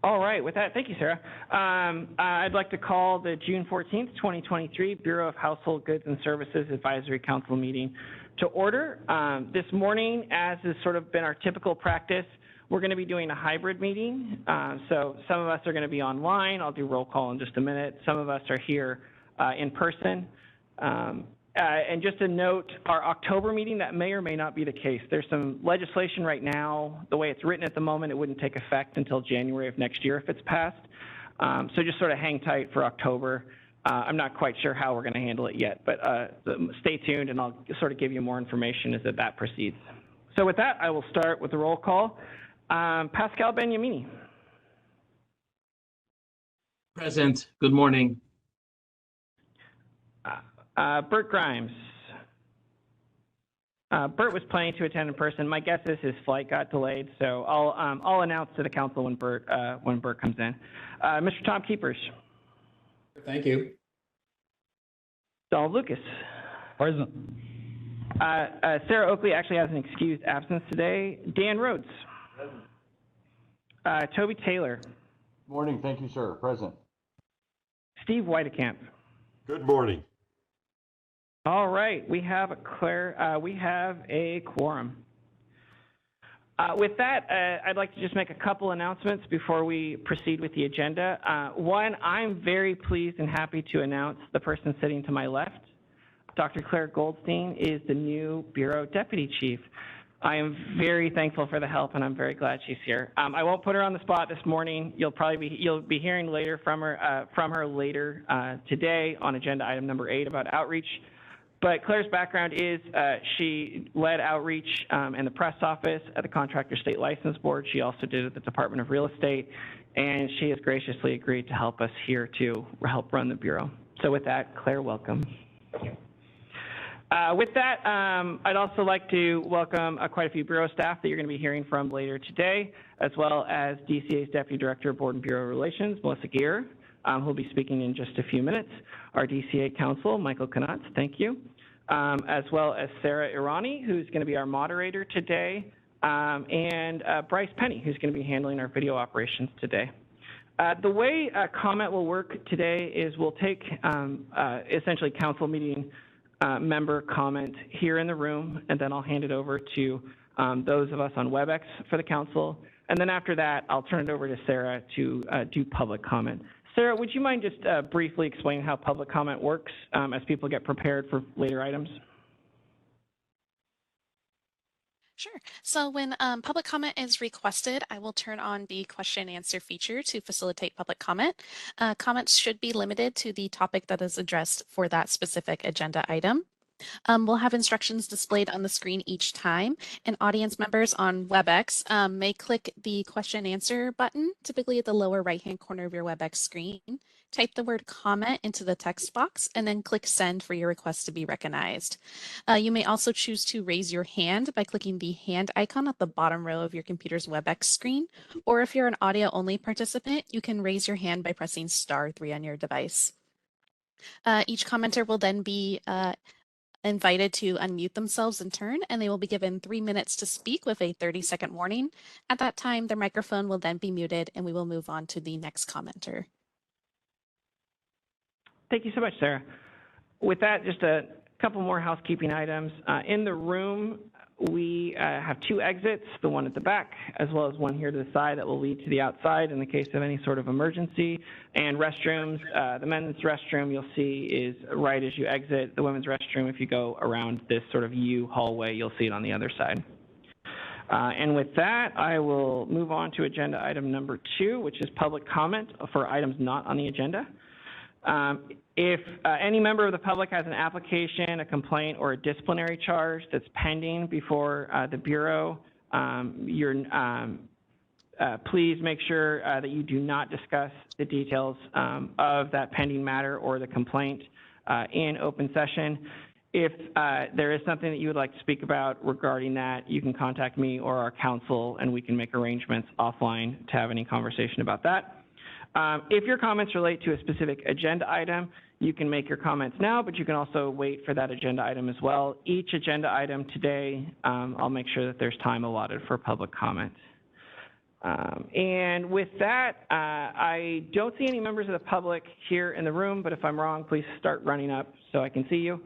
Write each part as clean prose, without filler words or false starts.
All right, with that, thank you, Sarah. I'd like to call the June 14th, 2023 Bureau of Household Goods and Services Advisory Council meeting to order. This morning, as has sort of been our typical practice, we're going to be doing a hybrid meeting. So some of us are going to be online. I'll do roll call in just a minute. Some of us are here in person. And just a note, our October meeting, that may or may not be the case. There's some legislation right now. The way it's written at the moment, it wouldn't take effect until January of next year if it's passed. So just sort of hang tight for October. I'm not quite sure how we're going to handle it yet, but stay tuned and I'll sort of give you more information as that proceeds. So with that, I will start with the roll call. Pascal Benyamini. Present. Good morning. Bert Grimes. Bert was planning to attend in person. My guess is his flight got delayed, so I'll announce to the council when Bert comes in. Mr. Tom Keepers. Thank you. Donald Lucas. Present. Sarah Oakley actually has an excused absence today. Dan Rhodes. Present. Toby Taylor. Morning. Thank you, sir. Present. Steve Whitekamp. Good morning. All right, we have a quorum. With that, I'd like to just make a couple announcements before we proceed with the agenda. One, I'm very pleased and happy to announce the person sitting to my left. Dr. Claire Goldstein is the new Bureau Deputy Chief. I am very thankful for the help, and I'm very glad she's here. I won't put her on the spot this morning. You'll be hearing later from her later today on agenda item number 8 about outreach. But Claire's background is she led outreach in the press office at the Contractor State License Board. She also did it at the Department of Real Estate, and she has graciously agreed to help us here to help run the Bureau. So with that, Claire, welcome. With that, I'd also like to welcome quite a few Bureau staff that you're going to be hearing from later today, as well as DCA's Deputy Director of Board and Bureau Relations, Melissa Geer, who'll be speaking in just a few minutes. Our DCA counsel, Michael Knotz, thank you. As well as Sarah Irani, who's going to be our moderator today, and Bryce Penny, who's going to be handling our video operations today. The way comment will work today is we'll take essentially council meeting member comment here in the room, and then I'll hand it over to those of us on WebEx for the council. And then after that, I'll turn it over to Sarah to do public comment. Sarah, would you mind just briefly explaining how public comment works as people get prepared for later items? Sure. So when public comment is requested, I will turn on the question and answer feature to facilitate public comment. Comments should be limited to the topic that is addressed for that specific agenda item. We'll have instructions displayed on the screen each time, and audience members on WebEx may click the question and answer button, typically at the lower right-hand corner of your WebEx screen. Type the word comment into the text box, and then click send for your request to be recognized. You may also choose to raise your hand by clicking the hand icon at the bottom row of your computer's WebEx screen, or if you're an audio-only participant, you can raise your hand by pressing *3 on your device. Each commenter will then be invited to unmute themselves in turn, and they will be given 3 minutes to speak with a 30-second warning. At that time, their microphone will then be muted, and we will move on to the next commenter. Thank you so much, Sarah. With that, just a couple more housekeeping items. In the room, we have 2 exits, the one at the back, as well as one here to the side that will lead to the outside in the case of any sort of emergency. And restrooms, the men's restroom you'll see is right as you exit. The women's restroom, if you go around this sort of U hallway, you'll see it on the other side. And with that, I will move on to agenda item number 2, which is public comment for items not on the agenda. If any member of the public has an application, a complaint, or a disciplinary charge that's pending before the Bureau, please make sure that you do not discuss the details of that pending matter or the complaint in open session. If there is something that you would like to speak about regarding that, you can contact me or our counsel, and we can make arrangements offline to have any conversation about that. If your comments relate to a specific agenda item, you can make your comments now, but you can also wait for that agenda item as well. Each agenda item today, I'll make sure that there's time allotted for public comment. And with that, I don't see any members of the public here in the room, but if I'm wrong, please start running up so I can see you.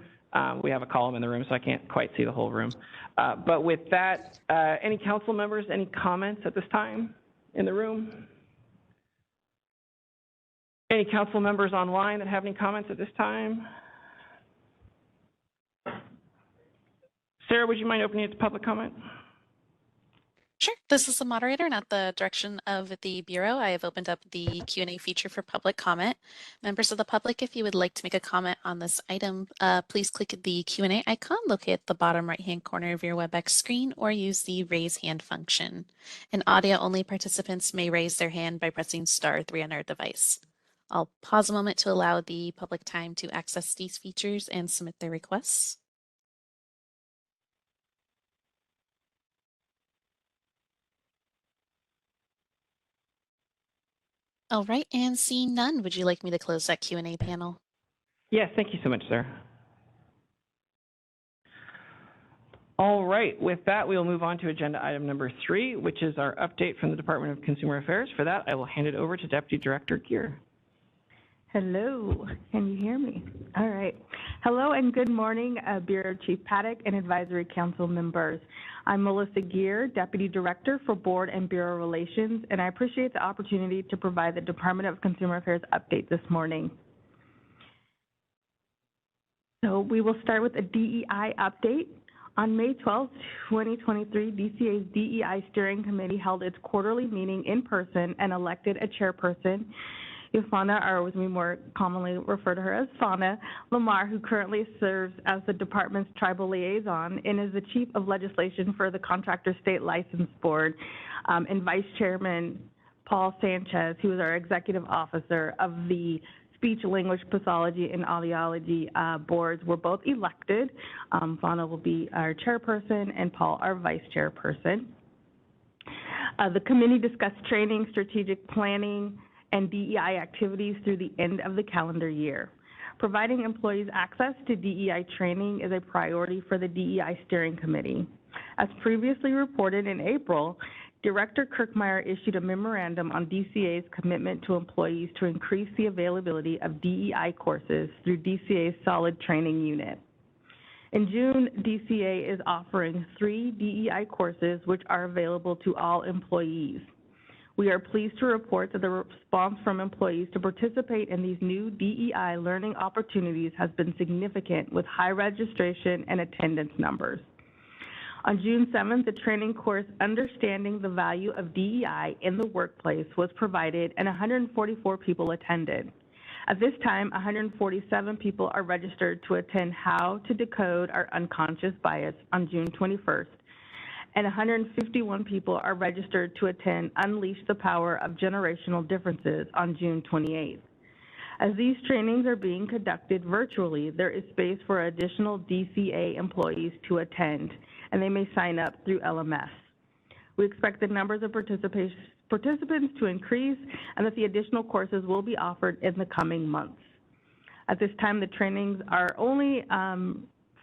We have a column in the room, so I can't quite see the whole room. But with that, any council members, any comments at this time in the room? Any council members online that have any comments at this time? Sarah, would you mind opening it to public comment? Sure. This is the moderator, and at the direction of the Bureau, I have opened up the Q&A feature for public comment. Members of the public, if you would like to make a comment on this item, please click the Q&A icon located at the bottom right-hand corner of your WebEx screen or use the raise hand function. And audio-only participants may raise their hand by pressing *3 on their device. I'll pause a moment to allow the public time to access these features and submit their requests. All right, and seeing none, would you like me to close that Q&A panel? Yes, thank you so much, Sarah. All right, with that, we will move on to agenda item number 3, which is our update from the Department of Consumer Affairs. For that, I will hand it over to Deputy Director Gear. Hello, can you hear me? All right. Hello and good morning, Bureau Chief Paddock and Advisory Council members. I'm Melissa Gear, Deputy Director for Board and Bureau Relations, and I appreciate the opportunity to provide the Department of Consumer Affairs update this morning. So we will start with a DEI update. On May 12, 2023, DCA's DEI Steering Committee held its quarterly meeting in person and elected a chairperson, Yafana, or as we more commonly refer to her as Fauna Lamar, who currently serves as the department's tribal liaison and is the Chief of Legislation for the Contractor State License Board, and Vice Chairman Paul Sanchez, who is our Executive Officer of the Speech, Language, Pathology, and Audiology boards, were both elected. Fauna will be our chairperson and Paul our vice chairperson. The committee discussed training, strategic planning, and DEI activities through the end of the calendar year. Providing employees access to DEI training is a priority for the DEI Steering Committee. As previously reported in April, Director Kirkmeyer issued a memorandum on DCA's commitment to employees to increase the availability of DEI courses through DCA's Solid Training Unit. In June, DCA is offering 3 DEI courses which are available to all employees. We are pleased to report that the response from employees to participate in these new DEI learning opportunities has been significant, with high registration and attendance numbers. On June 7th, the training course Understanding the Value of DEI in the Workplace was provided and 144 people attended. At this time, 147 people are registered to attend How to Decode Our Unconscious Bias on June 21st. And 151 people are registered to attend Unleash the Power of Generational Differences on June 28th. As these trainings are being conducted virtually, there is space for additional DCA employees to attend, and they may sign up through LMS. We expect the numbers of participants to increase and that the additional courses will be offered in the coming months. At this time, the trainings are only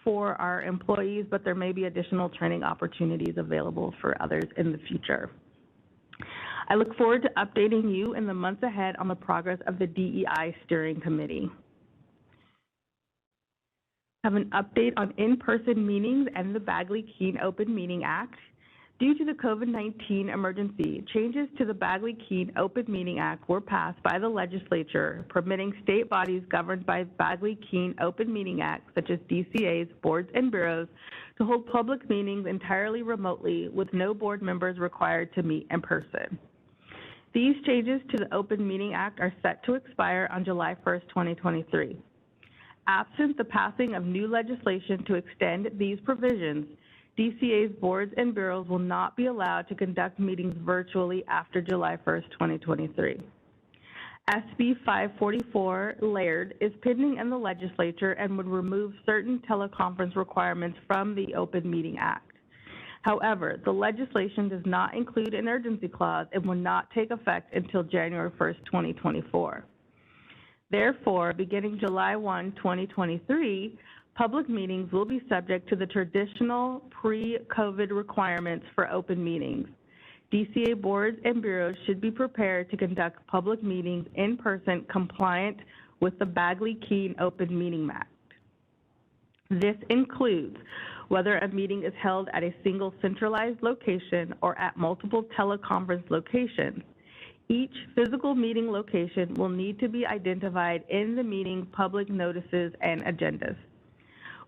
for our employees, but there may be additional training opportunities available for others in the future. I look forward to updating you in the months ahead on the progress of the DEI Steering Committee. I have an update on in-person meetings and the Bagley-Keene Open Meeting Act. Due to the COVID-19 emergency, changes to the Bagley-Keene Open Meeting Act were passed by the legislature, permitting state bodies governed by Bagley-Keene Open Meeting Act, such as DCA's, boards, and bureaus, to hold public meetings entirely remotely with no board members required to meet in person. These changes to the Open Meeting Act are set to expire on July 1st, 2023. Absent the passing of new legislation to extend these provisions, DCA's boards and bureaus will not be allowed to conduct meetings virtually after July 1st, 2023. SB 544 Laird is pending in the legislature and would remove certain teleconference requirements from the Open Meeting Act. However, the legislation does not include an urgency clause and will not take effect until January 1st, 2024. Therefore, beginning July 1, 2023, public meetings will be subject to the traditional pre-COVID requirements for open meetings. DCA boards and bureaus should be prepared to conduct public meetings in person compliant with the Bagley-Keene Open Meeting Act. This includes whether a meeting is held at a single centralized location or at multiple teleconference locations. Each physical meeting location will need to be identified in the meeting public notices and agendas.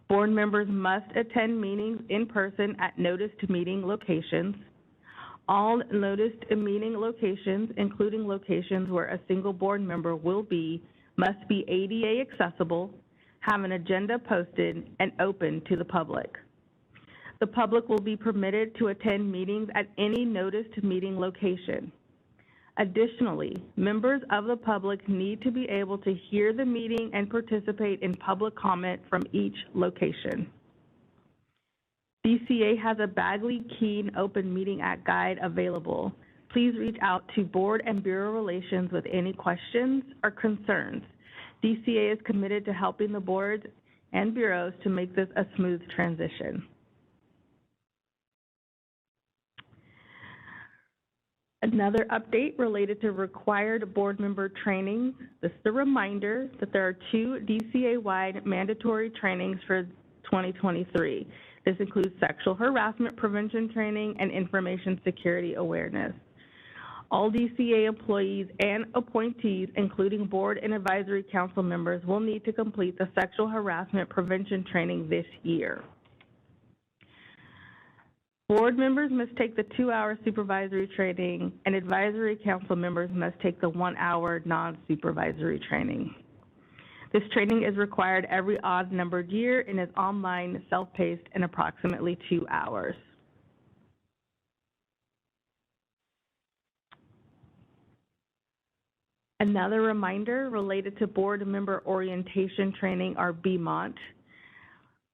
Board members must attend meetings in person at noticed meeting locations. All noticed meeting locations, including locations where a single board member will be, must be ADA accessible, have an agenda posted, and open to the public. The public will be permitted to attend meetings at any noticed meeting location. Additionally, members of the public need to be able to hear the meeting and participate in public comment from each location. DCA has a Bagley-Keene Open Meeting Act guide available. Please reach out to Board and Bureau Relations with any questions or concerns. DCA is committed to helping the boards and bureaus to make this a smooth transition. Another update related to required board member trainings. This is a reminder that there are 2 DCA-wide mandatory trainings for 2023. This includes sexual harassment prevention training and information security awareness. All DCA employees and appointees, including board and advisory council members, will need to complete the sexual harassment prevention training this year. Board members must take the 2-hour supervisory training, and advisory council members must take the 1-hour non-supervisory training. This training is required every odd-numbered year and is online, self-paced, in approximately 2 hours. Another reminder related to board member orientation training are BMOT.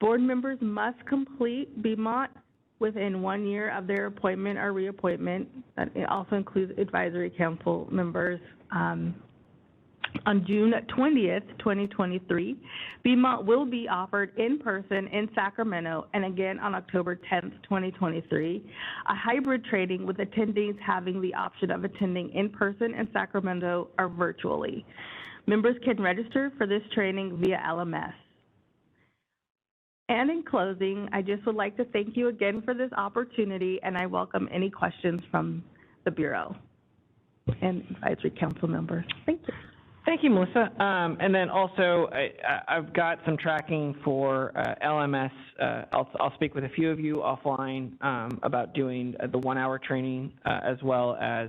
Board members must complete BMOT within 1 year of their appointment or reappointment. That also includes advisory council members. On June 20th, 2023, BMOT will be offered in person in Sacramento and again on October 10th, 2023, a hybrid training with attendees having the option of attending in person in Sacramento or virtually. Members can register for this training via LMS. And in closing, I just would like to thank you again for this opportunity, and I welcome any questions from the Bureau and advisory council members. Thank you. Thank you, Melissa. And then also, I've got some tracking for LMS. I'll speak with a few of you offline about doing the 1-hour training as well as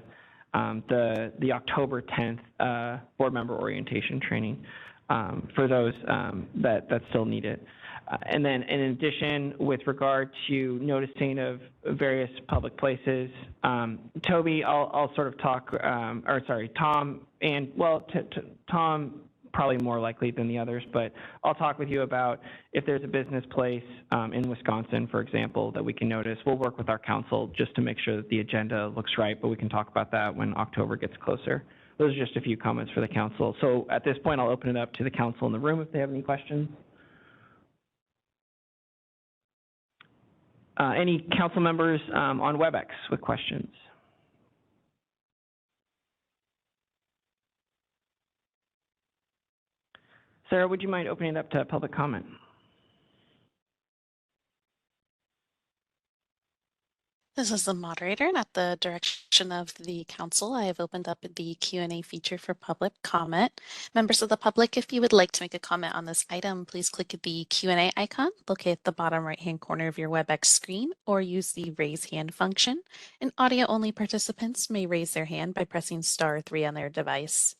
the October 10th board member orientation training for those that still need it. And then in addition, with regard to noticing of various public places, Toby, I'll sort of talk, or sorry, Tom, and well, Tom probably more likely than the others, but I'll talk with you about if there's a business place in Wisconsin, for example, that we can notice. We'll work with our council just to make sure that the agenda looks right, but we can talk about that when October gets closer. Those are just a few comments for the council. So at this point, I'll open it up to the council in the room if they have any questions. Any council members on WebEx with questions? Sarah, would you mind opening it up to public comment? This is the moderator, and at the direction of the council, I have opened up the Q&A feature for public comment. Members of the public, if you would like to make a comment on this item, please click the Q&A icon located at the bottom right-hand corner of your WebEx screen, or use the raise hand function. And audio-only participants may raise their hand by pressing *3 on their device.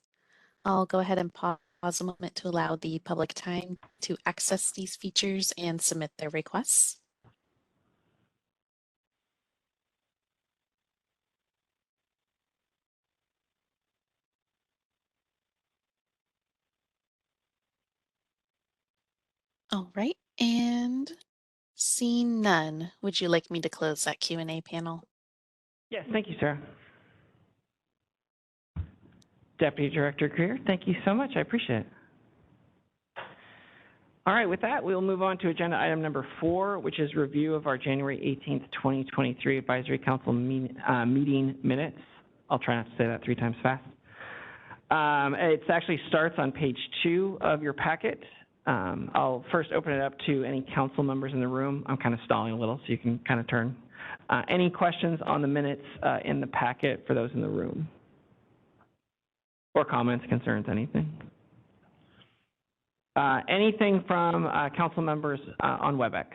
I'll go ahead and pause a moment to allow the public time to access these features and submit their requests. All right, and seeing none, would you like me to close that Q&A panel? Yes, thank you, Sarah. Deputy Director Greer, thank you so much. I appreciate it. All right, with that, we'll move on to agenda item number 4, which is review of our January 18th, 2023 Advisory Council meeting minutes. I'll try not to say that 3 times fast. It actually starts on page 2 of your packet. I'll first open it up to any council members in the room. I'm kind of stalling a little, so you can kind of turn. Any questions on the minutes in the packet for those in the room? Or comments, concerns, anything? Anything from council members on WebEx?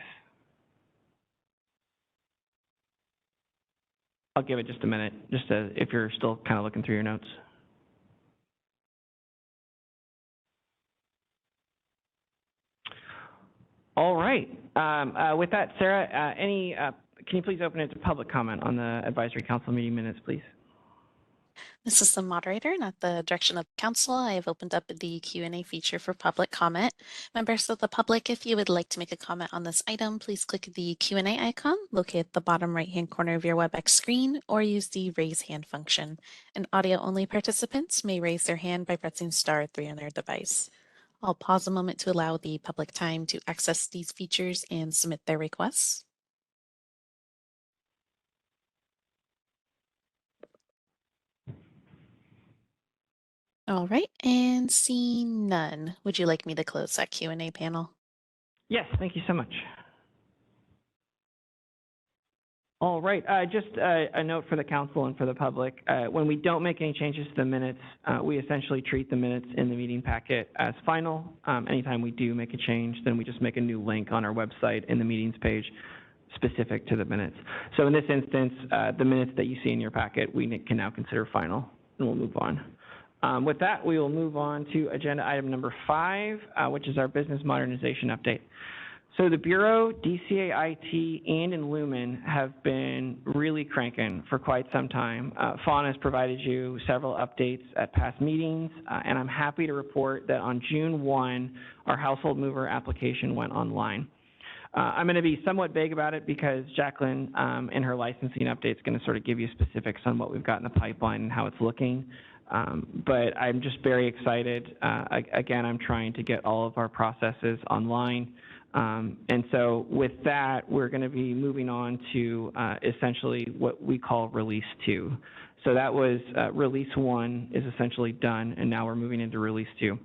I'll give it just a minute, just if you're still kind of looking through your notes. All right. With that, Sarah, can you please open it to public comment on the Advisory Council meeting minutes, please? This is the moderator, and at the direction of council, I have opened up the Q&A feature for public comment. Members of the public, if you would like to make a comment on this item, please click the Q&A icon located at the bottom right-hand corner of your WebEx screen, or use the raise hand function. And audio-only participants may raise their hand by pressing *3 on their device. I'll pause a moment to allow the public time to access these features and submit their requests. All right, and seeing none, would you like me to close that Q&A panel? Yes, thank you so much. All right, just a note for the council and for the public. When we don't make any changes to the minutes, we essentially treat the minutes in the meeting packet as final. Anytime we do make a change, then we just make a new link on our website in the meetings page specific to the minutes. So in this instance, the minutes that you see in your packet, we can now consider final, and we'll move on. With that, we will move on to agenda item number 5, which is our business modernization update. So the Bureau, DCA IT, and Lumen have been really cranking for quite some time. Fawn has provided you several updates at past meetings, and I'm happy to report that on June 1, our household mover application went online. I'm going to be somewhat vague about it because Jacqueline, in her licensing update, is going to sort of give you specifics on what we've got in the pipeline and how it's looking. But I'm just very excited. Again, I'm trying to get all of our processes online. And so with that, we're going to be moving on to essentially what we call Release 2. So that was Release 1 is essentially done, and now we're moving into Release 2.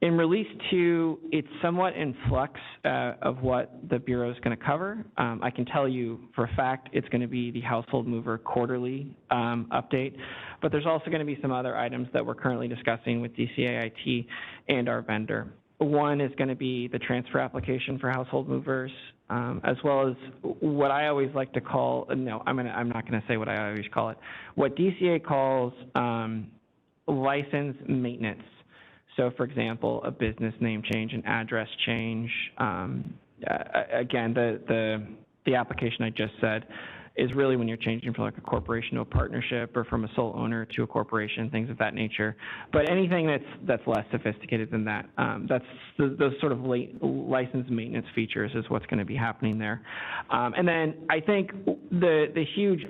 In Release 2, it's somewhat in flux of what the Bureau is going to cover. I can tell you for a fact it's going to be the household mover quarterly update, but there's also going to be some other items that we're currently discussing with DCA IT and our vendor. One is going to be the transfer application for household movers, as well as what I always like to call, no, I'm not going to say what I always call it, what DCA calls license maintenance. So, for example, a business name change, an address change. Again, the application I just said is really when you're changing from like a corporation to a partnership or from a sole owner to a corporation, things of that nature. But anything that's less sophisticated than that, that's those sort of license maintenance features is what's going to be happening there. And then I think the huge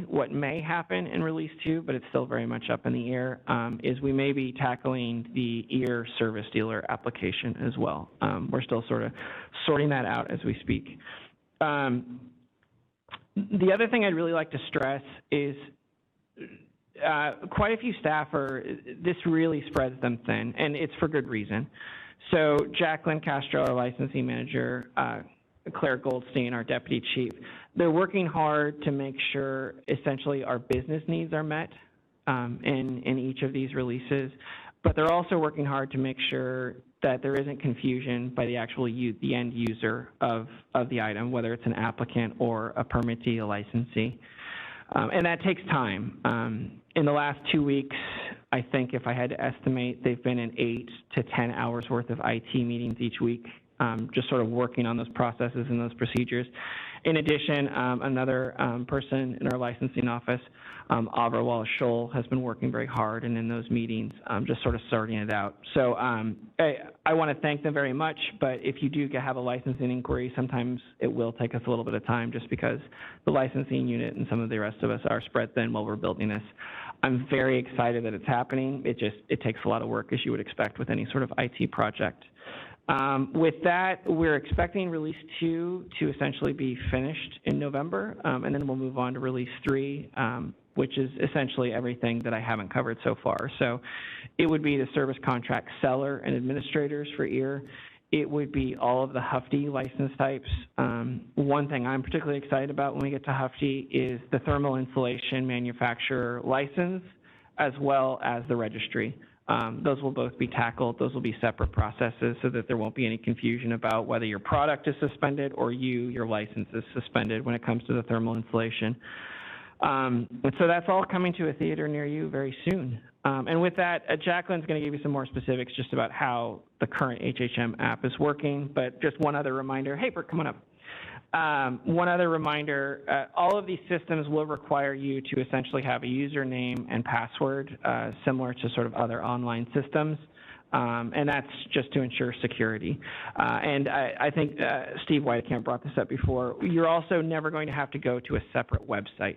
what may happen in Release 2, but it's still very much up in the air, is we may be tackling the EAR service dealer application as well. We're still sort of sorting that out as we speak. The other thing I'd really like to stress is quite a few this really spreads them thin, and it's for good reason. So Jacqueline Castro, our licensing manager, Claire Goldstein, our deputy chief, they're working hard to make sure essentially our business needs are met in each of these releases, but they're also working hard to make sure that there isn't confusion by the end user of the item, whether it's an applicant or a permittee, a licensee. And that takes time. In the last 2 weeks, I think if I had to estimate, they've been in 8 to 10 hours worth of IT meetings each week, just sort of working on those processes and those procedures. In addition, another person in our licensing office, Avra Wallace-Scholl, has been working very hard and in those meetings, just sort of sorting it out. So I want to thank them very much, but if you do have a licensing inquiry, sometimes it will take us a little bit of time just because the licensing unit and some of the rest of us are spread thin while we're building this. I'm very excited that it's happening. It takes a lot of work, as you would expect with any sort of IT project. With that, we're expecting release 2 to essentially be finished in November, and then we'll move on to release 3, which is essentially everything that I haven't covered so far. So it would be the service contract seller and administrators for EAR. It would be all of the Hufti license types. One thing I'm particularly excited about when we get to Hufti is the thermal insulation manufacturer license, as well as the registry. Those will both be tackled. Those will be separate processes so that there won't be any confusion about whether your product is suspended or your license is suspended when it comes to the thermal insulation. And so that's all coming to a theater near you very soon. And with that, Jacqueline's going to give you some more specifics just about how the current HHM app is working. But just one other reminder. Hey, Bert, come on up. One other reminder, all of these systems will require you to essentially have a username and password similar to sort of other online systems. And that's just to ensure security. And I think Steve Whitecamp brought this up before. You're also never going to have to go to a separate website.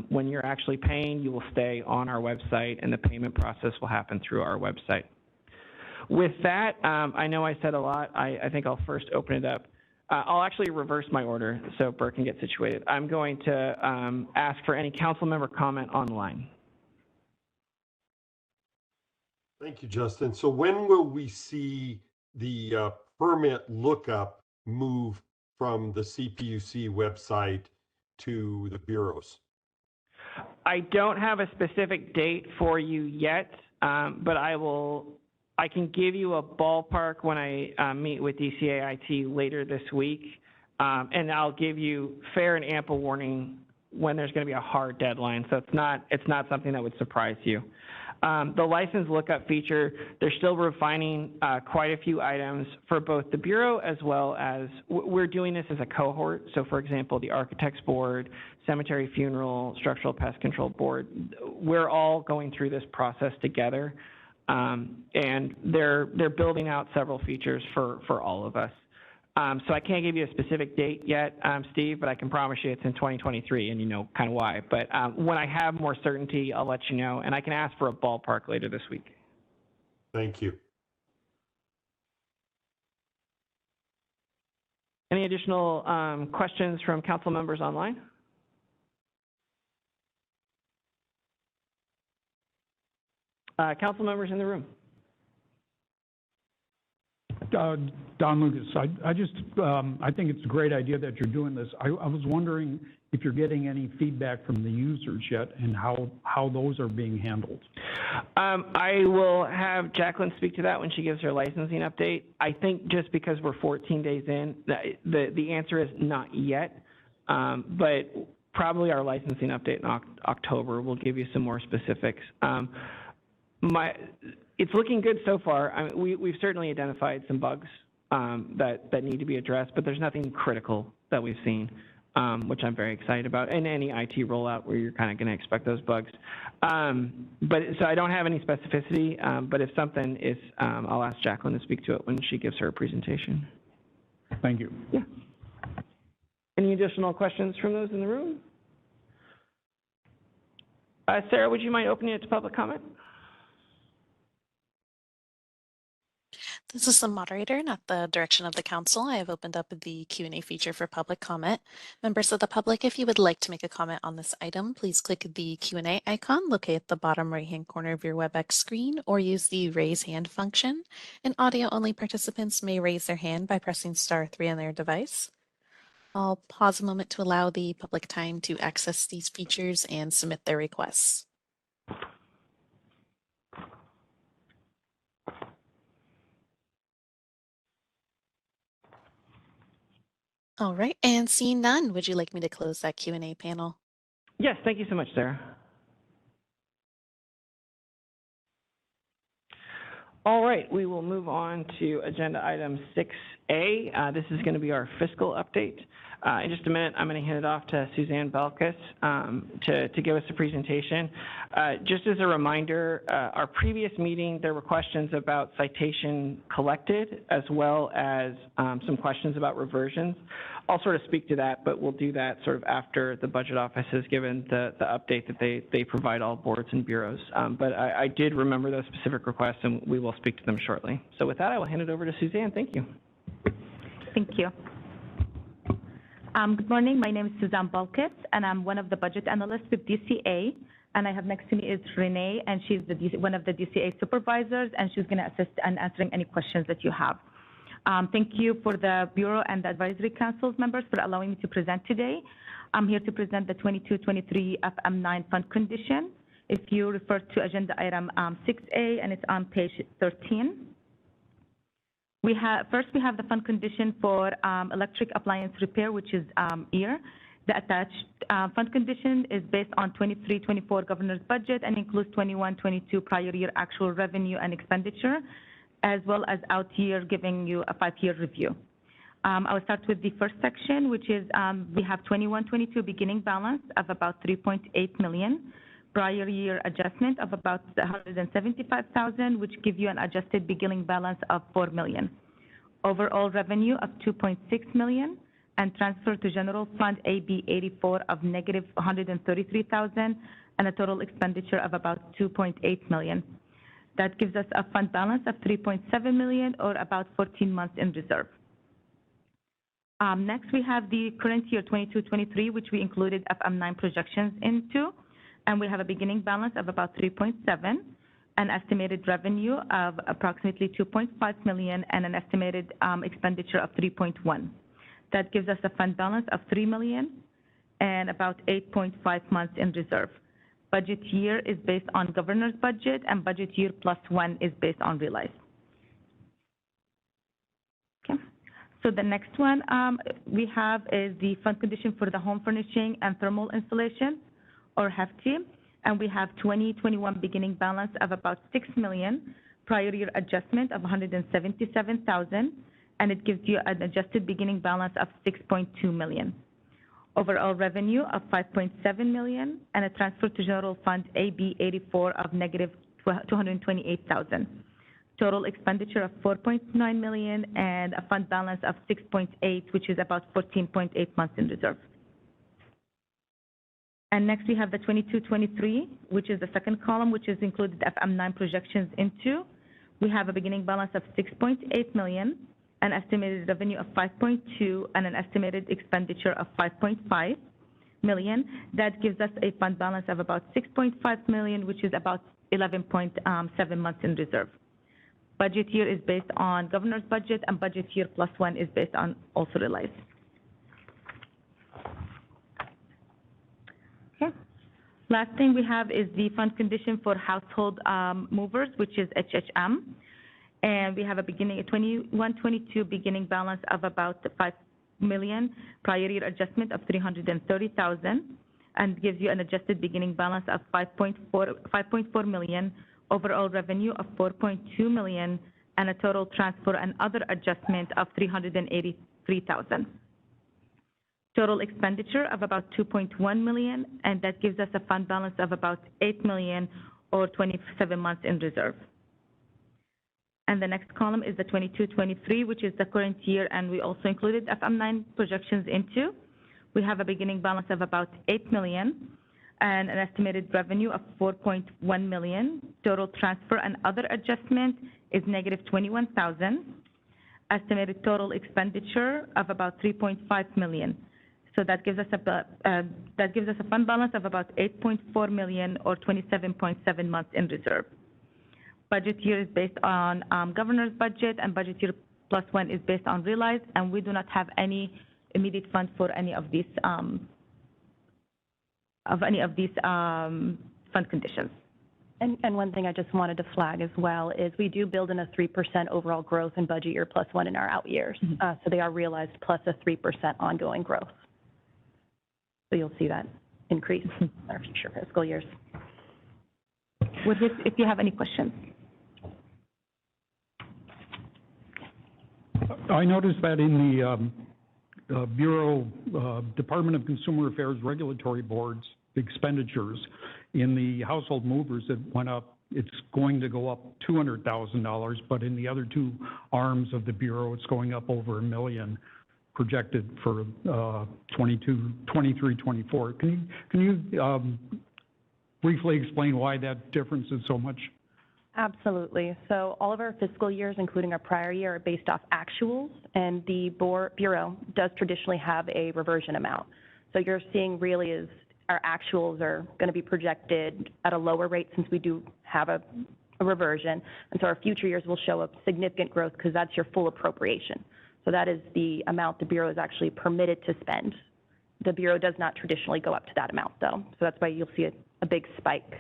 When you're actually paying, you will stay on our website, and the payment process will happen through our website. With that, I know I said a lot. I think I'll first open it up. I'll actually reverse my order so Bert can get situated. I'm going to ask for any council member comment online. Thank you, Justin. So when will we see the permit lookup move from the CPUC website to the bureaus? I don't have a specific date for you yet, but I can give you a ballpark when I meet with DCA IT later this week, and I'll give you fair and ample warning when there's going to be a hard deadline. So it's not something that would surprise you. The license lookup feature, they're still refining quite a few items for both the Bureau as well as, we're doing this as a cohort. So for example, the Architects Board, Cemetery Funeral, Structural Pest Control Board, we're all going through this process together. And they're building out several features for all of us. So I can't give you a specific date yet, Steve, but I can promise you it's in 2023, and you know kind of why. But when I have more certainty, I'll let you know, and I can ask for a ballpark later this week. Thank you. Any additional questions from council members online? Council members in the room. Don Lucas, I think it's a great idea that you're doing this. I was wondering if you're getting any feedback from the users yet and how those are being handled. I will have Jacqueline speak to that when she gives her licensing update. I think just because we're 14 days in, the answer is not yet, but probably our licensing update in October will give you some more specifics. It's looking good so far. I mean, we've certainly identified some bugs that need to be addressed, but there's nothing critical that we've seen, which I'm very excited about. And any IT rollout where you're kind of going to expect those bugs. But so I don't have any specificity, but if something is, I'll ask Jacqueline to speak to it when she gives her presentation. Thank you. Yeah. Any additional questions from those in the room? Sarah, would you mind opening it to public comment? This is the moderator, and at the direction of the council, I have opened up the Q&A feature for public comment. Members of the public, if you would like to make a comment on this item, please click the Q&A icon located at the bottom right-hand corner of your WebEx screen, or use the raise hand function. And audio-only participants may raise their hand by pressing *3 on their device. I'll pause a moment to allow the public time to access these features and submit their requests. All right, and seeing none, would you like me to close that Q&A panel? Yes, thank you so much, Sarah. All right, we will move on to agenda item 6A. This is going to be our fiscal update. In just a minute, I'm going to hand it off to Suzanne Belkis to give us a presentation. Just as a reminder, our previous meeting, there were questions about citation collected, as well as some questions about reversions. I'll sort of speak to that, but we'll do that sort of after the budget office has given the update that they provide all boards and bureaus. But I did remember those specific requests, and we will speak to them shortly. So with that, I will hand it over to Suzanne. Thank you. Thank you. Good morning. My name is Suzanne Balkis, and I'm one of the budget analysts with DCA. And I have next to me is Renee, and she's one of the DCA supervisors, and she's going to assist in answering any questions that you have. Thank you for the Bureau and the Advisory Council's members for allowing me to present today. I'm here to present the 22-23 FM9 fund condition. If you refer to agenda item 6A, and it's on page 13. First, we have the fund condition for electric appliance repair, which is here. The attached fund condition is based on 23-24 governor's budget and includes 21-22 prior year actual revenue and expenditure, as well as out year, giving you a 5-year review. I'll start with the first section, which is we have 21-22 beginning balance of about 3.8 million, prior year adjustment of about 175,000, which give you an adjusted beginning balance of 4 million. Overall revenue of 2.6 million, and transfer to general fund AB 84 of negative 133,000, and a total expenditure of about 2.8 million. That gives us a fund balance of 3.7 million, or about 14 months in reserve. Next, we have the current year 22-23, which we included FM9 projections into, and we have a beginning balance of about 3.7, an estimated revenue of approximately 2.5 million, and an estimated expenditure of 3.1. That gives us a fund balance of 3 million and about 8.5 months in reserve. Budget year is based on governor's budget, and budget year +1 is based on realized. Okay. So the next one we have is the fund condition for the home furnishing and thermal insulation, or HFT, and we have 2021 beginning balance of about 6 million, prior year adjustment of 177,000, and it gives you an adjusted beginning balance of 6.2 million. Overall revenue of 5.7 million, and a transfer to general fund AB 84 of negative 228,000. Total expenditure of 4.9 million, and a fund balance of 6.8, which is about 14.8 months in reserve. And next we have the 22-23, which is the second column, which is included FM9 projections into. We have a beginning balance of 6.8 million, an estimated revenue of 5.2, and an estimated expenditure of 5.5 million. That gives us a fund balance of about 6.5 million, which is about 11.7 months in reserve. Budget year is based on governor's budget, and budget year +1 is based on also realized. Okay. Last thing we have is the fund condition for household movers, which is HHM. And we have a 21-22 beginning balance of about 5 million, prior year adjustment of 330,000, and gives you an adjusted beginning balance of 5.4 million, overall revenue of 4.2 million, and a total transfer and other adjustment of 383,000. Total expenditure of about 2.1 million, and that gives us a fund balance of about 8 million, or 27 months in reserve. And the next column is the 22-23, which is the current year, and we also included FM9 projections into. We have a beginning balance of about 8 million, and an estimated revenue of 4.1 million. Total transfer and other adjustment is negative 21,000. Estimated total expenditure of about 3.5 million. So that gives us a fund balance of about 8.4 million, or 27.7 months in reserve. Budget year is based on governor's budget, and budget year +1 is based on realized, and we do not have any immediate fund for any of these fund conditions. And one thing I just wanted to flag as well is we do build in a 3% overall growth in budget year +1 in our out years. So they are realized plus a 3% ongoing growth. So you'll see that increase in our future fiscal years. With this, if you have any questions. I noticed that in the Bureau, Department of Consumer Affairs Regulatory Board's expenditures, in the household movers, it went up, it's going to go up $200,000, but in the other two arms of the Bureau, it's going up over $1 million. projected for 22, 23, 24. Can you briefly explain why that difference is so much? Absolutely. So all of our fiscal years, including our prior year, are based off actuals, and the Bureau does traditionally have a reversion amount. So you're seeing really is our actuals are going to be projected at a lower rate since we do have a reversion. And so our future years will show a significant growth because that's your full appropriation. So that is the amount the Bureau is actually permitted to spend. The Bureau does not traditionally go up to that amount, though. So that's why you'll see a big spike.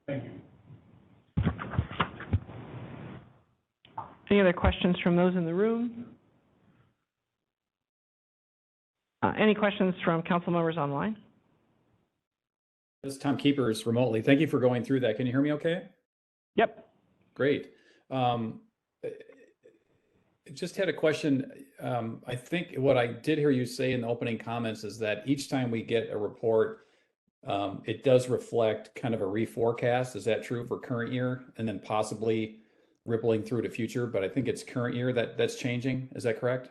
Thank you. Any other questions from those in the room? Any questions from council members online? This is Tom Keepers remotely. Thank you for going through that. Can you hear me okay? Yep. Great. Just had a question. I think what I did hear you say in the opening comments is that each time we get a report, it does reflect kind of a reforecast. Is that true for current year and then possibly rippling through to future? But I think it's current year that's changing. Is that correct?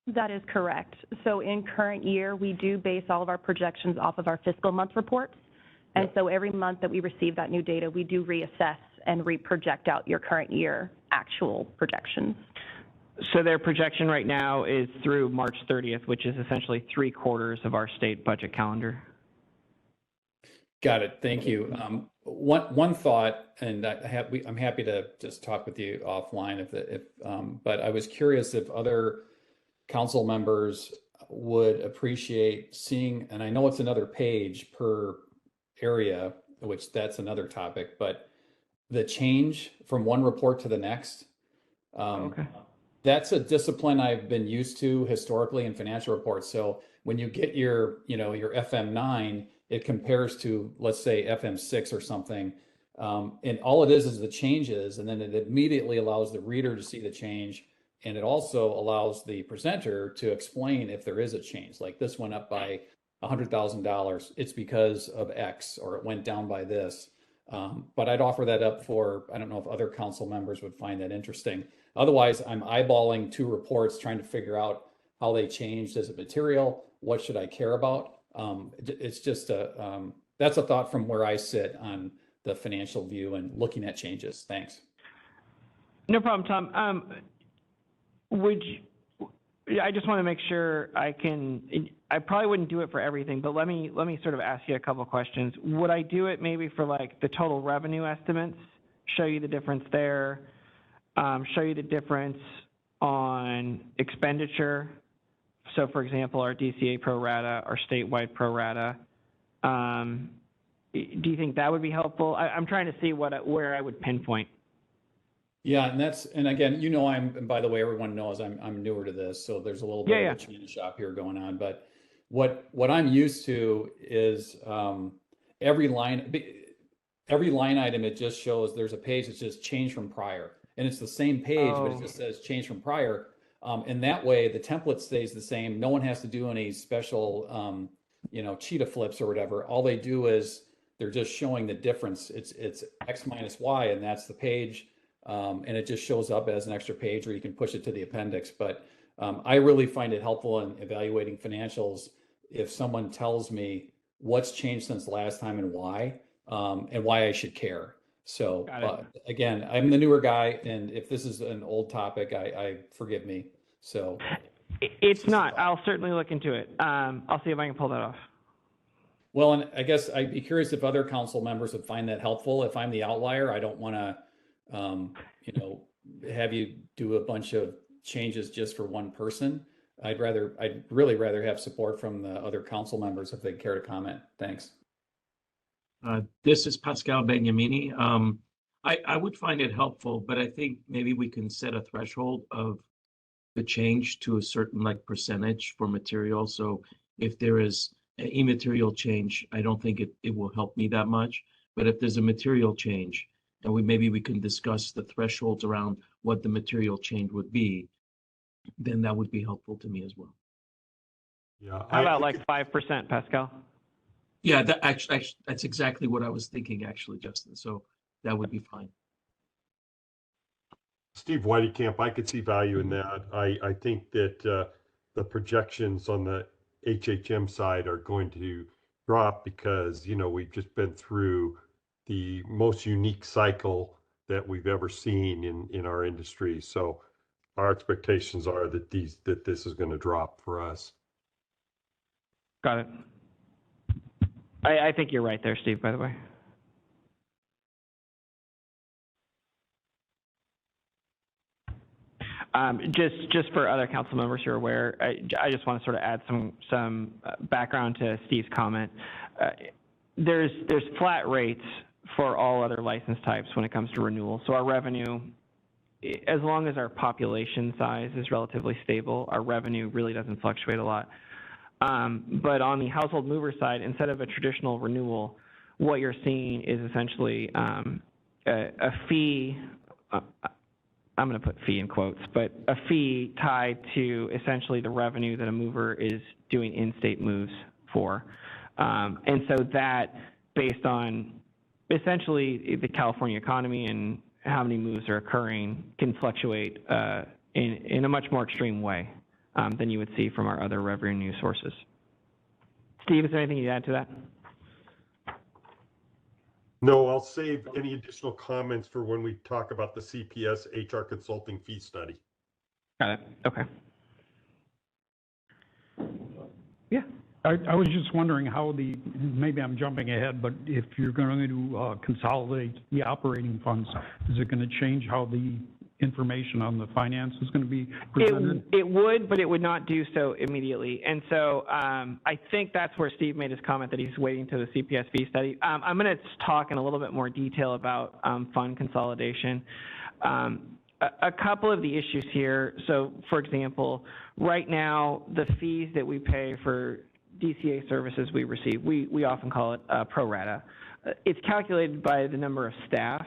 That is correct. So in current year, we do base all of our projections off of our fiscal month reports. And so every month that we receive that new data, we do reassess and reproject out your current year actual projections. So their projection right now is through March 30th, which is essentially 3/4 of our state budget calendar. Got it. Thank you. One thought, and I'm happy to just talk with you offline but I was curious if other council members would appreciate seeing, and I know it's another page per area, which that's another topic, but the change from one report to the next. Okay. That's a discipline I've been used to historically in financial reports. So when you get your FM9, it compares to, let's say, FM6 or something. And all it is the changes, and then it immediately allows the reader to see the change. And it also allows the presenter to explain if there is a change, like this went up by $100,000. It's because of X, or it went down by this. But I'd offer that up for, I don't know if other council members would find that interesting. Otherwise, I'm eyeballing two reports, trying to figure out how they changed as a material. What should I care about? It's just that's a thought from where I sit on the financial view and looking at changes. Thanks. No problem, Tom. I just want to make sure I probably wouldn't do it for everything, but let me sort of ask you a couple questions. Would I do it maybe for like the total revenue estimates, show you the difference there, show you the difference on expenditure? So for example, our DCA pro rata, our statewide pro rata. Do you think that would be helpful? I'm trying to see where I would pinpoint. Yeah, and again, and by the way, everyone knows I'm newer to this, so there's a little bit of a china shop here going on. But what I'm used to is every line item, it just shows there's a page that says change from prior, and it's the same page, but it just says change from prior. And that way, the template stays the same. No one has to do any special, cheetah flips or whatever. All they do is they're just showing the difference. It's X minus Y, and that's the page. And it just shows up as an extra page, or you can push it to the appendix. But I really find it helpful in evaluating financials if someone tells me what's changed since last time and why I should care. So again, I'm the newer guy, and if this is an old topic, I forgive me. So it's not. I'll certainly look into it. I'll see if I can pull that off. Well, and I guess I'd be curious if other council members would find that helpful. If I'm the outlier, I don't want to have you do a bunch of changes just for one person. I'd really rather have support from the other council members if they care to comment. Thanks. This is Pascal Beniamini. I would find it helpful, but I think maybe we can set a threshold of the change to a certain percentage for material. So if there is an immaterial change, I don't think it will help me that much. But if there's a material change, and maybe we can discuss the thresholds around what the material change would be, then that would be helpful to me as well. Yeah. How about 5%, Pascal? Yeah, that's exactly what I was thinking, actually, Justin. So that would be fine. Steve Whiteycamp, I could see value in that. I think that the projections on the HHM side are going to drop because, we've just been through the most unique cycle that we've ever seen in our industry. So our expectations are that this is going to drop for us. Got it. I think you're right there, Steve, by the way. Just for other council members who are aware, I just want to sort of add some background to Steve's comment. There's flat rates for all other license types when it comes to renewal. So our revenue, as long as our population size is relatively stable, our revenue really doesn't fluctuate a lot. But on the household mover side, instead of a traditional renewal, what you're seeing is essentially a fee. I'm going to put fee in quotes, but a fee tied to essentially the revenue that a mover is doing in-state moves for. And so that, based on essentially the California economy and how many moves are occurring, can fluctuate in a much more extreme way than you would see from our other revenue sources. Steve, is there anything you'd add to that? No, I'll save any additional comments for when we talk about the CPS HR consulting fee study. Got it. Okay. Yeah. I was just wondering how maybe I'm jumping ahead, but if you're going to consolidate the operating funds, is it going to change how the information on the finance is going to be presented? It would, but it would not do so immediately. And so I think that's where Steve made his comment that he's waiting to the CPS fee study. I'm going to talk in a little bit more detail about fund consolidation. A couple of the issues here. So, for example, right now, the fees that we pay for DCA services we receive, we often call it pro rata. It's calculated by the number of staff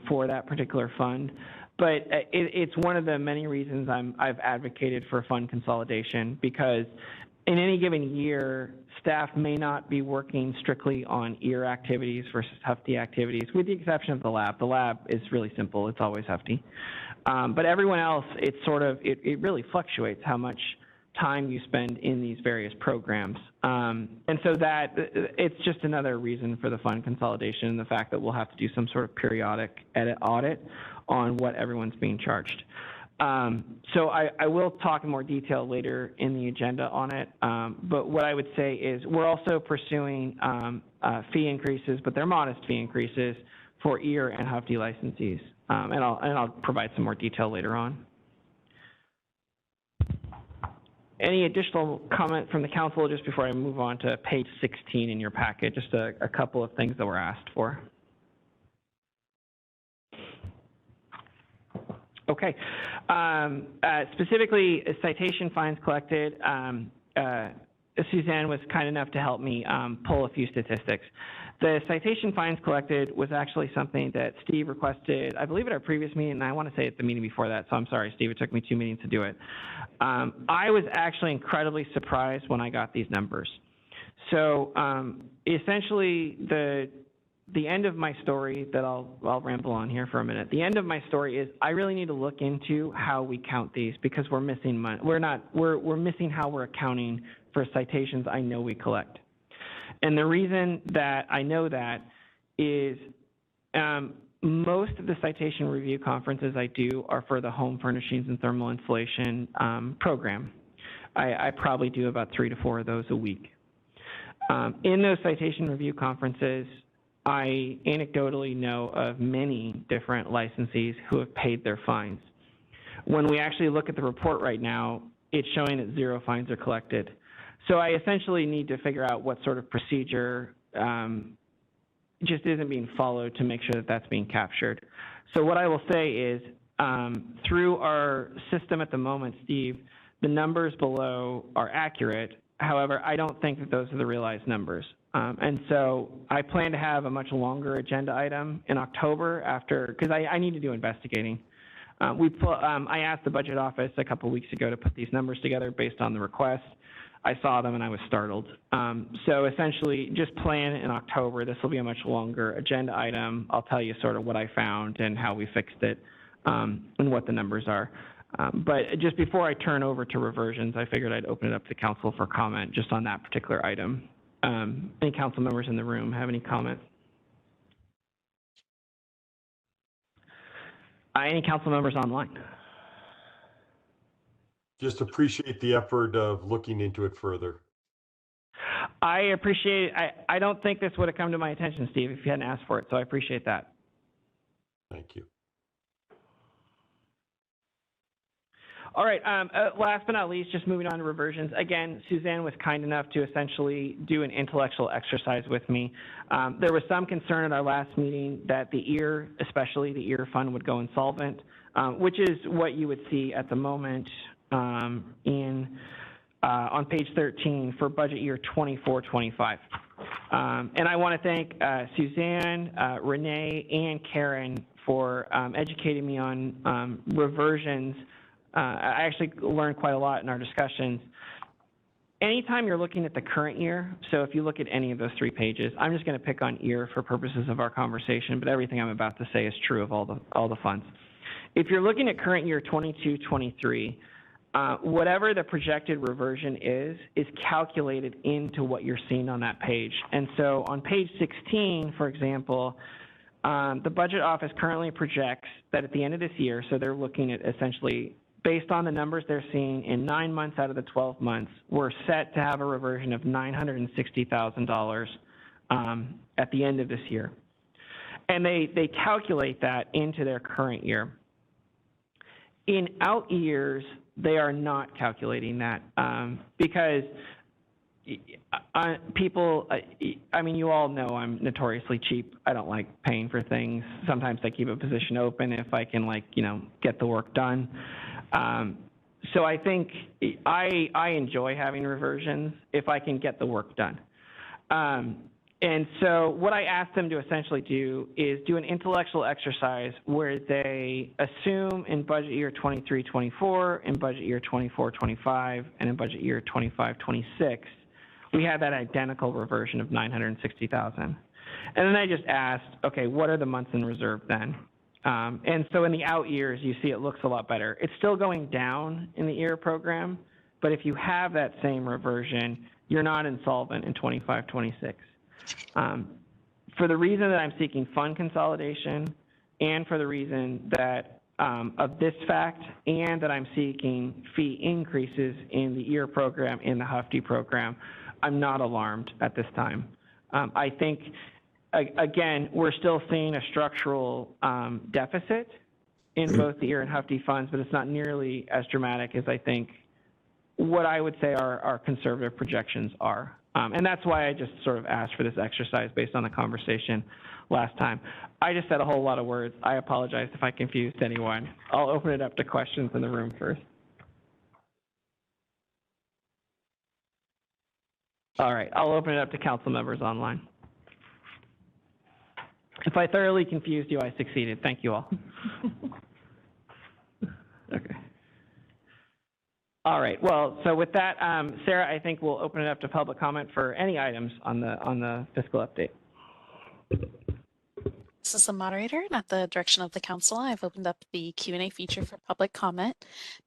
for that particular fund. But it's one of the many reasons I've advocated for fund consolidation, because in any given year, staff may not be working strictly on EAR activities versus Hufti activities, with the exception of the lab. The lab is really simple. It's always Hufti. But everyone else, it really fluctuates how much time you spend in these various programs. And so that it's just another reason for the fund consolidation, and the fact that we'll have to do some sort of periodic audit on what everyone's being charged. So I will talk in more detail later in the agenda on it. But what I would say is we're also pursuing fee increases, but they're modest fee increases for EAR and Hufti licensees. And I'll provide some more detail later on. Any additional comment from the council just before I move on to page 16 in your packet? Just a couple of things that were asked for. Okay. Specifically, citation fines collected. Suzanne was kind enough to help me pull a few statistics. The citation fines collected was actually something that Steve requested, I believe, at our previous meeting, and I want to say at the meeting before that, so I'm sorry, Steve, it took me 2 meetings to do it. I was actually incredibly surprised when I got these numbers. So essentially, the end of my story that I'll ramble on here for a minute. The end of my story is I really need to look into how we count these, because we're missing money. We're missing how we're accounting for citations I know we collect. And the reason that I know that is most of the citation review conferences I do are for the home furnishings and thermal insulation program. I probably do about 3 to 4 of those a week. In those citation review conferences, I anecdotally know of many different licensees who have paid their fines. When we actually look at the report right now, it's showing that 0 fines are collected. So I essentially need to figure out what sort of procedure just isn't being followed to make sure that that's being captured. So what I will say is through our system at the moment, Steve, the numbers below are accurate. However, I don't think that those are the realized numbers. And so I plan to have a much longer agenda item in October because I need to do investigating. I asked the budget office a couple weeks ago to put these numbers together based on the request. I saw them and I was startled. So essentially, just plan in October. This will be a much longer agenda item. I'll tell you sort of what I found and how we fixed it. and what the numbers are. But just before I turn over to reversions, I figured I'd open it up to council for comment just on that particular item. Any council members in the room have any comments? Any council members online? Just appreciate the effort of looking into it further. I appreciate it. I don't think this would have come to my attention, Steve, if you hadn't asked for it, so I appreciate that. Thank you. All right, last but not least, just moving on to reversions. Again, Suzanne was kind enough to essentially do an intellectual exercise with me. There was some concern at our last meeting that the EAR, especially the EAR fund, would go insolvent, which is what you would see at the moment on page 13 for budget year 24-25. And I want to thank Suzanne, Renee, and Karen for educating me on reversions. I actually learned quite a lot in our discussions. Anytime you're looking at the current year, so if you look at any of those 3 pages, I'm just going to pick on EAR for purposes of our conversation, but everything I'm about to say is true of all the funds. If you're looking at current year 22-23, whatever the projected reversion is calculated into what you're seeing on that page. And so on page 16, for example, the budget office currently projects that at the end of this year, so they're looking at essentially based on the numbers they're seeing in 9 months out of the 12 months, we're set to have a reversion of $960,000 at the end of this year. And they calculate that into their current year. In out years, they are not calculating that because people, I mean, you all know I'm notoriously cheap. I don't like paying for things. Sometimes I keep a position open if I can, like, you know, get the work done. So I think I enjoy having reversions if I can get the work done. And so what I asked them to essentially do is do an intellectual exercise where they assume in budget year 23-24, in budget year 24-25, and in budget year 25-26, we have that identical reversion of $960,000. And then I just asked, okay, what are the months in reserve then? And so in the out years, you see it looks a lot better. It's still going down in the EAR program, but if you have that same reversion, you're not insolvent in 25-26. For the reason that I'm seeking fund consolidation and for the reason that of this fact and that I'm seeking fee increases in the EAR program and the HUFT program, I'm not alarmed at this time. I think, again, we're still seeing a structural deficit in both the EAR and HUFT funds, but it's not nearly as dramatic as I think what I would say our conservative projections are. And that's why I just sort of asked for this exercise based on the conversation last time. I just said a whole lot of words. I apologize if I confused anyone. I'll open it up to questions in the room first. All right, I'll open it up to council members online. If I thoroughly confused you, I succeeded. Thank you all. Okay. All right, well, so with that, Sarah, I think we'll open it up to public comment for any items on the fiscal update. This is the moderator, and at the direction of the council, I've opened up the Q&A feature for public comment.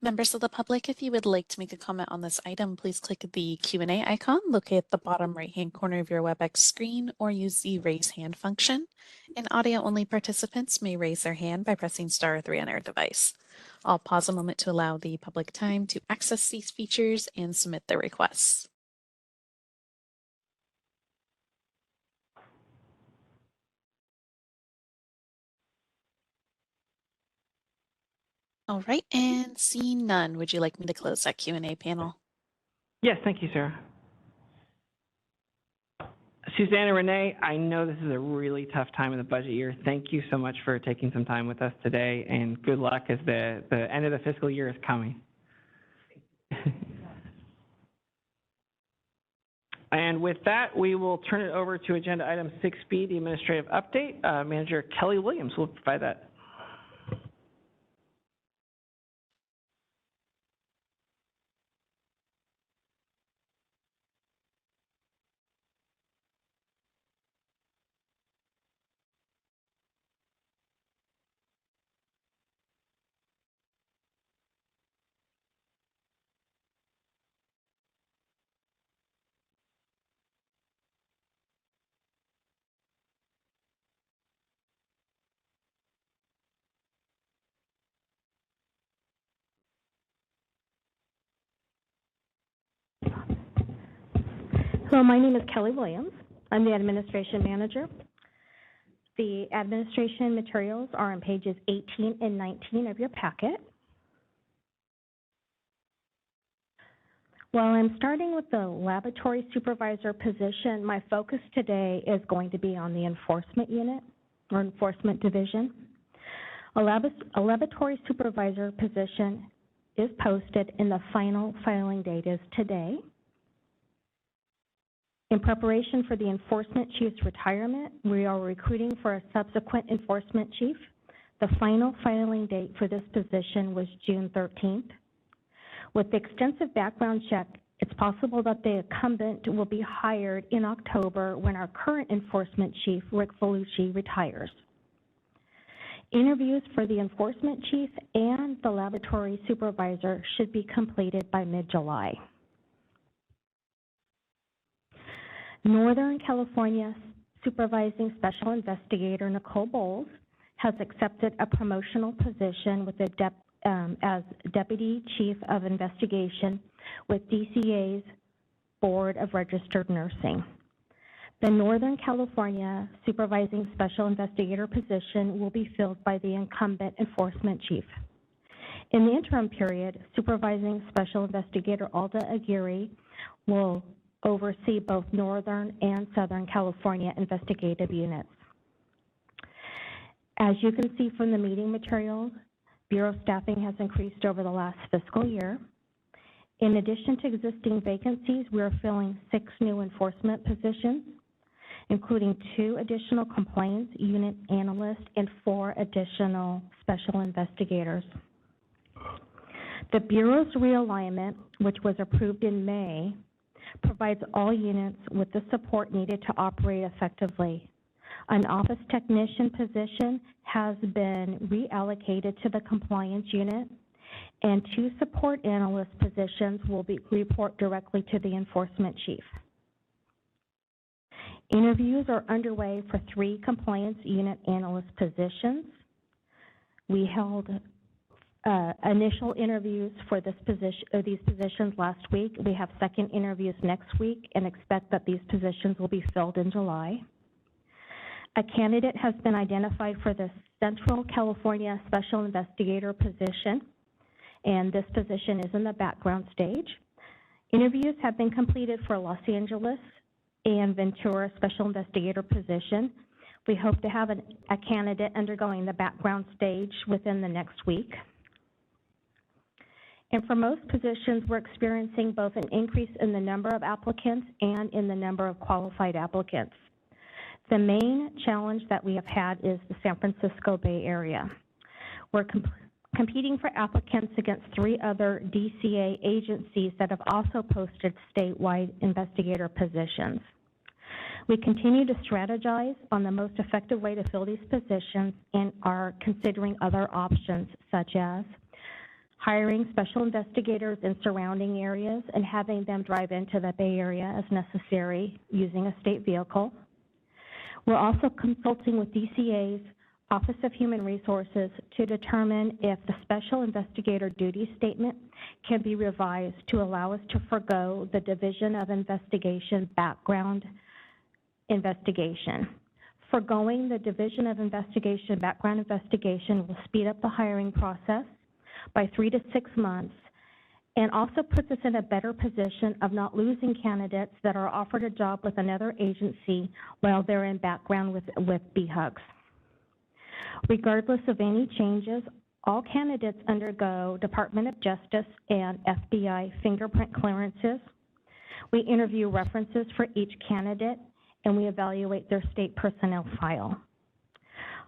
Members of the public, if you would like to make a comment on this item, please click the Q&A icon located at the bottom right-hand corner of your WebEx screen or use the raise hand function. And audio-only participants may raise their hand by pressing *3 on their device. I'll pause a moment to allow the public time to access these features and submit their requests. All right, and seeing none, would you like me to close that Q&A panel? Yes, thank you, Sarah. Suzanne and Renee, I know this is a really tough time in the budget year. Thank you so much for taking some time with us today, and good luck as the end of the fiscal year is coming. And with that, we will turn it over to agenda item 6B, the administrative update. Manager Kelly Williams will provide that. So my name is Kelly Williams. I'm the administration manager. The administration materials are on pages 18 and 19 of your packet. While I'm starting with the laboratory supervisor position, my focus today is going to be on the enforcement unit or enforcement division. A laboratory supervisor position is posted and the final filing date is today. In preparation for the enforcement chief's retirement, we are recruiting for a subsequent enforcement chief. The final filing date for this position was June 13th. With the extensive background check, it's possible that the incumbent will be hired in October when our current enforcement chief, Rick Vellucci, retires. Interviews for the enforcement chief and the laboratory supervisor should be completed by mid-July. Northern California Supervising Special Investigator Nicole Bowles has accepted a promotional position with the as Deputy Chief of Investigation with DCA's Board of Registered Nursing. The Northern California Supervising Special Investigator position will be filled by the incumbent enforcement chief. In the interim period, Supervising Special Investigator Alda Aguirre will oversee both Northern and Southern California investigative units. As you can see from the meeting materials, Bureau staffing has increased over the last fiscal year. In addition to existing vacancies, we are filling 6 new enforcement positions, including 2 additional compliance unit analysts and 4 additional special investigators. The Bureau's realignment, which was approved in May, provides all units with the support needed to operate effectively. An office technician position has been reallocated to the compliance unit, and 2 support analyst positions will report directly to the enforcement chief. Interviews are underway for 3 compliance unit analyst positions. We held initial interviews for these positions last week. We have second interviews next week and expect that these positions will be filled in July. A candidate has been identified for the Central California Special Investigator position, and this position is in the background stage. Interviews have been completed for Los Angeles and Ventura Special Investigator position. We hope to have a candidate undergoing the background stage within the next week. And for most positions, we're experiencing both an increase in the number of applicants and in the number of qualified applicants. The main challenge that we have had is the San Francisco Bay Area. We're competing for applicants against 3 other DCA agencies that have also posted statewide investigator positions. We continue to strategize on the most effective way to fill these positions and are considering other options, such as hiring special investigators in surrounding areas and having them drive into the Bay Area as necessary using a state vehicle. We're also consulting with DCA's Office of Human Resources to determine if the special investigator duty statement can be revised to allow us to forego the Division of Investigation background investigation. Forgoing the Division of Investigation background investigation will speed up the hiring process by 3 to 6 months and also puts us in a better position of not losing candidates that are offered a job with another agency while they're in background with BHUGs. Regardless of any changes, all candidates undergo Department of Justice and FBI fingerprint clearances. We interview references for each candidate, and we evaluate their state personnel file.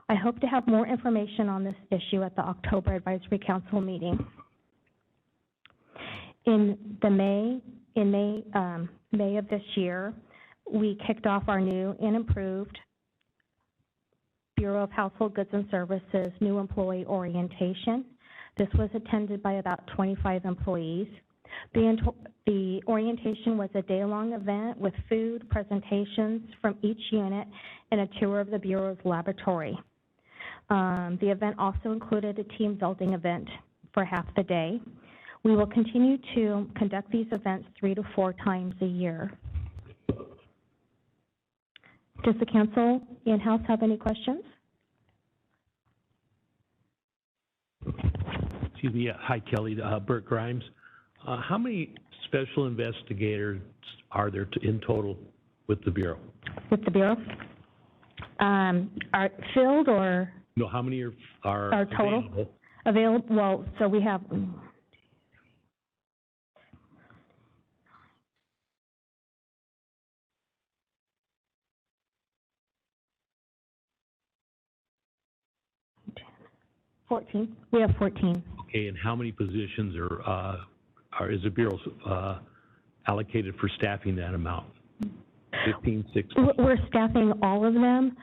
I hope to have more information on this issue at the October Advisory Council meeting. In May of this year, we kicked off our new and improved Bureau of Household Goods and Services new employee orientation. This was attended by about 25 employees. The orientation was a day-long event with food, presentations from each unit, and a tour of the Bureau's laboratory. The event also included a team building event for half the day. We will continue to conduct these events 3 to 4 times a year. Does the council in-house have any questions? Excuse me. Hi, Kelly. Bert Grimes. How many special investigators are there in total with the Bureau? With the Bureau? Are filled or? No, how many are total? available? Available, well, so we have, we have 14. Okay, and how many positions is the Bureau allocated for staffing that amount? 15, 16? We're staffing all of them.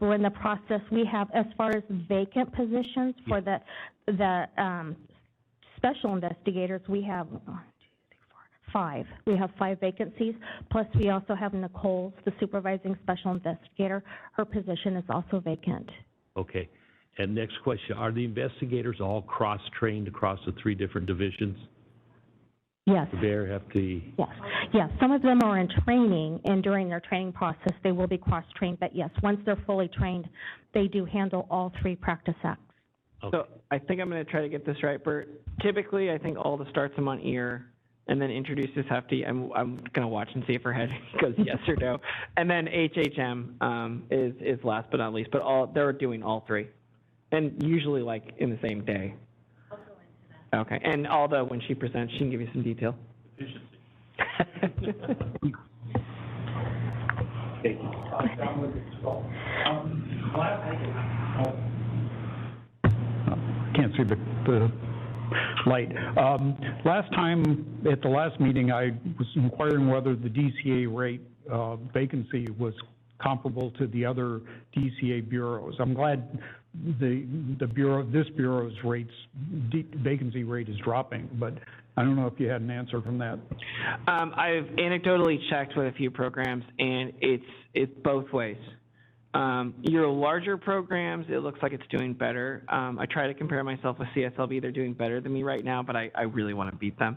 We're in the process. We have, as far as vacant positions for the special investigators, we have 5. We have 5 vacancies. Plus, we also have Nicole's, the supervising special investigator. Her position is also vacant. Okay. And next question, are the investigators all cross-trained across the 3 different divisions? Yes. The Bear, FT? Yes. Yes. Some of them are in training, and during their training process, they will be cross-trained. But yes, once they're fully trained, they do handle all 3 practice acts. Okay. So I think I'm going to try to get this right, Bert. Typically, I think Alda starts them on ear and then introduces Hefty. I'm going to watch and see if her head goes yes or no. And then HHM is last but not least. But they're doing all 3. And usually like in the same day. Okay, and Alda, when she presents, she can give you some detail. Can't see the light. Last time, at the last meeting, I was inquiring whether the DCA rate vacancy was comparable to the other DCA bureaus. I'm glad this bureau's vacancy rate is dropping, but I don't know if you had an answer from that. I've anecdotally checked with a few programs, and it's both ways. Your larger programs, it looks like it's doing better. I try to compare myself with CSLB. They're doing better than me right now, but I really want to beat them.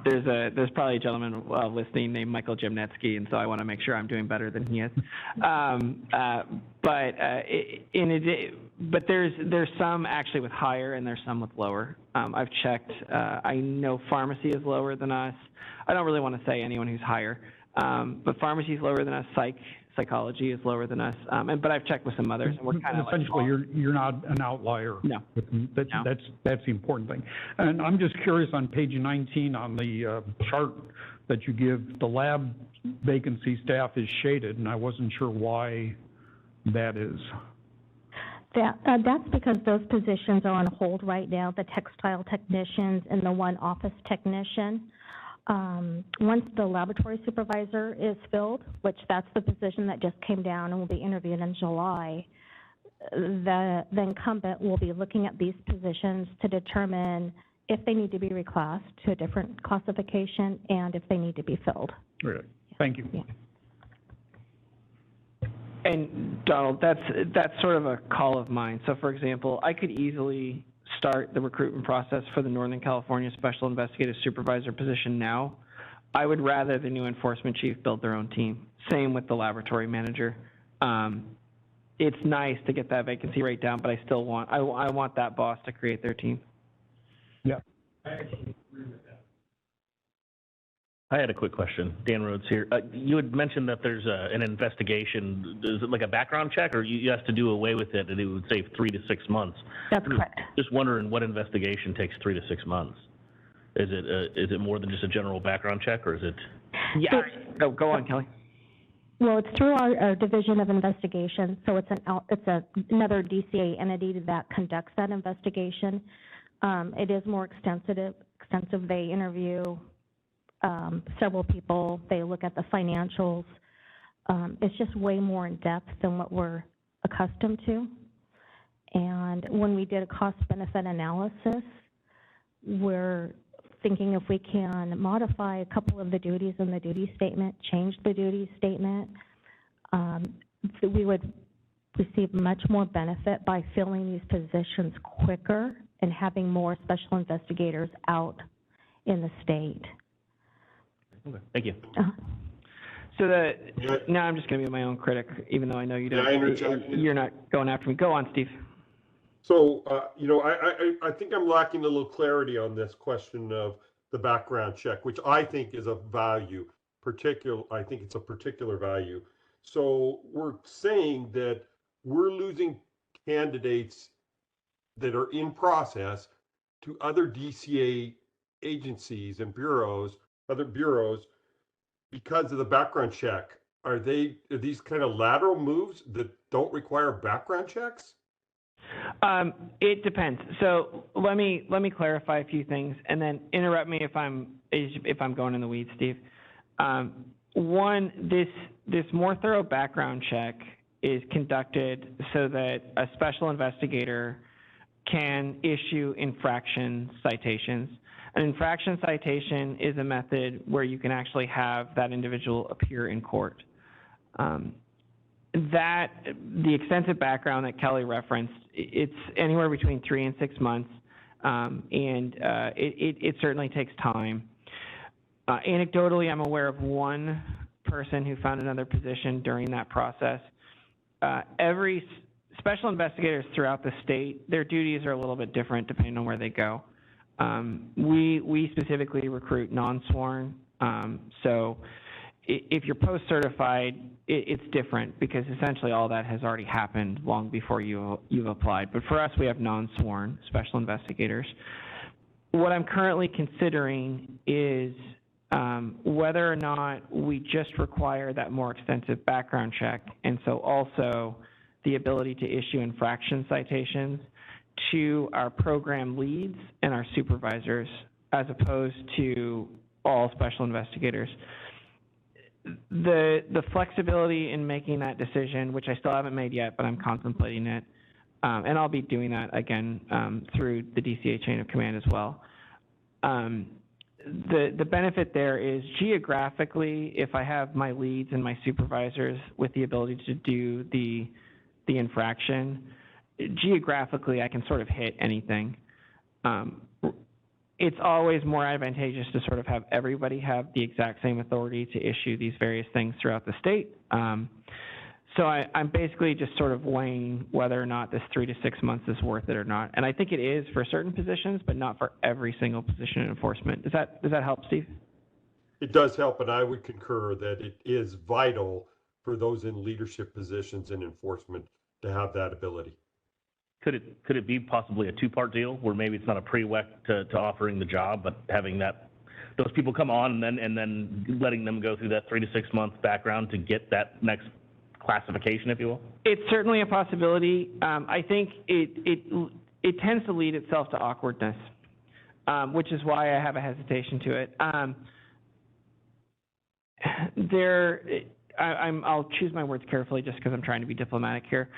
There's probably a gentleman listening named Michael Jemnetsky, and so I want to make sure I'm doing better than he is. But there's some actually with higher, and there's some with lower. I've checked. I know pharmacy is lower than us. I don't really want to say anyone who's higher, but pharmacy is lower than us. Psychology is lower than us. But I've checked with some others, and we're kind of essentially you're not an outlier. No. That's the important thing. And I'm just curious, on page 19 on the chart that you give, the lab vacancy staff is shaded, and I wasn't sure why that is. That's because those positions are on hold right now, the textile technicians and the one office technician. Once the laboratory supervisor is filled, which that's the position that just came down and will be interviewed in July, the incumbent will be looking at these positions to determine if they need to be reclassed to a different classification and if they need to be filled. Really? Thank you. Yeah. And Donald, that's sort of a call of mine. So for example, I could easily start the recruitment process for the Northern California Special Investigative Supervisor position now. I would rather the new enforcement chief build their own team. Same with the laboratory manager. It's nice to get that vacancy rate down, but I still want, I want that boss to create their team. Yeah. I had a quick question. Dan Rhodes here. You had mentioned that there's an investigation. Is it like a background check, or you have to do away with it and it would save 3 to 6 months? That's correct. Just wondering what investigation takes 3 to 6 months. Is it more than just a general background check, or is it? Yeah. Go on, Kelly. Well, it's through our Division of Investigation, so it's another DCA entity that conducts that investigation. It is more extensive. They interview several people. They look at the financials. It's just way more in depth than what we're accustomed to. And when we did a cost-benefit analysis, we're thinking if we can modify a couple of the duties in the duty statement, change the duty statement, we would receive much more benefit by filling these positions quicker and having more special investigators out in the state. Okay. Thank you. So Yeah. now I'm just going to be my own critic, even though I know you Can I interject? you're not going after me. Go on, Steve. So, I think I'm lacking a little clarity on this question of the background check, which I think is a value, I think it's a particular value. So we're saying that we're losing candidates that are in process to other DCA agencies and other bureaus, because of the background check. Are these kind of lateral moves that don't require background checks? It depends. So let me clarify a few things, and then interrupt me if I'm going in the weeds, Steve. One, this more thorough background check is conducted so that a special investigator can issue infraction citations. An infraction citation is a method where you can actually have that individual appear in court. The extensive background that Kelly referenced, it's anywhere between 3 and 6 months, and it certainly takes time. Anecdotally, I'm aware of one person who found another position during that process. Every special investigators throughout the state, their duties are a little bit different depending on where they go. We specifically recruit non-sworn, so if you're post-certified, it's different because essentially all that has already happened long before you've applied. But for us, we have non-sworn special investigators. What I'm currently considering is whether or not we just require that more extensive background check, and so also the ability to issue infraction citations to our program leads and our supervisors, as opposed to all special investigators. The flexibility in making that decision, which I still haven't made yet, but I'm contemplating it, and I'll be doing that again through the DCA chain of command as well. The benefit there is geographically, if I have my leads and my supervisors with the ability to do the infraction, geographically I can sort of hit anything. It's always more advantageous to sort of have everybody have the exact same authority to issue these various things throughout the state. So I'm basically just sort of weighing whether or not this 3 to 6 months is worth it or not. And I think it is for certain positions, but not for every single position in enforcement. Does that help, Steve? It does help, and I would concur that it is vital for those in leadership positions in enforcement to have that ability. Could it be possibly a two-part deal where maybe it's not a prereq to offering the job, but having those people come on and then letting them go through that 3 to 6 month background to get that next classification, if you will? It's certainly a possibility. I think it tends to lead itself to awkwardness, which is why I have a hesitation to it. I'll choose my words carefully just because I'm trying to be diplomatic here.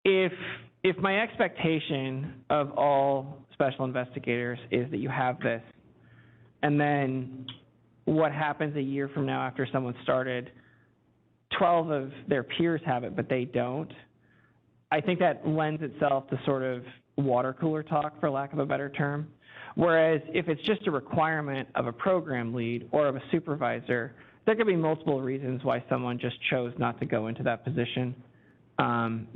If my expectation of all special investigators is that you have this, and then what happens a year from now after someone started, 12 of their peers have it, but they don't, I think that lends itself to sort of water cooler talk, for lack of a better term. Whereas if it's just a requirement of a program lead or of a supervisor, there could be multiple reasons why someone just chose not to go into that position. There's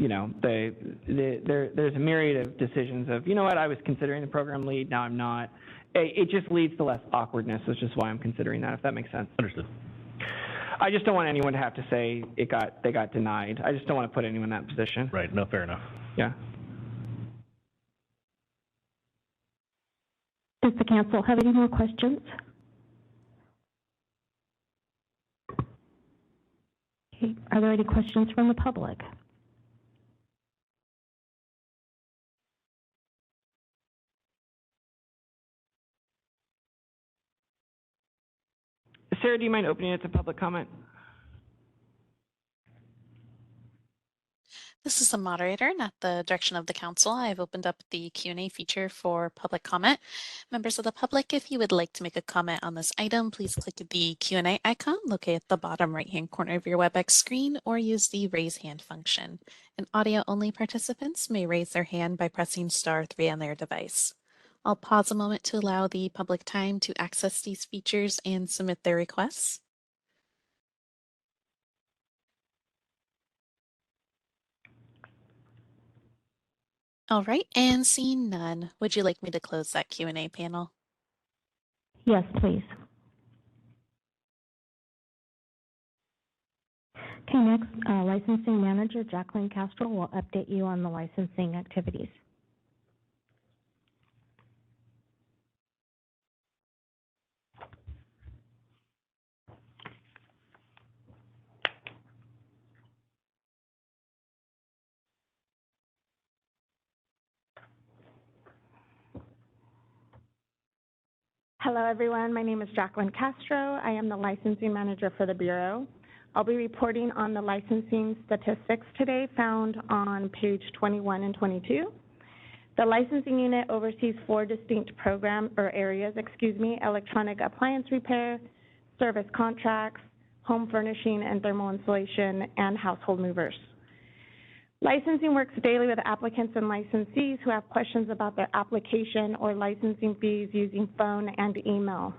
a myriad of decisions of, you know what, I was considering the program lead, now I'm not. It just leads to less awkwardness, which is why I'm considering that, if that makes sense. Understood. I just don't want anyone to have to say they got denied. I just don't want to put anyone in that position. Right, no, fair enough. Yeah. Does the council have any more questions? Okay. Are there any questions from the public? Sarah, do you mind opening it to public comment? This is the moderator, and at the direction of the council, I've opened up the Q&A feature for public comment. Members of the public, if you would like to make a comment on this item, please click the Q&A icon located at the bottom right-hand corner of your WebEx screen, or use the raise hand function. And audio-only participants may raise their hand by pressing *3 on their device. I'll pause a moment to allow the public time to access these features and submit their requests. All right, and seeing none, would you like me to close that Q&A panel? Yes, please. Okay, next, licensing manager Jacqueline Castro will update you on the licensing activities. Hello, everyone. My name is Jacqueline Castro. I am the licensing manager for the Bureau. I'll be reporting on the licensing statistics today found on page 21 and 22. The licensing unit oversees 4 distinct areas, electronic appliance repair, service contracts, home furnishing and thermal insulation, and household movers. Licensing works daily with applicants and licensees who have questions about their application or licensing fees using phone and email.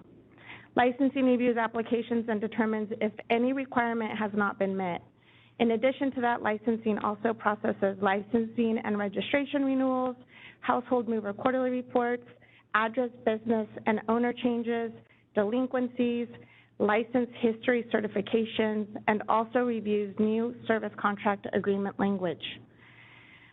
Licensing reviews applications and determines if any requirement has not been met. In addition to that, licensing also processes licensing and registration renewals, household mover quarterly reports, address, business, and owner changes, delinquencies, license history certifications, and also reviews new service contract agreement language.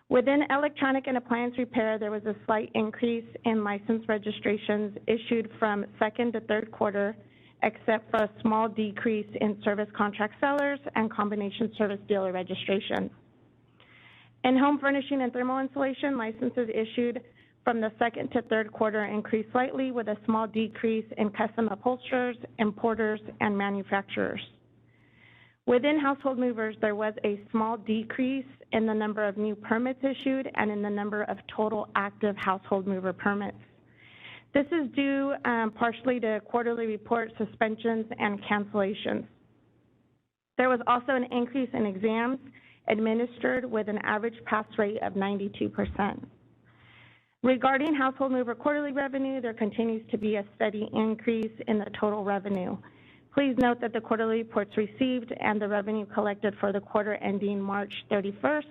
Within electronic and appliance repair, there was a slight increase in license registrations issued from second to third quarter, except for a small decrease in service contract sellers and combination service dealer registrations. In home furnishing and thermal insulation, licenses issued from the second to third quarter increased slightly, with a small decrease in custom upholsterers, importers, and manufacturers. Within household movers, there was a small decrease in the number of new permits issued and in the number of total active household mover permits. This is due partially to quarterly report suspensions and cancellations. There was also an increase in exams administered with an average pass rate of 92%. Regarding household mover quarterly revenue, there continues to be a steady increase in the total revenue. Please note that the quarterly reports received and the revenue collected for the quarter ending March 31st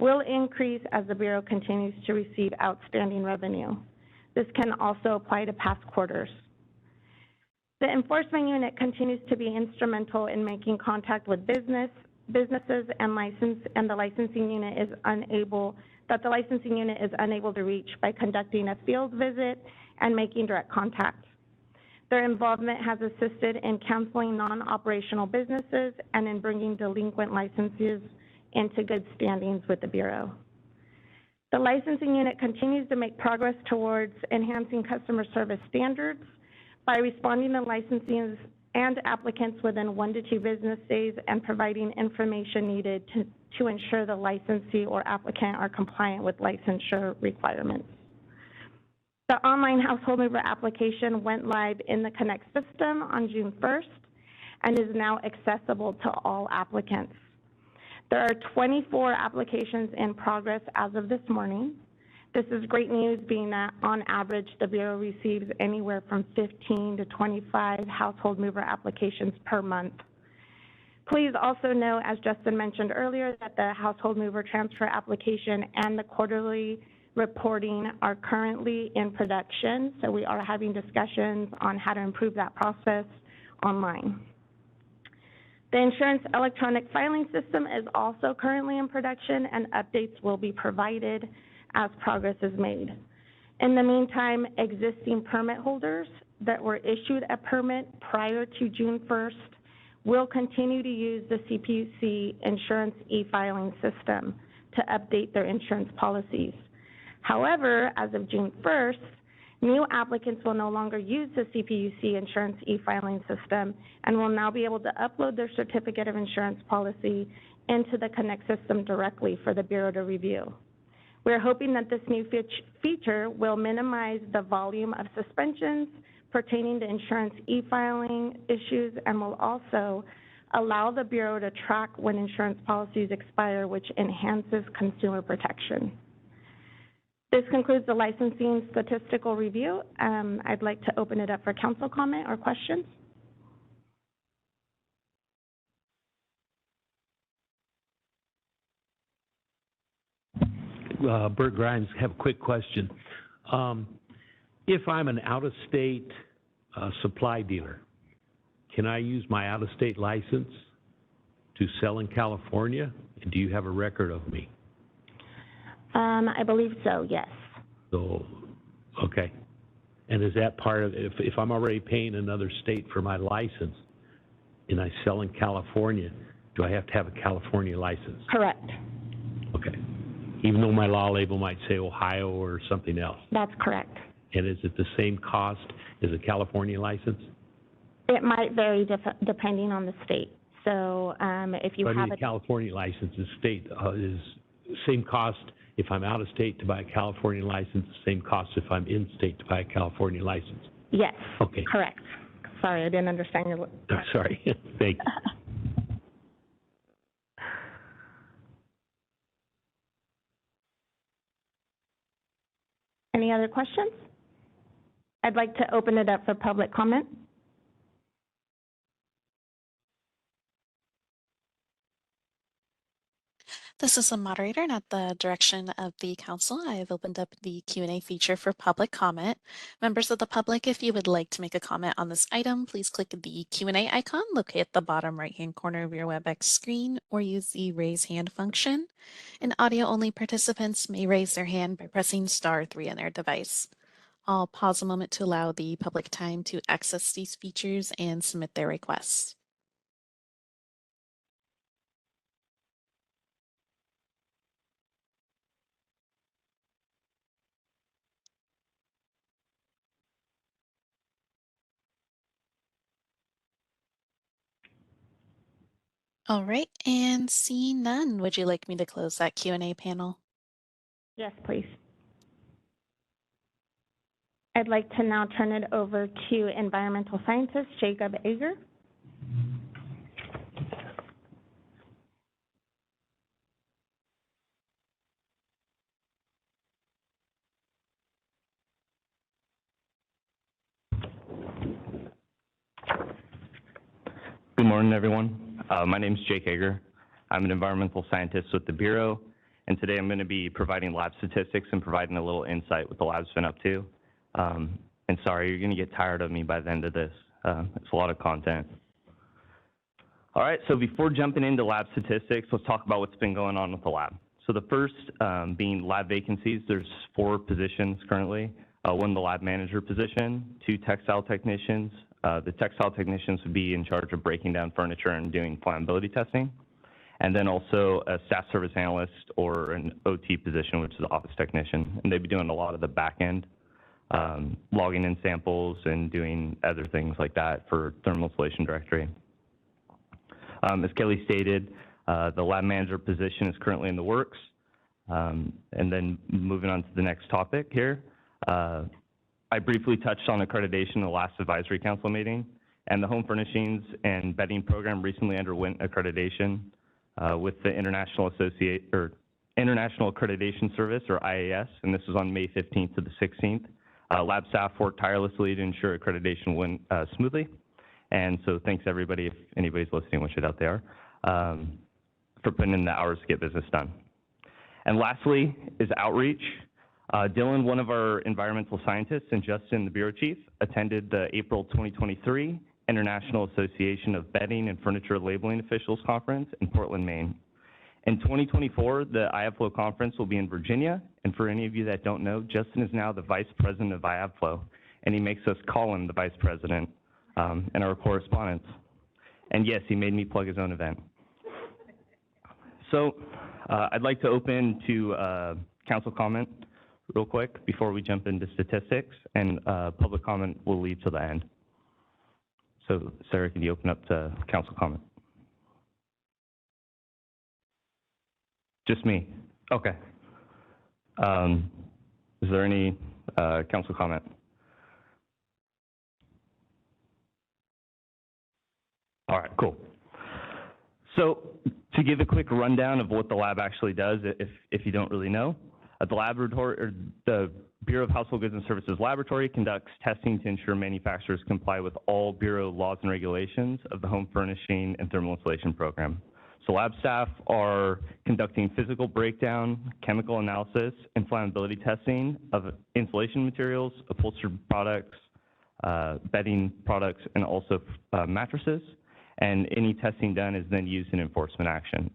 will increase as the Bureau continues to receive outstanding revenue. This can also apply to past quarters. The enforcement unit continues to be instrumental in making contact with businesses and the licensing unit is unable to reach by conducting a field visit and making direct contact. Their involvement has assisted in counseling non-operational businesses and in bringing delinquent licenses into good standings with the Bureau. The licensing unit continues to make progress towards enhancing customer service standards by responding to licensees and applicants within 1 to 2 business days and providing information needed to ensure the licensee or applicant are compliant with licensure requirements. The online household mover application went live in the Connect system on June 1st and is now accessible to all applicants. There are 24 applications in progress as of this morning. This is great news, being that on average, the Bureau receives anywhere from 15 to 25 household mover applications per month. Please also note, as Justin mentioned earlier, that the household mover transfer application and the quarterly reporting are currently in production, so we are having discussions on how to improve that process online. The insurance electronic filing system is also currently in production, and updates will be provided as progress is made. In the meantime, existing permit holders that were issued a permit prior to June 1st will continue to use the CPUC insurance e-filing system to update their insurance policies. However, as of June 1st, new applicants will no longer use the CPUC insurance e-filing system and will now be able to upload their certificate of insurance policy into the Connect system directly for the Bureau to review. We're hoping that this new feature will minimize the volume of suspensions pertaining to insurance e-filing issues and will also allow the Bureau to track when insurance policies expire, which enhances consumer protection. This concludes the licensing statistical review. I'd like to open it up for council comment or questions. Bert Grimes, have a quick question. If I'm an out-of-state supply dealer, can I use my out-of-state license to sell in California? Do you have a record of me? I believe so, yes. So, okay. And is that part of, if I'm already paying another state for my license and I sell in California, do I have to have a California license? Correct. Okay. Even though my law label might say Ohio or something else? That's correct. And is it the same cost as a California license? It might vary depending on the state. So if you have a California license, the state is same cost if I'm out of state to buy a California license, the same cost if I'm in state to buy a California license? Yes. Okay. Correct. Sorry, I didn't understand your. Sorry. Thank you. Any other questions? I'd like to open it up for public comment. This is the moderator, and at the direction of the council, I have opened up the Q&A feature for public comment. Members of the public, if you would like to make a comment on this item, please click the Q&A icon located at the bottom right-hand corner of your WebEx screen, or use the raise hand function. And audio-only participants may raise their hand by pressing *3 on their device. I'll pause a moment to allow the public time to access these features and submit their requests. All right, and seeing none, would you like me to close that Q&A panel? Yes, please. I'd like to now turn it over to environmental scientist Jacob Ager. Good morning, everyone. My name is Jake Ager. I'm an environmental scientist with the Bureau, and today I'm going to be providing lab statistics and providing a little insight what the lab's been up to. And sorry, you're going to get tired of me by the end of this. It's a lot of content. All right, so before jumping into lab statistics, let's talk about what's been going on with the lab. So the first being lab vacancies. There's 4 positions currently. One, the lab manager position, 2 textile technicians. The textile technicians would be in charge of breaking down furniture and doing flammability testing. And then also a staff service analyst or an OT position, which is an office technician. And they'd be doing a lot of the back end, logging in samples and doing other things like that for thermal insulation directory. As Kelly stated, the lab manager position is currently in the works. And then moving on to the next topic here. I briefly touched on accreditation in the last advisory council meeting, and the home furnishings and bedding program recently underwent accreditation with the International Accreditation Service, or IAS, and this was on May 15th to the 16th. Lab staff worked tirelessly to ensure accreditation went smoothly, and so thanks everybody, if anybody's listening, which I doubt they are, for putting in the hours to get business done. And lastly is outreach. Dylan, one of our environmental scientists, and Justin, the Bureau Chief, attended the April 2023 International Association of Bedding and Furniture Labeling Officials Conference in Portland, Maine. In 2024, the IABFLO conference will be in Virginia, and for any of you that don't know, Justin is now the Vice President of IABFLO, and he makes us call him the Vice President in our correspondence. And yes, he made me plug his own event. So I'd like to open to council comment real quick before we jump into statistics, and public comment will leave to the end. So Sarah, can you open up to council comment? Just me? Okay. Is there any council comment? All right, cool. So to give a quick rundown of what the lab actually does, if you don't really know, the laboratory, or the Bureau of Household Goods and Services Laboratory, conducts testing to ensure manufacturers comply with all Bureau laws and regulations of the home furnishing and thermal insulation program. So lab staff are conducting physical breakdown, chemical analysis, and flammability testing of insulation materials, upholstered products, bedding products, and also mattresses. And any testing done is then used in enforcement action.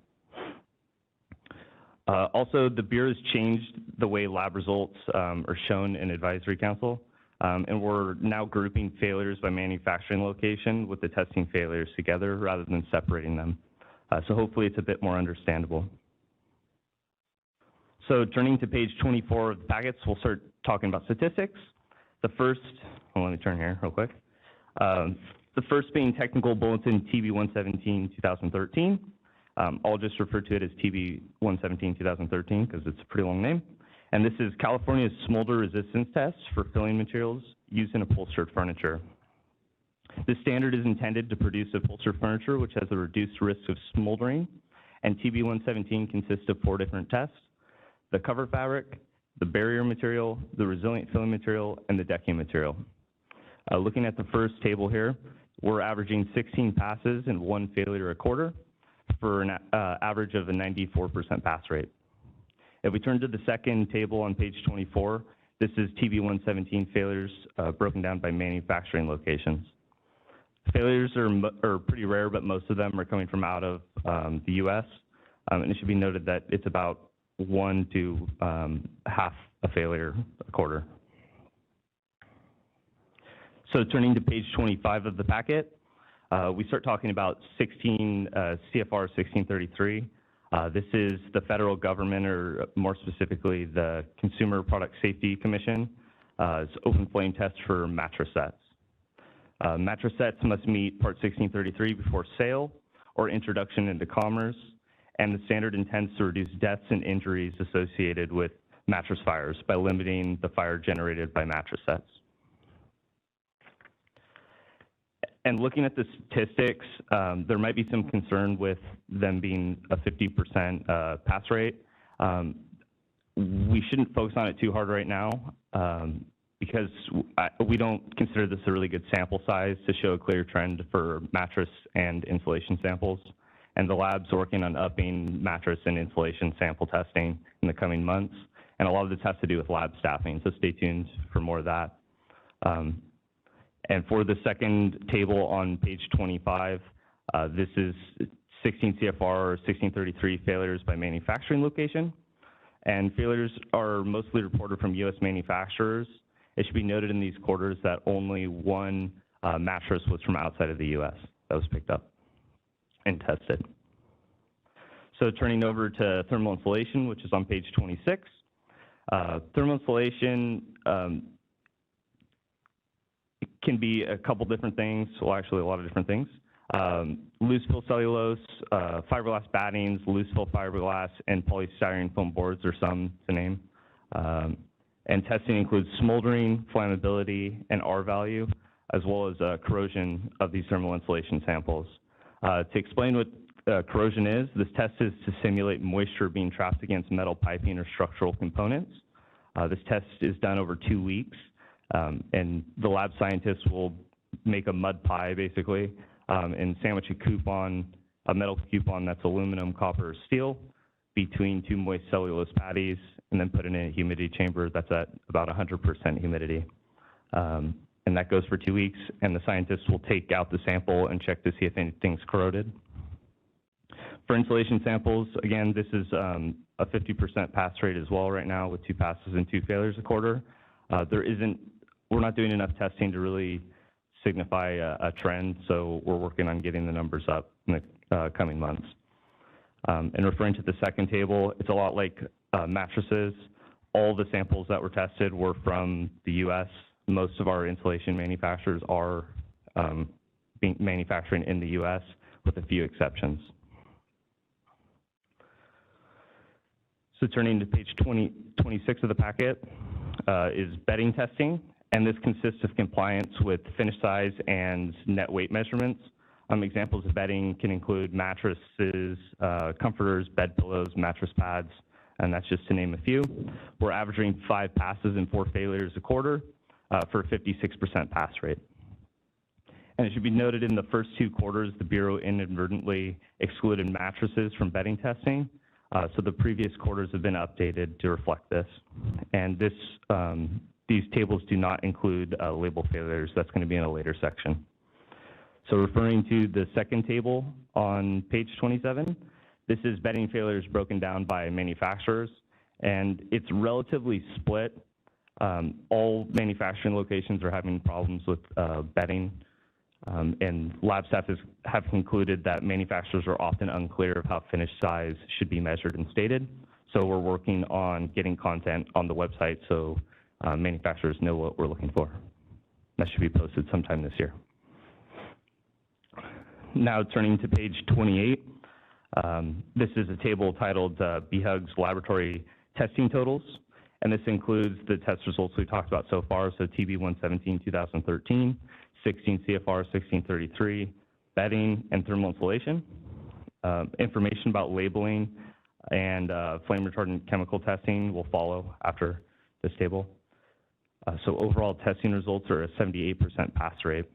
Also, the Bureau has changed the way lab results are shown in Advisory Council, and we're now grouping failures by manufacturing location with the testing failures together rather than separating them. So hopefully it's a bit more understandable. So turning to page 24 of the packets, we'll start talking about statistics. The first, well, let me turn here real quick. The first being Technical Bulletin TB 117 2013. I'll just refer to it as TB 117 2013 because it's a pretty long name. And this is California's smolder resistance test for filling materials used in upholstered furniture. This standard is intended to produce upholstered furniture which has a reduced risk of smoldering, and TB 117 consists of 4 different tests: the cover fabric, the barrier material, the resilient filling material, and the decking material. Looking at the first table here, we're averaging 16 passes and 1 failure a quarter for an average of a 94% pass rate. If we turn to the second table on page 24, this is TB 117 failures broken down by manufacturing locations. Failures are pretty rare, but most of them are coming from out of the U.S. And it should be noted that it's about 1 to half a failure a quarter. So turning to page 25 of the packet, we start talking about CFR 1633. This is the federal government, or more specifically, the Consumer Product Safety Commission. It's open flame test for mattress sets. Mattress sets must meet Part 1633 before sale or introduction into commerce, and the standard intends to reduce deaths and injuries associated with mattress fires by limiting the fire generated by mattress sets. And looking at the statistics, there might be some concern with them being a 50% pass rate. We shouldn't focus on it too hard right now because we don't consider this a really good sample size to show a clear trend for mattress and insulation samples. And the lab's working on upping mattress and insulation sample testing in the coming months. And a lot of this has to do with lab staffing, so stay tuned for more of that. And for the second table on page 25, this is 16 CFR 1633 failures by manufacturing location. And failures are mostly reported from U.S. manufacturers. It should be noted in these quarters that only 1 mattress was from outside of the U.S. that was picked up and tested. So turning over to thermal insulation, which is on page 26. Thermal insulation can be a couple different things, well, actually a lot of different things. Loose fill cellulose, fiberglass battings, loose fill fiberglass, and polystyrene foam boards are some to name. And testing includes smoldering, flammability, and R value, as well as corrosion of these thermal insulation samples. To explain what corrosion is, this test is to simulate moisture being trapped against metal piping or structural components. This test is done over 2 weeks. And the lab scientists will make a mud pie, basically, and sandwich a metal coupon that's aluminum, copper, or steel between 2 moist cellulose patties, and then put it in a humidity chamber that's at about 100% humidity. And that goes for 2 weeks, and the scientists will take out the sample and check to see if anything's corroded. For insulation samples, again, this is a 50% pass rate as well right now with 2 passes and 2 failures a quarter. We're not doing enough testing to really signify a trend, so we're working on getting the numbers up in the coming months. And referring to the second table, it's a lot like mattresses. All the samples that were tested were from the U.S. Most of our insulation manufacturers are manufacturing in the U.S. with a few exceptions. So turning to page 26 of the packet is bedding testing, and this consists of compliance with finish size and net weight measurements. Examples of bedding can include mattresses, comforters, bed pillows, mattress pads, and that's just to name a few. We're averaging 5 passes and 4 failures a quarter for a 56% pass rate. And it should be noted in the first 2 quarters, the Bureau inadvertently excluded mattresses from bedding testing. So the previous quarters have been updated to reflect this. And these tables do not include label failures. That's going to be in a later section. So referring to the second table on page 27, this is bedding failures broken down by manufacturers, and it's relatively split. All manufacturing locations are having problems with bedding, and lab staff have concluded that manufacturers are often unclear of how finished size should be measured and stated. So we're working on getting content on the website so manufacturers know what we're looking for. That should be posted sometime this year. Now turning to page 28, this is a table titled BHUG's Laboratory Testing Totals, and this includes the test results we talked about so far, so TB 117 2013, 16 CFR 1633, bedding and thermal insulation, information about labeling and flame retardant chemical testing will follow after this table. So overall testing results are a 78% pass rate.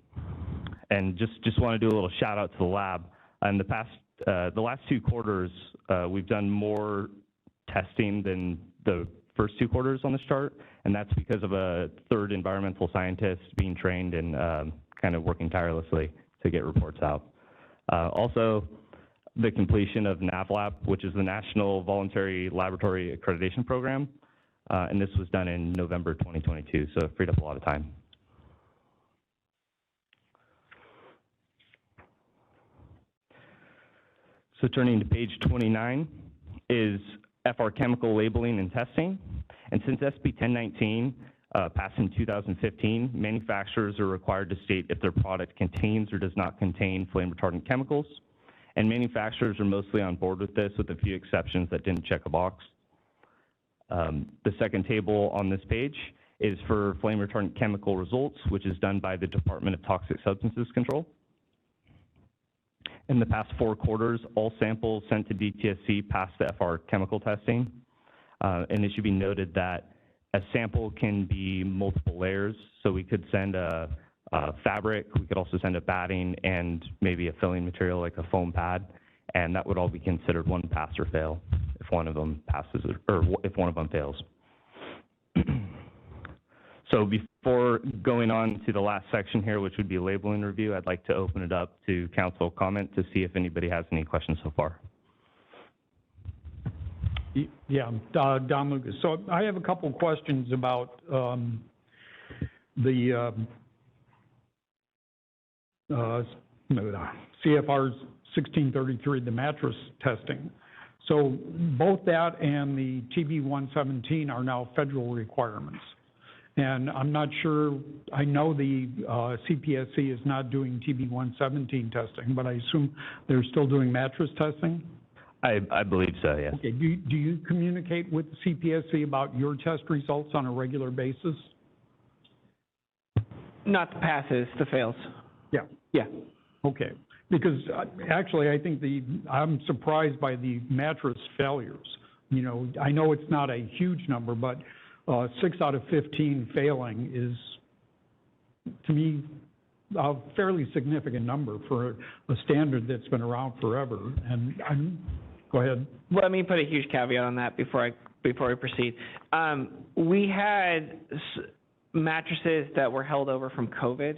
And just want to do a little shout out to the lab. In the last 2 quarters, we've done more testing than the first 2 quarters on this chart, and that's because of a 3rd environmental scientist being trained and kind of working tirelessly to get reports out. Also, the completion of NAVLAB, which is the National Voluntary Laboratory Accreditation Program, and this was done in November 2022, so it freed up a lot of time. So turning to page 29 is FR chemical labeling and testing. And since SB 1019 passed in 2015, manufacturers are required to state if their product contains or does not contain flame retardant chemicals. And manufacturers are mostly on board with this, with a few exceptions that didn't check a box. The second table on this page is for flame retardant chemical results, which is done by the Department of Toxic Substances Control. In the past 4 quarters, all samples sent to DTSC passed the FR chemical testing. And it should be noted that a sample can be multiple layers. So we could send a fabric, we could also send a batting and maybe a filling material like a foam pad. And that would all be considered one pass or fail if one of them passes or if one of them fails. So before going on to the last section here, which would be labeling review, I'd like to open it up to council comment to see if anybody has any questions so far. Yeah, Don Lucas. So I have a couple questions about the CFR 1633, the mattress testing. So both that and the TB 117 are now federal requirements. And I'm not sure, I know the CPSC is not doing TB 117 testing, but I assume they're still doing mattress testing? I believe so, yes. Okay, do you communicate with the CPSC about your test results on a regular basis? Not the passes, the fails. Yeah. Yeah. Okay, because actually I think I'm surprised by the mattress failures. You know, I know it's not a huge number, but 6 out of 15 failing is, to me, a fairly significant number for a standard that's been around forever. And go ahead. Let me put a huge caveat on that before we proceed. We had mattresses that were held over from COVID.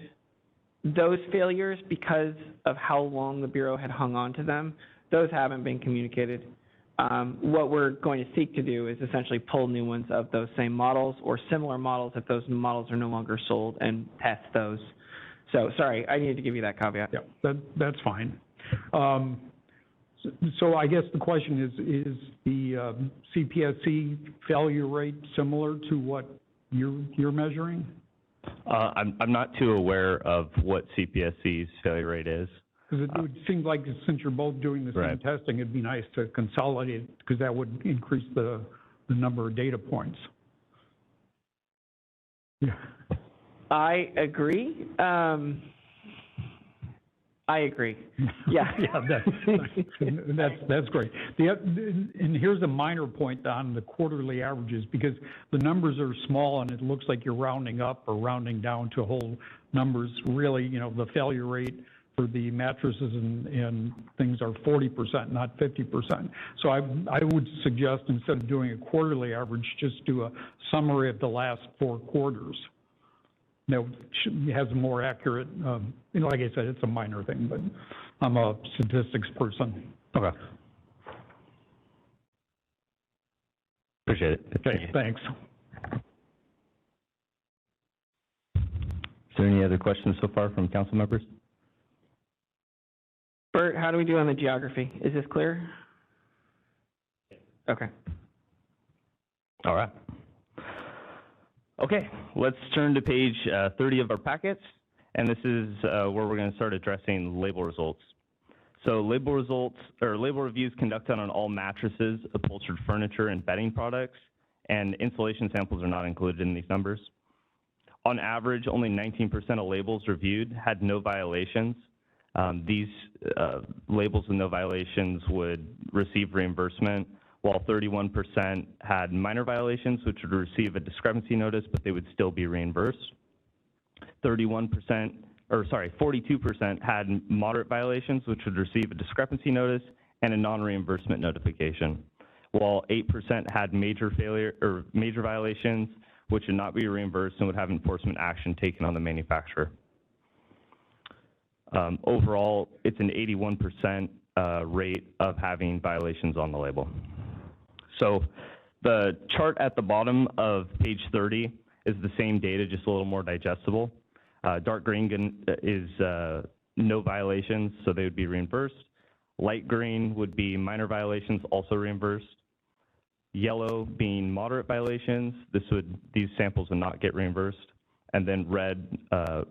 Those failures, because of how long the Bureau had hung on to them, those haven't been communicated. What we're going to seek to do is essentially pull new ones of those same models or similar models if those models are no longer sold and test those. So sorry, I needed to give you that caveat. Yeah, that's fine. So I guess the question is the CPSC failure rate similar to what you're measuring? I'm not too aware of what CPSC's failure rate is. Because it would seem like since you're both doing the same testing, it'd be nice to consolidate because that would increase the number of data points. Yeah. I agree. I agree. Yeah. Yeah, that's great. And here's a minor point on the quarterly averages, because the numbers are small and it looks like you're rounding up or rounding down to whole numbers. Really, the failure rate for the mattresses and things are 40%, not 50%. So I would suggest, instead of doing a quarterly average, just do a summary of the last 4 quarters. Has a more accurate, like I said, it's a minor thing, but I'm a statistics person. Okay. Appreciate it. Okay, thanks. Is there any other questions so far from council members? Bert, how do we do on the geography? Is this clear? Okay. All right. Okay, let's turn to page 30 of our packets, and this is where we're going to start addressing label results. So label results, or label reviews conducted on all mattresses, upholstered furniture, and bedding products, and insulation samples are not included in these numbers. On average, only 19% of labels reviewed had no violations. These labels with no violations would receive reimbursement, while 31% had minor violations, which would receive a discrepancy notice, but they would still be reimbursed. 42% had moderate violations, which would receive a discrepancy notice and a non-reimbursement notification, while 8% had major violations, which would not be reimbursed and would have enforcement action taken on the manufacturer. Overall, it's an 81% rate of having violations on the label. So the chart at the bottom of page 30 is the same data, just a little more digestible. Dark green is no violations, so they would be reimbursed. Light green would be minor violations, also reimbursed. Yellow being moderate violations, these samples would not get reimbursed. And then red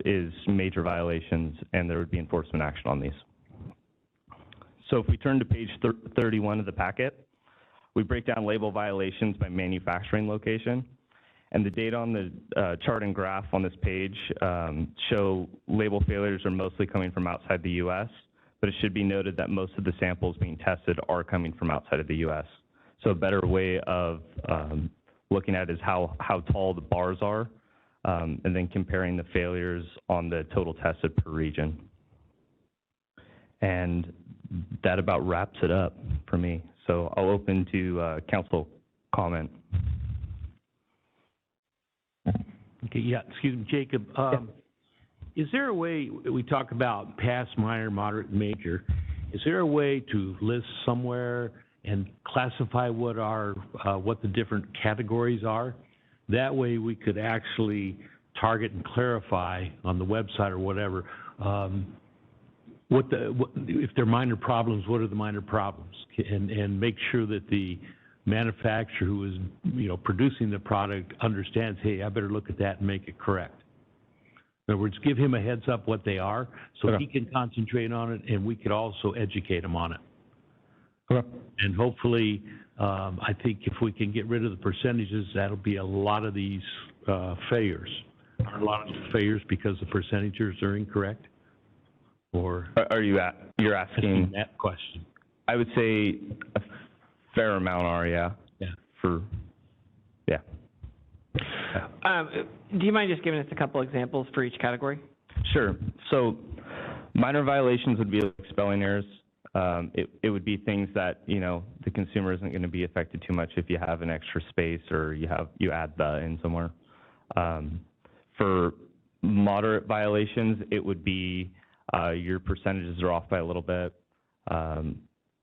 is major violations, and there would be enforcement action on these. So if we turn to page 31 of the packet, we break down label violations by manufacturing location. And the data on the chart and graph on this page show label failures are mostly coming from outside the U.S., but it should be noted that most of the samples being tested are coming from outside of the U.S. So a better way of looking at it is how tall the bars are, and then comparing the failures on the total tested per region. And that about wraps it up for me. So I'll open to council comment. Okay, yeah, excuse me, Jacob. Is there a way, we talk about past, minor, moderate, and major, is there a way to list somewhere and classify what the different categories are? That way we could actually target and clarify on the website or whatever, if they're minor problems, what are the minor problems? And make sure that the manufacturer who is producing the product understands, hey, I better look at that and make it correct. In other words, give him a heads up what they are so he can concentrate on it, and we could also educate him on it. And hopefully, I think if we can get rid of the percentages, that'll be a lot of these failures. Are a lot of failures because the percentages are incorrect? Or you're asking that question? I would say a fair amount are, yeah. Do you mind just giving us a couple examples for each category? Sure. So minor violations would be like spelling errors. It would be things that, the consumer isn't going to be affected too much if you have an extra space or you add the in somewhere. For moderate violations, it would be your percentages are off by a little bit. And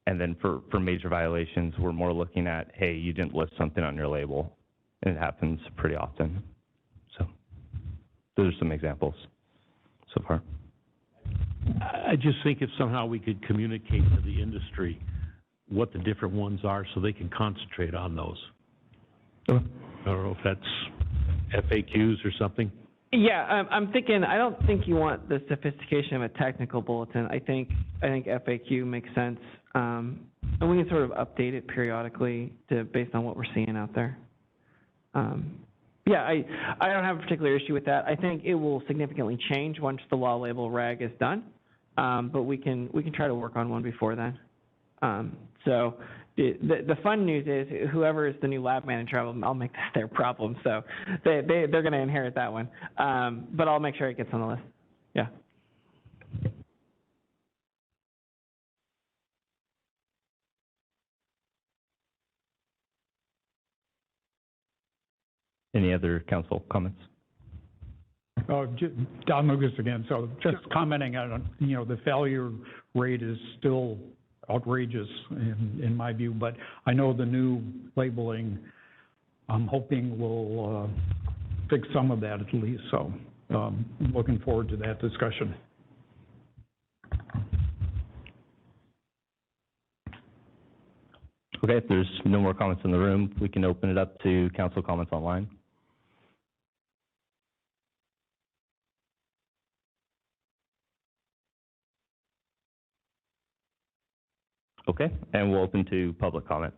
then for major violations, we're more looking at, hey, you didn't list something on your label. And it happens pretty often. So those are some examples so far. I just think if somehow we could communicate to the industry what the different ones are so they can concentrate on those. I don't know if that's FAQs or something. Yeah, I'm thinking, I don't think you want the sophistication of a technical bulletin. I think FAQ makes sense. And we can sort of update it periodically based on what we're seeing out there. Yeah, I don't have a particular issue with that. I think it will significantly change once the law label reg is done. but we can try to work on one before then. So the fun news is whoever is the new lab manager, I'll make that their problem. So they're going to inherit that one. But I'll make sure it gets on the list. Yeah. Any other council comments? Don Lucas again. So just commenting on, the failure rate is still outrageous in my view, but I know the new labeling, I'm hoping will fix some of that at least. So I'm looking forward to that discussion. Okay, if there's no more comments in the room, we can open it up to council comments online. Okay, and we'll open to public comment.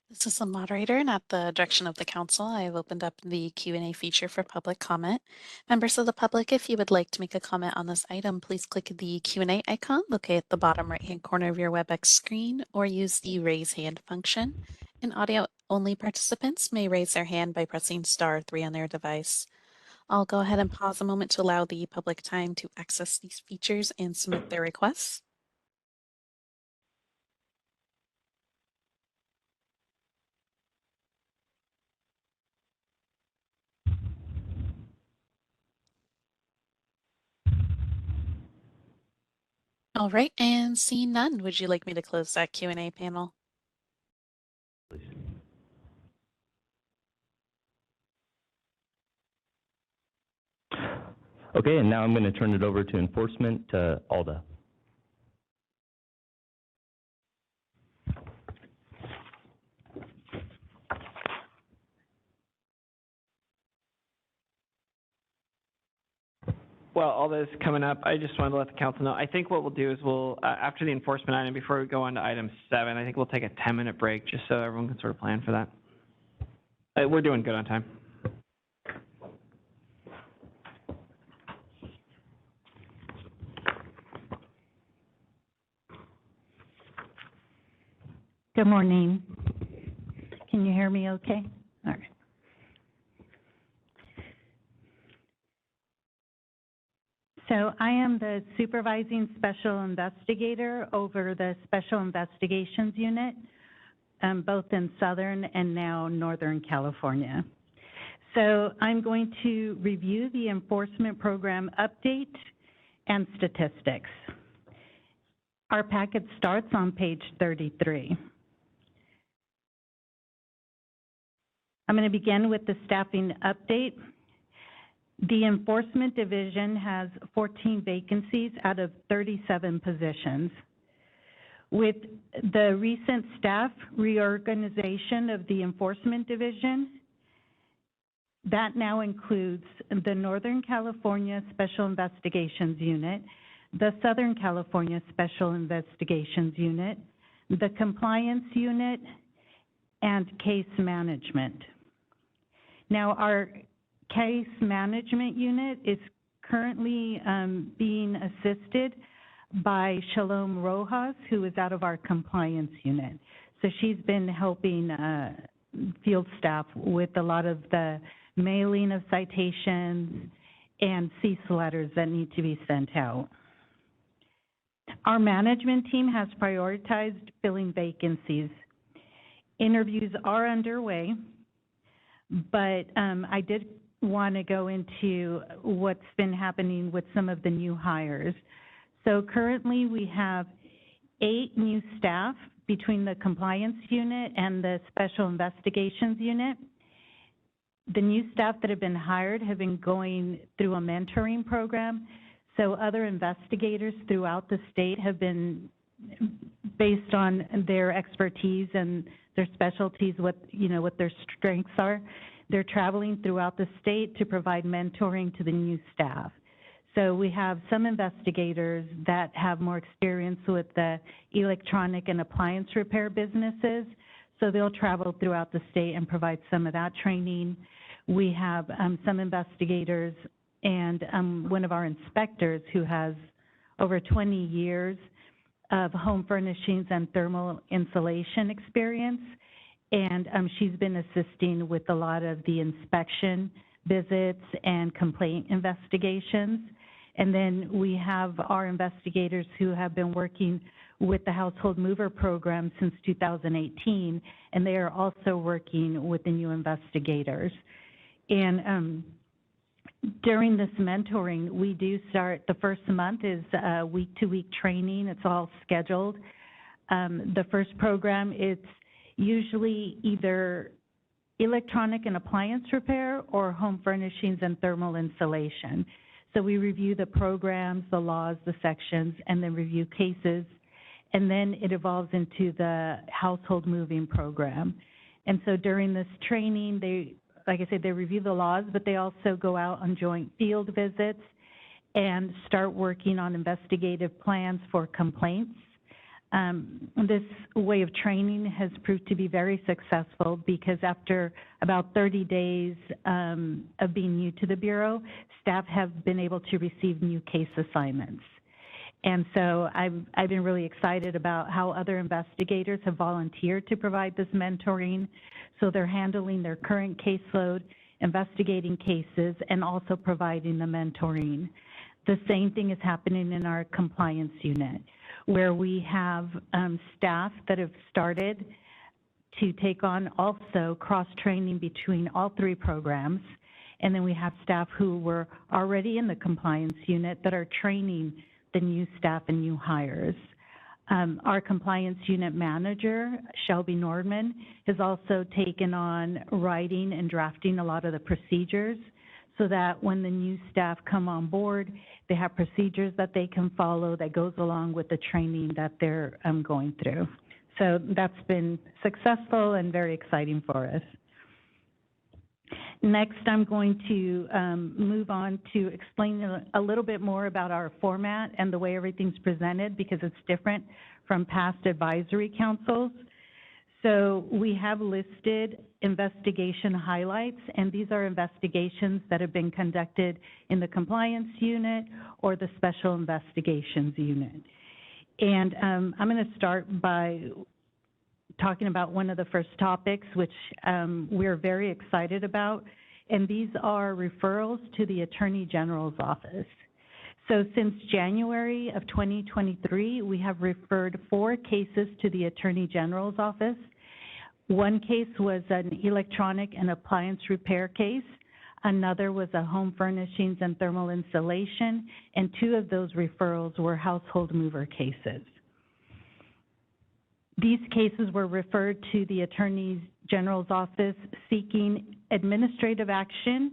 This is the moderator, and at the direction of the council, I've opened up the Q&A feature for public comment. Members of the public, if you would like to make a comment on this item, please click the Q&A icon located at the bottom right-hand corner of your WebEx screen, or use the raise hand function. And audio-only participants may raise their hand by pressing *3 on their device. I'll go ahead and pause a moment to allow the public time to access these features and submit their requests. All right, and seeing none, would you like me to close that Q&A panel? Okay, and now I'm going to turn it over to enforcement, to Alda. Well, all this coming up, I just wanted to let the council know. I think what we'll do is we'll, after the enforcement item, before we go on to item 7, I think we'll take a 10-minute break just so everyone can sort of plan for that. We're doing good on time. Good morning. Can you hear me okay? All right. So I am the supervising special investigator over the Special Investigations Unit, both in Southern and now Northern California. So I'm going to review the enforcement program update and statistics. Our packet starts on page 33. I'm going to begin with the staffing update. The Enforcement Division has 14 vacancies out of 37 positions. With the recent staff reorganization of the Enforcement Division, that now includes the Northern California Special Investigations Unit, the Southern California Special Investigations Unit, the Compliance Unit, and Case Management. Now, our Case Management Unit is currently being assisted by Shalom Rojas, who is out of our Compliance Unit. So she's been helping field staff with a lot of the mailing of citations and cease letters that need to be sent out. Our management team has prioritized filling vacancies. Interviews are underway, but I did want to go into what's been happening with some of the new hires. So currently we have 8 new staff between the Compliance Unit and the Special Investigations Unit. The new staff that have been hired have been going through a mentoring program. So other investigators throughout the state have been, based on their expertise and their specialties, what their strengths are, they're traveling throughout the state to provide mentoring to the new staff. So we have some investigators that have more experience with the electronic and appliance repair businesses, so they'll travel throughout the state and provide some of that training. We have some investigators and one of our inspectors who has over 20 years of home furnishings and thermal insulation experience. And she's been assisting with a lot of the inspection visits and complaint investigations. And then we have our investigators who have been working with the Household Mover Program since 2018, and they are also working with the new investigators. And during this mentoring, we do start, the first month is week-to-week training. It's all scheduled. The first program, it's usually either electronic and appliance repair or home furnishings and thermal insulation. So we review the programs, the laws, the sections, and then review cases. And then it evolves into the household moving program. And so during this training, they, like I said, they review the laws, but they also go out on joint field visits and start working on investigative plans for complaints. This way of training has proved to be very successful because after about 30 days of being new to the Bureau, staff have been able to receive new case assignments. And so I've been really excited about how other investigators have volunteered to provide this mentoring. So they're handling their current caseload, investigating cases, and also providing the mentoring. The same thing is happening in our compliance unit, where we have staff that have started to take on also cross-training between all three programs. And then we have staff who were already in the compliance unit that are training the new staff and new hires. Our compliance unit manager, Shelby Nordman, has also taken on writing and drafting a lot of the procedures so that when the new staff come on board, they have procedures that they can follow that goes along with the training that they're going through. So that's been successful and very exciting for us. Next, I'm going to move on to explain a little bit more about our format and the way everything's presented because it's different from past advisory councils. So we have listed investigation highlights, and these are investigations that have been conducted in the compliance unit or the special investigations unit. And I'm going to start by talking about one of the first topics, which we're very excited about, and these are referrals to the Attorney General's office. So since January of 2023, we have referred 4 cases to the Attorney General's office. One case was an electronic and appliance repair case. Another was a home furnishings and thermal insulation, and 2 of those referrals were household mover cases. These cases were referred to the Attorney General's office seeking administrative action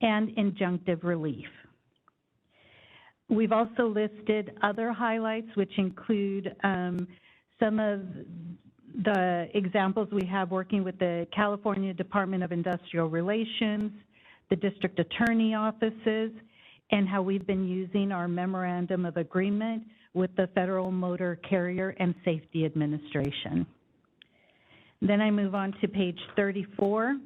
and injunctive relief. We've also listed other highlights, which include some of the examples we have working with the California Department of Industrial Relations, the district attorney offices, and how we've been using our memorandum of agreement with the Federal Motor Carrier and Safety Administration. Then I move on to page 34.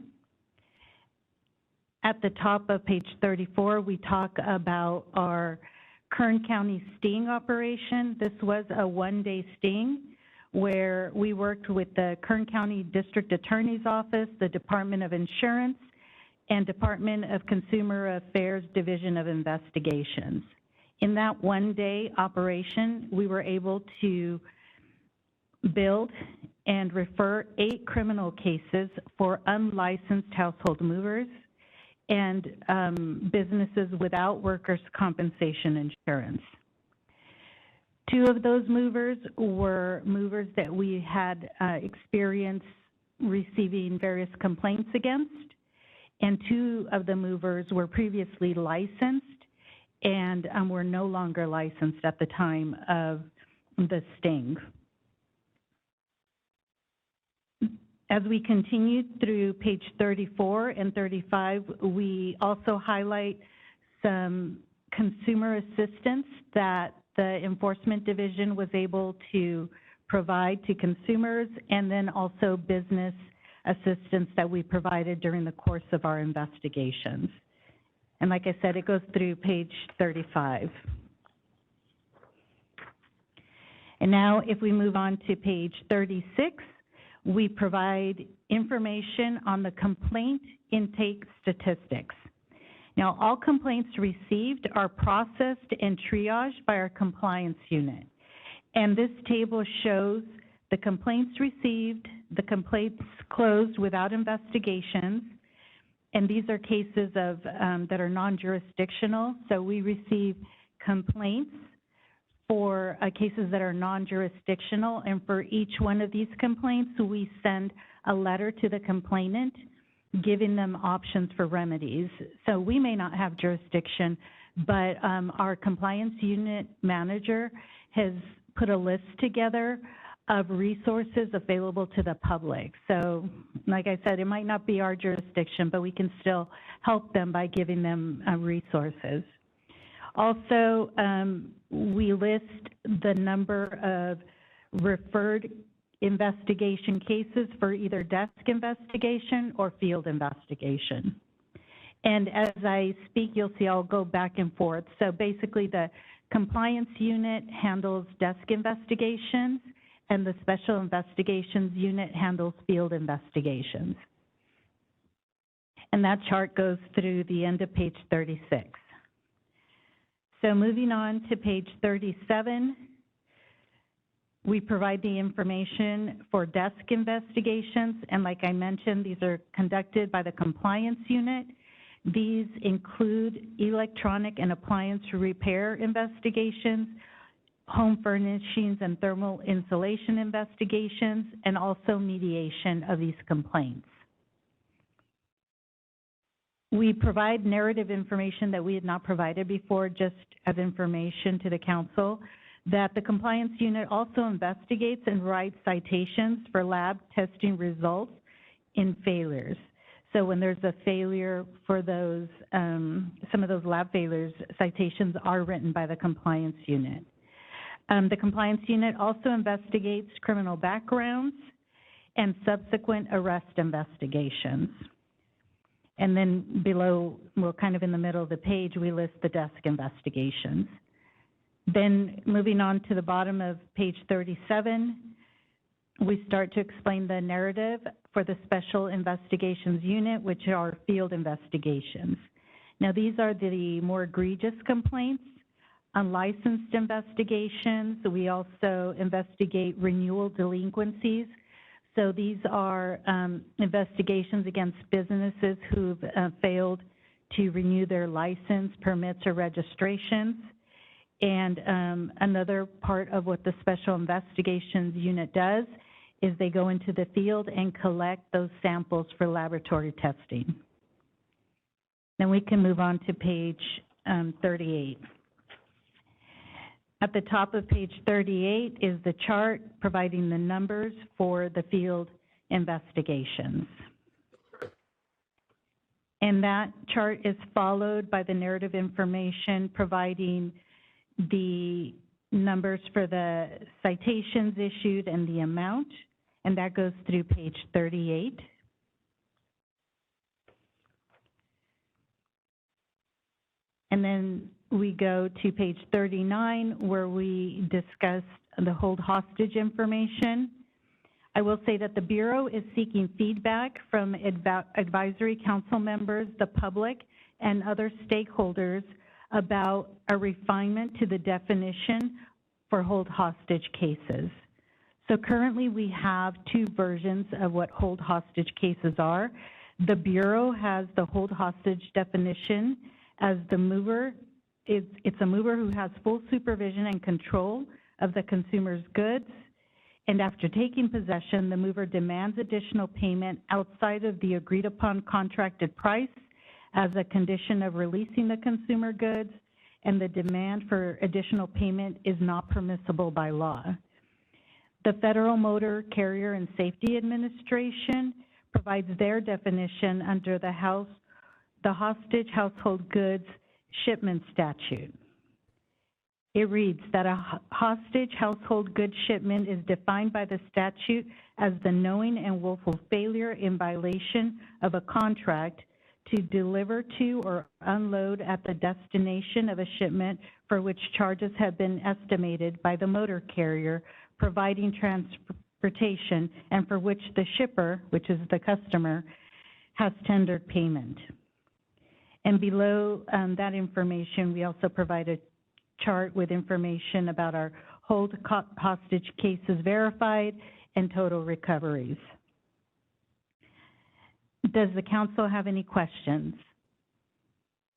At the top of page 34, we talk about our Kern County sting operation. This was a one-day sting where we worked with the Kern County District Attorney's Office, the Department of Insurance, and Department of Consumer Affairs Division of Investigations. In that one-day operation, we were able to build and refer 8 criminal cases for unlicensed household movers and businesses without workers' compensation insurance. 2 of those movers were movers that we had experience receiving various complaints against, and 2 of the movers were previously licensed and were no longer licensed at the time of the sting. As we continue through page 34 and 35, we also highlight some consumer assistance that the Enforcement Division was able to provide to consumers, and then also business assistance that we provided during the course of our investigations. And like I said, it goes through page 35. And now if we move on to page 36, we provide information on the complaint intake statistics. Now, all complaints received are processed and triaged by our compliance unit. And this table shows the complaints received, the complaints closed without investigations, and these are cases of that are non-jurisdictional. So we receive complaints for cases that are non-jurisdictional, and for each one of these complaints, we send a letter to the complainant giving them options for remedies. So we may not have jurisdiction, but our compliance unit manager has put a list together of resources available to the public. So like I said, it might not be our jurisdiction, but we can still help them by giving them resources. Also, we list the number of referred investigation cases for either desk investigation or field investigation. And as I speak, you'll see I'll go back and forth. So basically the compliance unit handles desk investigations and the special investigations unit handles field investigations. And that chart goes through the end of page 36. So moving on to page 37, we provide the information for desk investigations, and like I mentioned, these are conducted by the compliance unit. These include electronic and appliance repair investigations, home furnishings and thermal insulation investigations, and also mediation of these complaints. We provide narrative information that we had not provided before, just as information to the council, that the compliance unit also investigates and writes citations for lab testing results in failures. So when there's a failure for those, some of those lab failures, citations are written by the compliance unit. The compliance unit also investigates criminal backgrounds and subsequent arrest investigations. And then below, well, kind of in the middle of the page, we list the desk investigations. Then moving on to the bottom of page 37, we start to explain the narrative for the special investigations unit, which are field investigations. Now, these are the more egregious complaints. Unlicensed investigations, we also investigate renewal delinquencies. So these are investigations against businesses who've failed to renew their license, permits, or registrations. And another part of what the Special Investigations Unit does is they go into the field and collect those samples for laboratory testing. Then we can move on to page 38. At the top of page 38 is the chart providing the numbers for the field investigations. And that chart is followed by the narrative information providing the numbers for the citations issued and the amount, and that goes through page 38. And then we go to page 39 where we discuss the hold hostage information. I will say that the Bureau is seeking feedback from advisory council members, the public, and other stakeholders about a refinement to the definition for hold hostage cases. So currently we have two versions of what hold hostage cases are. The Bureau has the hold hostage definition as the mover. It's a mover who has full supervision and control of the consumer's goods, and after taking possession, the mover demands additional payment outside of the agreed upon contracted price as a condition of releasing the consumer goods, and the demand for additional payment is not permissible by law. The Federal Motor Carrier and Safety Administration provides their definition under the Hostage Household Goods Shipment Statute. It reads that a hostage household goods shipment is defined by the statute as the knowing and willful failure in violation of a contract to deliver to or unload at the destination of a shipment for which charges have been estimated by the motor carrier providing transportation and for which the shipper, which is the customer, has tendered payment. And below that information, we also provide a chart with information about our hold hostage cases verified and total recoveries. Does the council have any questions?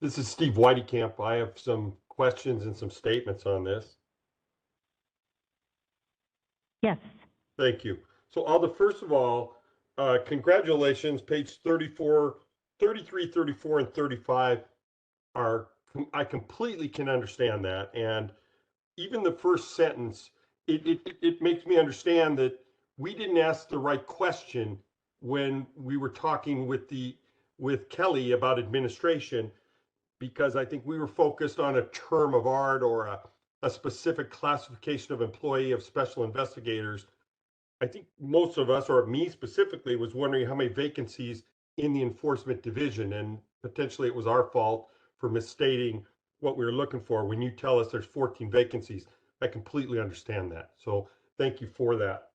This is Steve Whiteycamp. I have some questions and some statements on this. Yes. Thank you. So Alda, first of all, congratulations, page 34, 33, 34, and 35 are, I completely can understand that. And even the first sentence, it makes me understand that we didn't ask the right question when we were talking with Kelly about administration, because I think we were focused on a term of art or a specific classification of employee of special investigators. I think most of us, or me specifically, was wondering how many vacancies in the enforcement division, and potentially it was our fault for misstating what we were looking for. When you tell us there's 14 vacancies, I completely understand that. So thank you for that.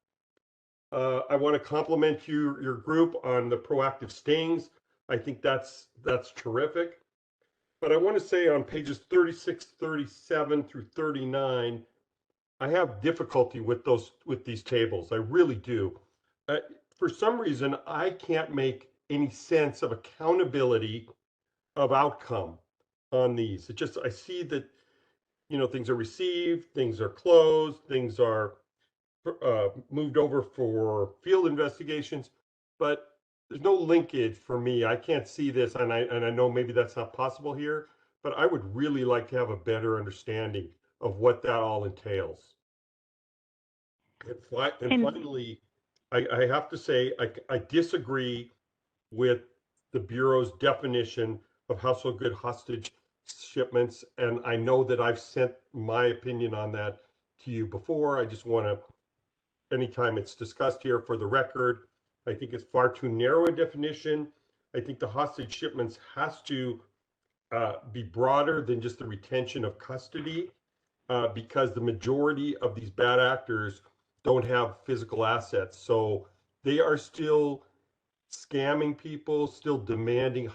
I want to compliment your group on the proactive stings. I think that's terrific. But I want to say on pages 36, 37 through 39, I have difficulty with these tables. I really do. For some reason, I can't make any sense of accountability of outcome on these. I see that, things are received, things are closed, things are moved over for field investigations, but there's no linkage for me. I can't see this, and I know maybe that's not possible here, but I would really like to have a better understanding of what that all entails. And finally, I have to say, I disagree with the Bureau's definition of household good hostage shipments, and I know that I've sent my opinion on that to you before. I just want to, anytime it's discussed here for the record, I think it's far too narrow a definition. I think the hostage shipments has to be broader than just the retention of custody, because the majority of these bad actors don't have physical assets. So they are still scamming people, still demanding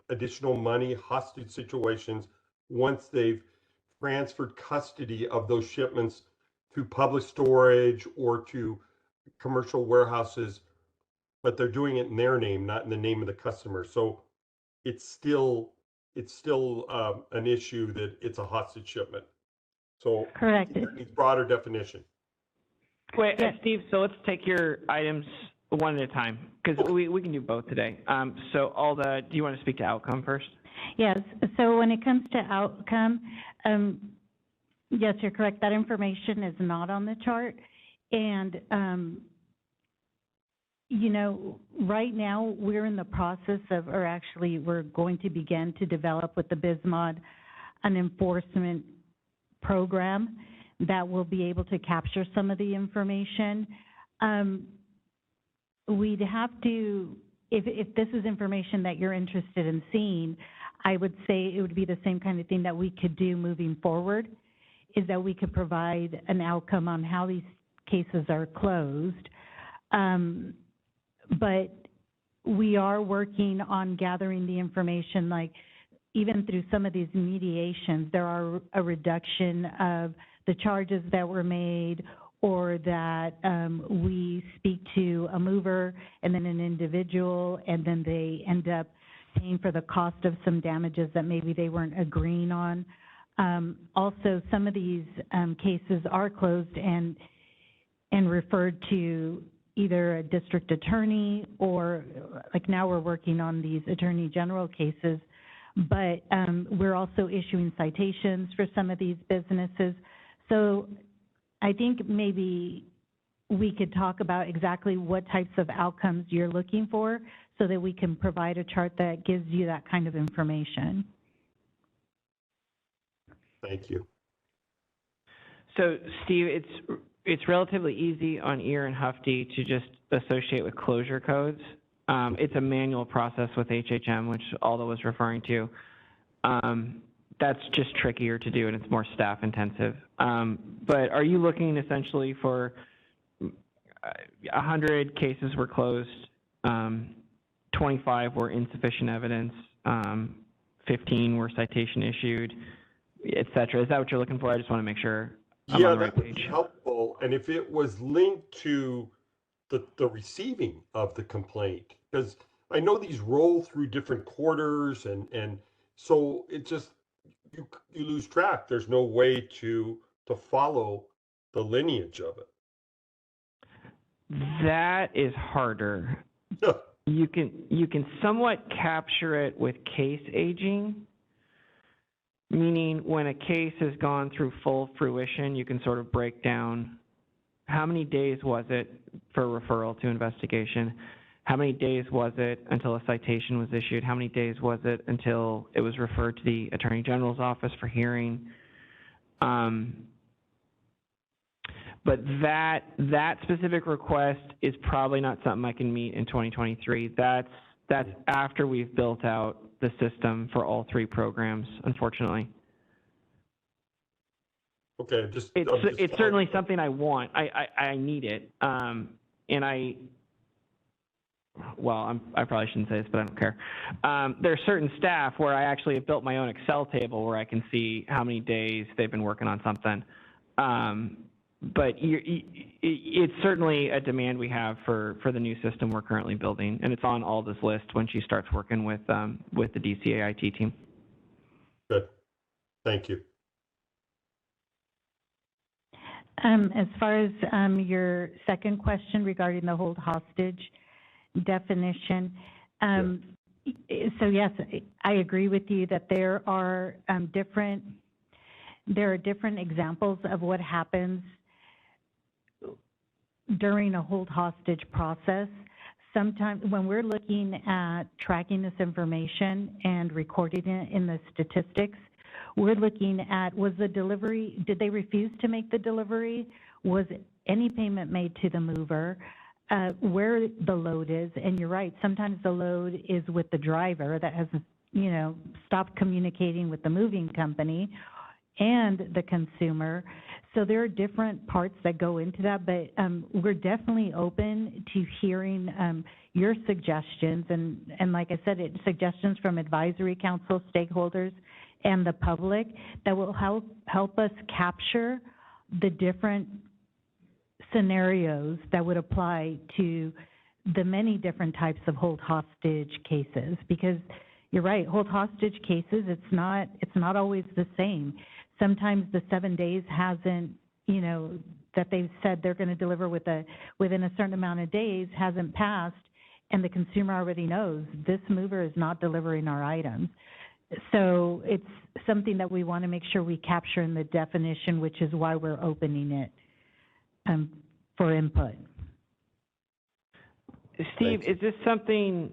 additional money, hostage situations, once they've transferred custody of those shipments to public storage or to commercial warehouses, but they're doing it in their name, not in the name of the customer. So it's still an issue that it's a hostage shipment. So correct. It needs broader definition. Wait, Steve, so let's take your items one at a time, because we can do both today. So Alda, do you want to speak to outcome first? Yes, so when it comes to outcome, yes, you're correct. That information is not on the chart. And, right now we're in the process of, or actually we're going to begin to develop with the BISMOD an enforcement program that will be able to capture some of the information. We'd have to, if this is information that you're interested in seeing, I would say it would be the same kind of thing that we could do moving forward, is that we could provide an outcome on how these cases are closed. But we are working on gathering the information, like even through some of these mediations, there are a reduction of the charges that were made, or that we speak to a mover and then an individual, and then they end up paying for the cost of some damages that maybe they weren't agreeing on. Also, some of these cases are closed and referred to either a district attorney, or like now we're working on these attorney general cases, but we're also issuing citations for some of these businesses. So I think maybe we could talk about exactly what types of outcomes you're looking for, so that we can provide a chart that gives you that kind of information. Thank you. So Steve, it's relatively easy on EAR and Hufty to just associate with closure codes. It's a manual process with HHM, which Aldo was referring to. That's just trickier to do, and it's more staff intensive. But are you looking essentially for 100 cases were closed, 25 were insufficient evidence, 15 were citation issued, et cetera? Is that what you're looking for? I just want to make sure I'm on the right that would be page. helpful. And if it was linked to the receiving of the complaint, because I know these roll through different quarters, and so it just you lose track. There's no way to follow the lineage of it. That is harder. You can somewhat capture it with case aging, meaning when a case has gone through full fruition, you can sort of break down how many days was it for referral to investigation, how many days was it until a citation was issued, how many days was it until it was referred to the Attorney General's office for hearing. But that specific request is probably not something I can meet in 2023. That's after we've built out the system for all 3 programs, unfortunately. Okay, it's certainly something I want. I need it. I probably shouldn't say this, but I don't care. There are certain staff where I actually have built my own Excel table where I can see how many days they've been working on something. But it's certainly a demand we have for the new system we're currently building, and it's on Alda's list when she starts working with the DCA IT team. Good. Thank you. As far as your second question regarding the hold hostage definition, so yes, I agree with you that there are different examples of what happens during a hold hostage process. Sometimes when we're looking at tracking this information and recording it in the statistics, we're looking at, was the delivery, did they refuse to make the delivery? Was any payment made to the mover? Where the load is, and you're right, sometimes the load is with the driver that has, stopped communicating with the moving company and the consumer. So there are different parts that go into that, but we're definitely open to hearing your suggestions, and like I said, suggestions from advisory council, stakeholders, and the public that will help us capture the different scenarios that would apply to the many different types of hold hostage cases. Because you're right, hold hostage cases, it's not always the same. Sometimes the 7 days hasn't, that they've said they're going to deliver within a certain amount of days hasn't passed, and the consumer already knows this mover is not delivering our items. So it's something that we want to make sure we capture in the definition, which is why we're opening it for input. Steve, is this something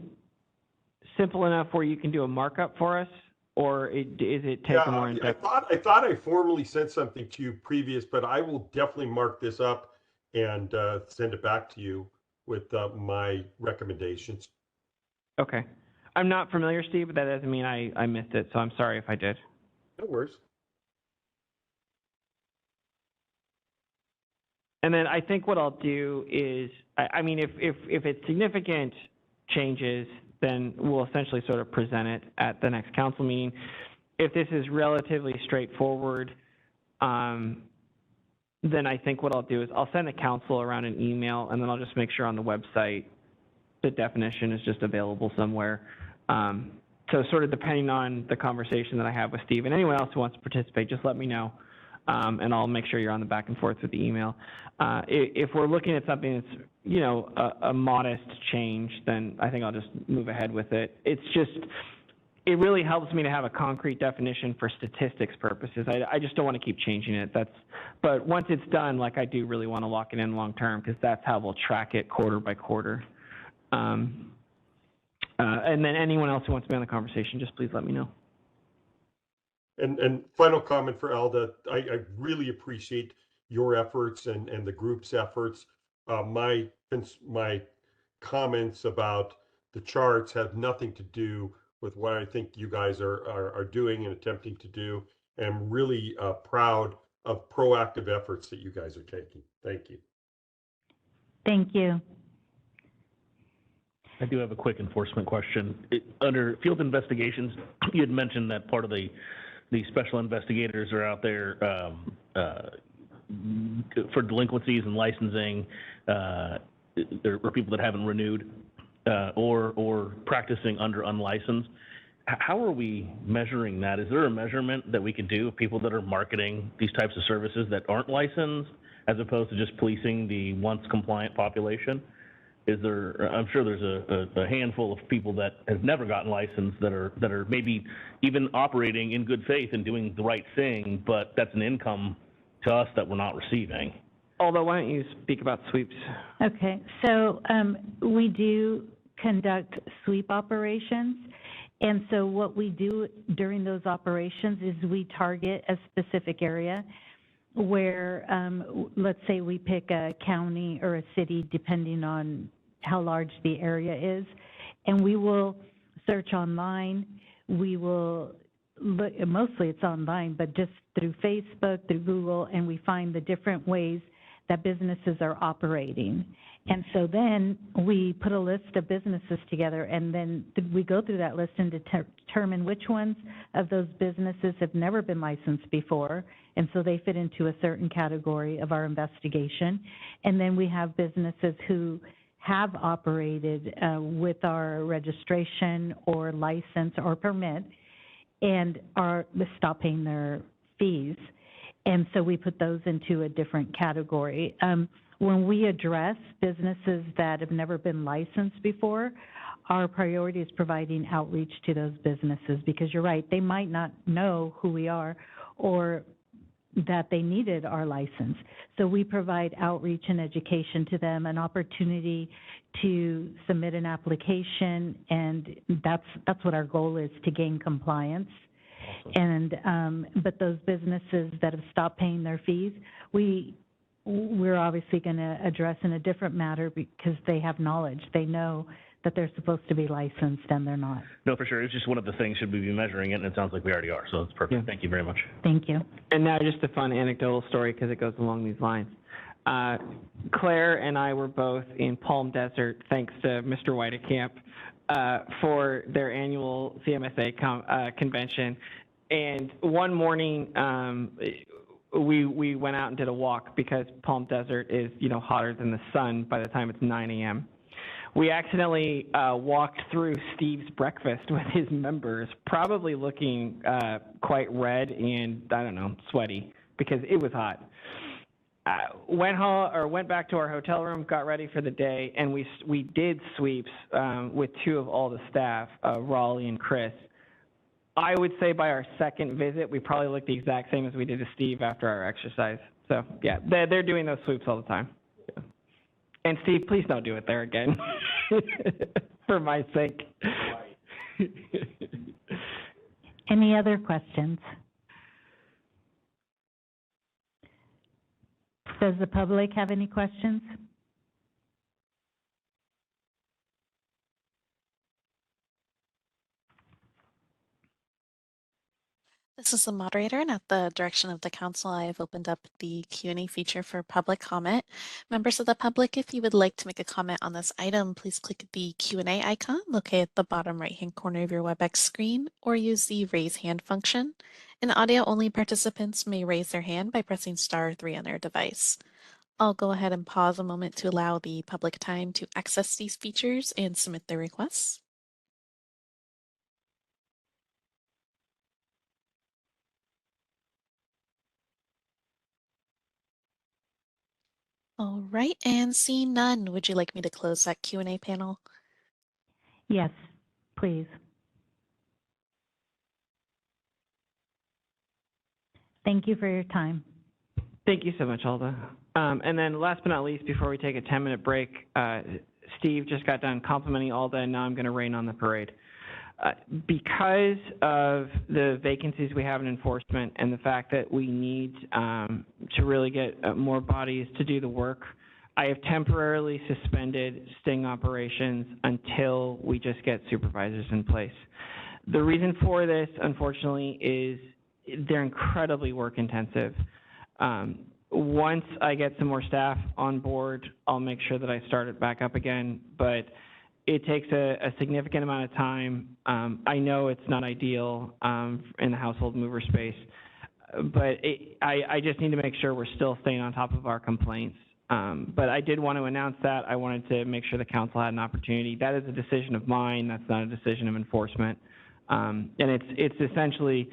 simple enough where you can do a markup for us, or is it taking more in depth? I thought I formally sent something to you previous, but I will definitely mark this up and send it back to you with my recommendations. Okay. I'm not familiar, Steve, but that doesn't mean I missed it, so I'm sorry if I did. No worries. And then I think what I'll do is, I mean, if it's significant changes, then we'll essentially sort of present it at the next council meeting. If this is relatively straightforward, then I think what I'll do is I'll send the council around an email, and then I'll just make sure on the website the definition is just available somewhere. So sort of depending on the conversation that I have with Steve and anyone else who wants to participate, just let me know, and I'll make sure you're on the back and forth with the email. If we're looking at something that's, a modest change, then I think I'll just move ahead with it. It's just, it really helps me to have a concrete definition for statistics purposes. I just don't want to keep changing it. But once it's done, like I do really want to lock it in long term, because that's how we'll track it quarter by quarter. And then anyone else who wants to be on the conversation, just please let me know. And final comment for Alda, I really appreciate your efforts and the group's efforts. My comments about the charts have nothing to do with what I think you guys are doing and attempting to do. And I'm really proud of proactive efforts that you guys are taking. Thank you. Thank you. I do have a quick enforcement question. Under field investigations, you had mentioned that part of the special investigators are out there for delinquencies and licensing, or people that haven't renewed, or practicing under unlicensed. How are we measuring that? Is there a measurement that we can do of people that are marketing these types of services that aren't licensed, as opposed to just policing the once compliant population? Is there? I'm sure there's a handful of people that have never gotten licensed that are maybe even operating in good faith and doing the right thing, but that's an income to us that we're not receiving. Although, why don't you speak about sweeps? Okay, so we do conduct sweep operations. And so what we do during those operations is we target a specific area where, let's say we pick a county or a city, depending on how large the area is, and we will search online. We will look, mostly it's online, but just through Facebook, through Google, and we find the different ways that businesses are operating. And so then we put a list of businesses together, and then we go through that list and determine which ones of those businesses have never been licensed before, and so they fit into a certain category of our investigation. And then we have businesses who have operated with our registration or license or permit and are stop paying their fees. And so we put those into a different category. When we address businesses that have never been licensed before, our priority is providing outreach to those businesses, because you're right, they might not know who we are or that they needed our license. So we provide outreach and education to them, an opportunity to submit an application, and that's what our goal is, to gain compliance. Awesome. And but those businesses that have stopped paying their fees, we're obviously going to address in a different matter, because they have knowledge. They know that they're supposed to be licensed and they're not. No, for sure. It's just one of the things, should we be measuring it? And it sounds like we already are, so it's perfect. Yeah. Thank you very much. Thank you. And now just a fun anecdotal story, because it goes along these lines. Claire and I were both in Palm Desert, thanks to Mr. Weidecamp, for their annual CMSA convention. And one morning, we went out and did a walk, because Palm Desert is, hotter than the sun by the time it's 9 a.m. We accidentally walked through Steve's breakfast with his members, probably looking quite red and, I don't know, sweaty, because it was hot. Went back to our hotel room, got ready for the day, and we did sweeps with two of all the staff, Raleigh and Chris. I would say by our second visit, we probably looked the exact same as we did to Steve after our exercise. So, yeah, they're doing those sweeps all the time. Yeah. And Steve, please don't do it there again, for my sake. Any other questions? Does the public have any questions? This is the moderator, and at the direction of the council, I have opened up the Q&A feature for public comment. Members of the public, if you would like to make a comment on this item, please click the Q&A icon located at the bottom right-hand corner of your WebEx screen, or use the raise hand function. And audio-only participants may raise their hand by pressing *3 on their device. I'll go ahead and pause a moment to allow the public time to access these features and submit their requests. All right, and seeing none, would you like me to close that Q&A panel? Yes, please. Thank you for your time. Thank you so much, Alda. And then last but not least, before we take a 10-minute break, Steve just got done complimenting Alda, and now I'm going to rain on the parade. Because of the vacancies we have in enforcement and the fact that we need to really get more bodies to do the work, I have temporarily suspended sting operations until we just get supervisors in place. The reason for this, unfortunately, is they're incredibly work intensive. Once I get some more staff on board, I'll make sure that I start it back up again, but it takes a significant amount of time. I know it's not ideal in the household mover space, but I just need to make sure we're still staying on top of our complaints. But I did want to announce that. I wanted to make sure the council had an opportunity. That is a decision of mine. That's not a decision of enforcement. And it's essentially,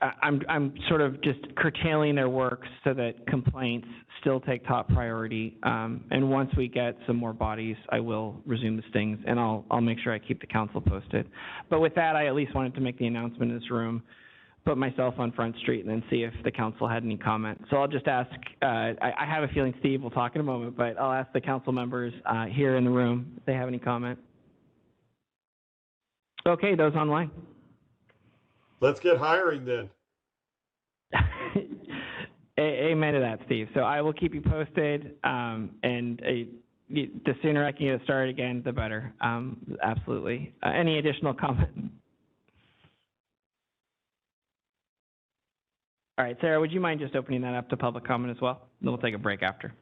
I'm sort of just curtailing their work so that complaints still take top priority. And once we get some more bodies, I will resume the stings, and I'll make sure I keep the council posted. But with that, I at least wanted to make the announcement in this room, put myself on Front Street, and then see if the council had any comment. So I'll just ask, I have a feeling Steve will talk in a moment, but I'll ask the council members here in the room if they have any comment. Okay, those online. Let's get hiring then. Amen to that, Steve. So I will keep you posted, and the sooner I can get started again, the better. Absolutely. Any additional comment? All right, Sarah, would you mind just opening that up to public comment as well? Then we'll take a break after.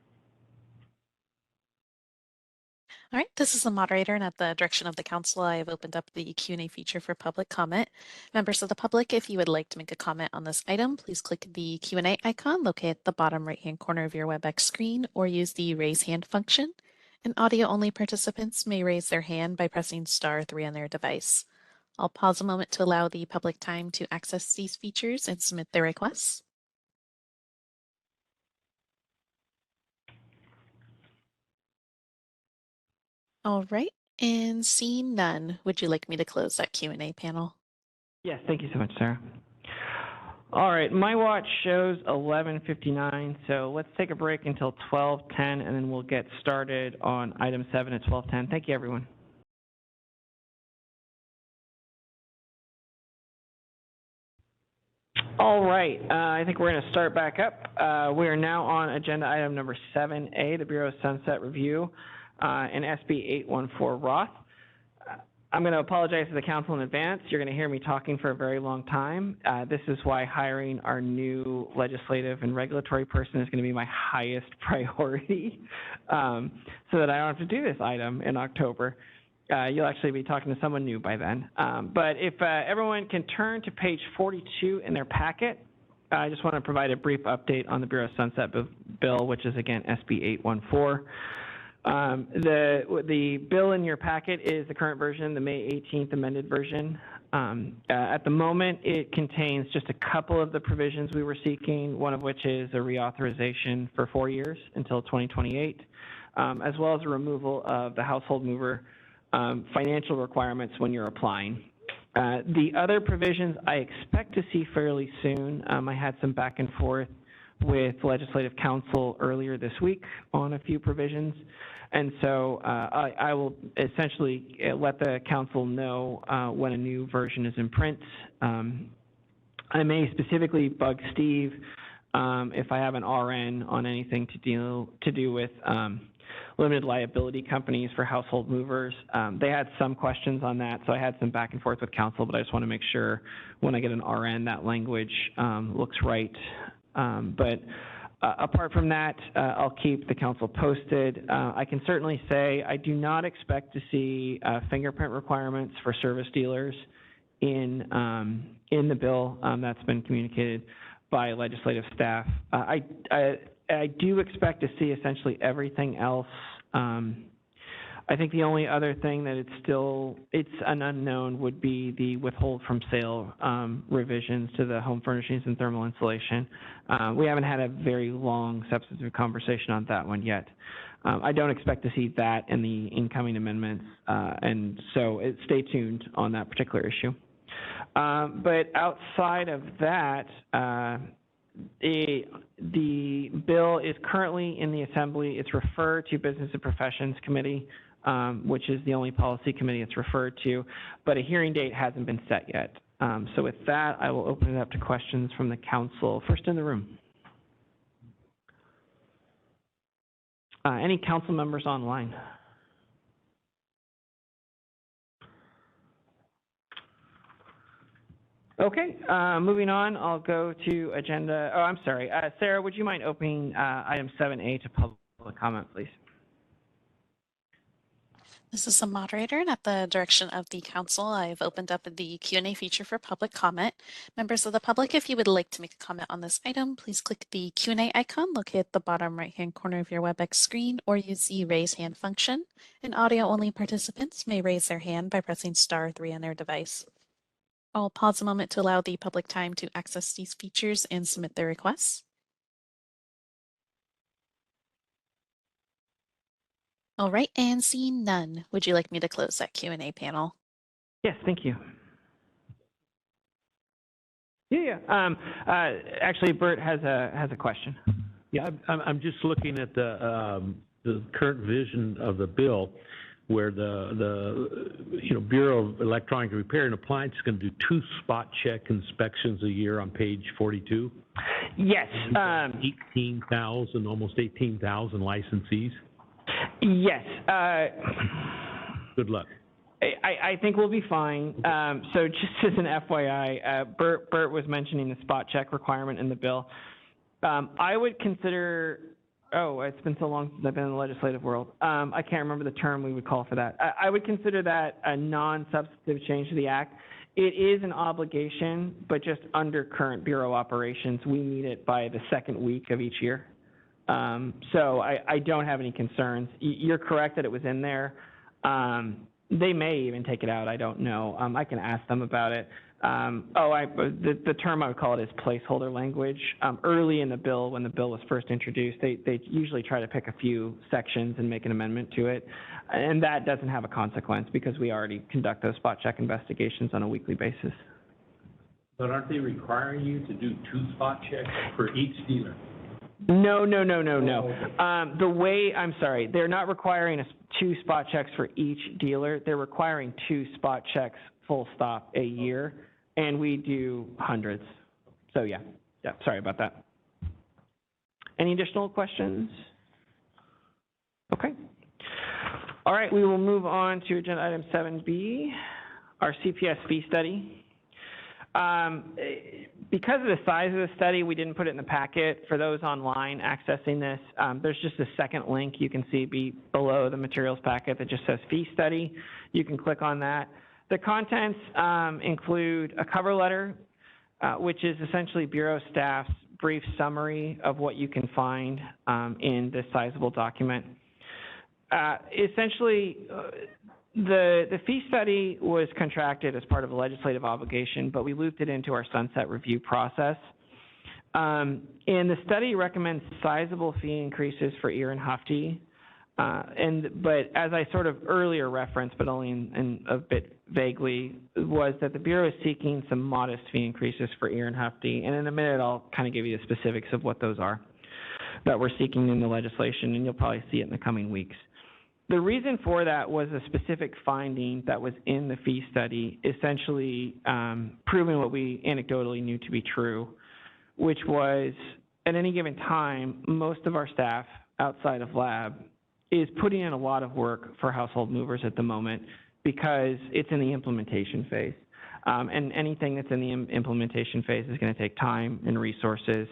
All right, this is the moderator, and at the direction of the council, I have opened up the Q&A feature for public comment. Members of the public, if you would like to make a comment on this item, please click the Q&A icon located at the bottom right-hand corner of your WebEx screen, or use the raise hand function. And audio-only participants may raise their hand by pressing *3 on their device. I'll pause a moment to allow the public time to access these features and submit their requests. All right, and seeing none, would you like me to close that Q&A panel? Yes, thank you so much, Sarah. All right, my watch shows 11:59, so let's take a break until 12:10, and then we'll get started on item 7 at 12:10. Thank you, everyone. All right, I think we're going to start back up. We are now on agenda item number 7A, the Bureau Sunset Review. And SB 814 Roth. I'm going to apologize to the council in advance. You're going to hear me talking for a very long time. This is why hiring our new legislative and regulatory person is going to be my highest priority, so that I don't have to do this item in October. You'll actually be talking to someone new by then. But if everyone can turn to page 42 in their packet, I just want to provide a brief update on the Bureau Sunset Bill, which is, again, SB 814. The bill in your packet is the current version, the May 18th amended version. At the moment, it contains just a couple of the provisions we were seeking, one of which is a reauthorization for 4 years until 2028, as well as a removal of the household mover financial requirements when you're applying. The other provisions I expect to see fairly soon. I had some back and forth with Legislative Council earlier this week on a few provisions. And so I will essentially let the council know when a new version is in print. I may specifically bug Steve if I have an RN on anything to do with limited liability companies for household movers. They had some questions on that, so I had some back and forth with council, but I just want to make sure when I get an RN that language looks right. But apart from that, I'll keep the council posted. I can certainly say I do not expect to see fingerprint requirements for service dealers in the bill. That's been communicated by legislative staff. I do expect to see essentially everything else. I think the only other thing that it's an unknown would be the withhold from sale revisions to the home furnishings and thermal insulation. We haven't had a very long substantive conversation on that one yet. I don't expect to see that in the incoming amendments, and so stay tuned on that particular issue. But outside of that, the bill is currently in the Assembly. It's referred to Business and Professions Committee, which is the only policy committee it's referred to, but a hearing date hasn't been set yet. So with that, I will open it up to questions from the council. First in the room. Any council members online? Okay, moving on, I'll go to agenda, oh, I'm sorry. Sarah, would you mind opening item 7A to public comment, please? This is the moderator, and at the direction of the council, I've opened up the Q&A feature for public comment. Members of the public, if you would like to make a comment on this item, please click the Q&A icon located at the bottom right-hand corner of your WebEx screen, or use the raise hand function. And audio-only participants may raise their hand by pressing *3 on their device. I'll pause a moment to allow the public time to access these features and submit their requests. All right, and seeing none, would you like me to close that Q&A panel? Yes, thank you. Yeah. Actually, Bert has a question. Yeah, I'm just looking at the current vision of the bill, where the Bureau of Electronic Repair and Appliance is going to do 2 spot check inspections a year on page 42. Yes. 18,000, almost 18,000 licensees. Yes. Good luck. I think we'll be fine. So just as an FYI, Bert was mentioning the spot check requirement in the bill. I would consider, it's been so long since I've been in the legislative world. I can't remember the term we would call for that. I would consider that a non-substantive change to the act. It is an obligation, but just under current Bureau operations, we meet it by the second week of each year. So I don't have any concerns. You're correct that it was in there. They may even take it out. I don't know. I can ask them about it. The term I would call it is placeholder language. Early in the bill, when the bill was first introduced, they usually try to pick a few sections and make an amendment to it. And that doesn't have a consequence because we already conduct those spot check investigations on a weekly basis. But aren't they requiring you to do 2 spot checks for each dealer? No. I'm sorry, they're not requiring 2 spot checks for each dealer. They're requiring 2 spot checks, full stop, a year, and we do hundreds. So yeah, sorry about that. Any additional questions? Okay. All right, we will move on to agenda item 7B, our CPS fee study. Because of the size of the study, we didn't put it in the packet. For those online accessing this, there's just a second link you can see below the materials packet that just says fee study. You can click on that. The contents include a cover letter, which is essentially Bureau staff's brief summary of what you can find in this sizable document. The fee study was contracted as part of a legislative obligation, but we looped it into our sunset review process. And the study recommends sizable fee increases for EAR and HUFTE. But as I sort of earlier referenced, but only in a bit vaguely, was that the Bureau is seeking some modest fee increases for EAR and HUFTE. And in a minute, I'll kind of give you the specifics of what those are that we're seeking in the legislation, and you'll probably see it in the coming weeks. The reason for that was a specific finding that was in the fee study, essentially proving what we anecdotally knew to be true, which was at any given time, most of our staff outside of lab is putting in a lot of work for household movers at the moment because it's in the implementation phase. And anything that's in the implementation phase is going to take time and resources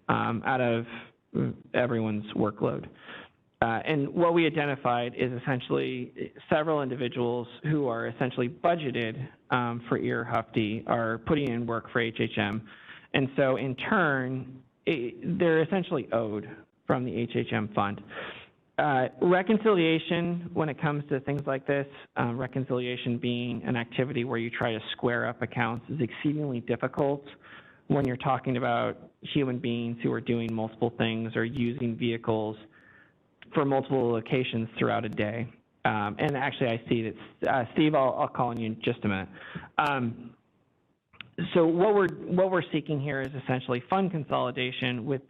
out of everyone's workload. And what we identified is essentially several individuals who are essentially budgeted for EAR HUFTE are putting in work for HHM. And so in turn, they're essentially owed from the HHM fund. Reconciliation, when it comes to things like this, reconciliation being an activity where you try to square up accounts, is exceedingly difficult when you're talking about human beings who are doing multiple things or using vehicles for multiple locations throughout a day. And actually, I see that, Steve, I'll call on you in just a minute. So what we're seeking here is essentially fund consolidation with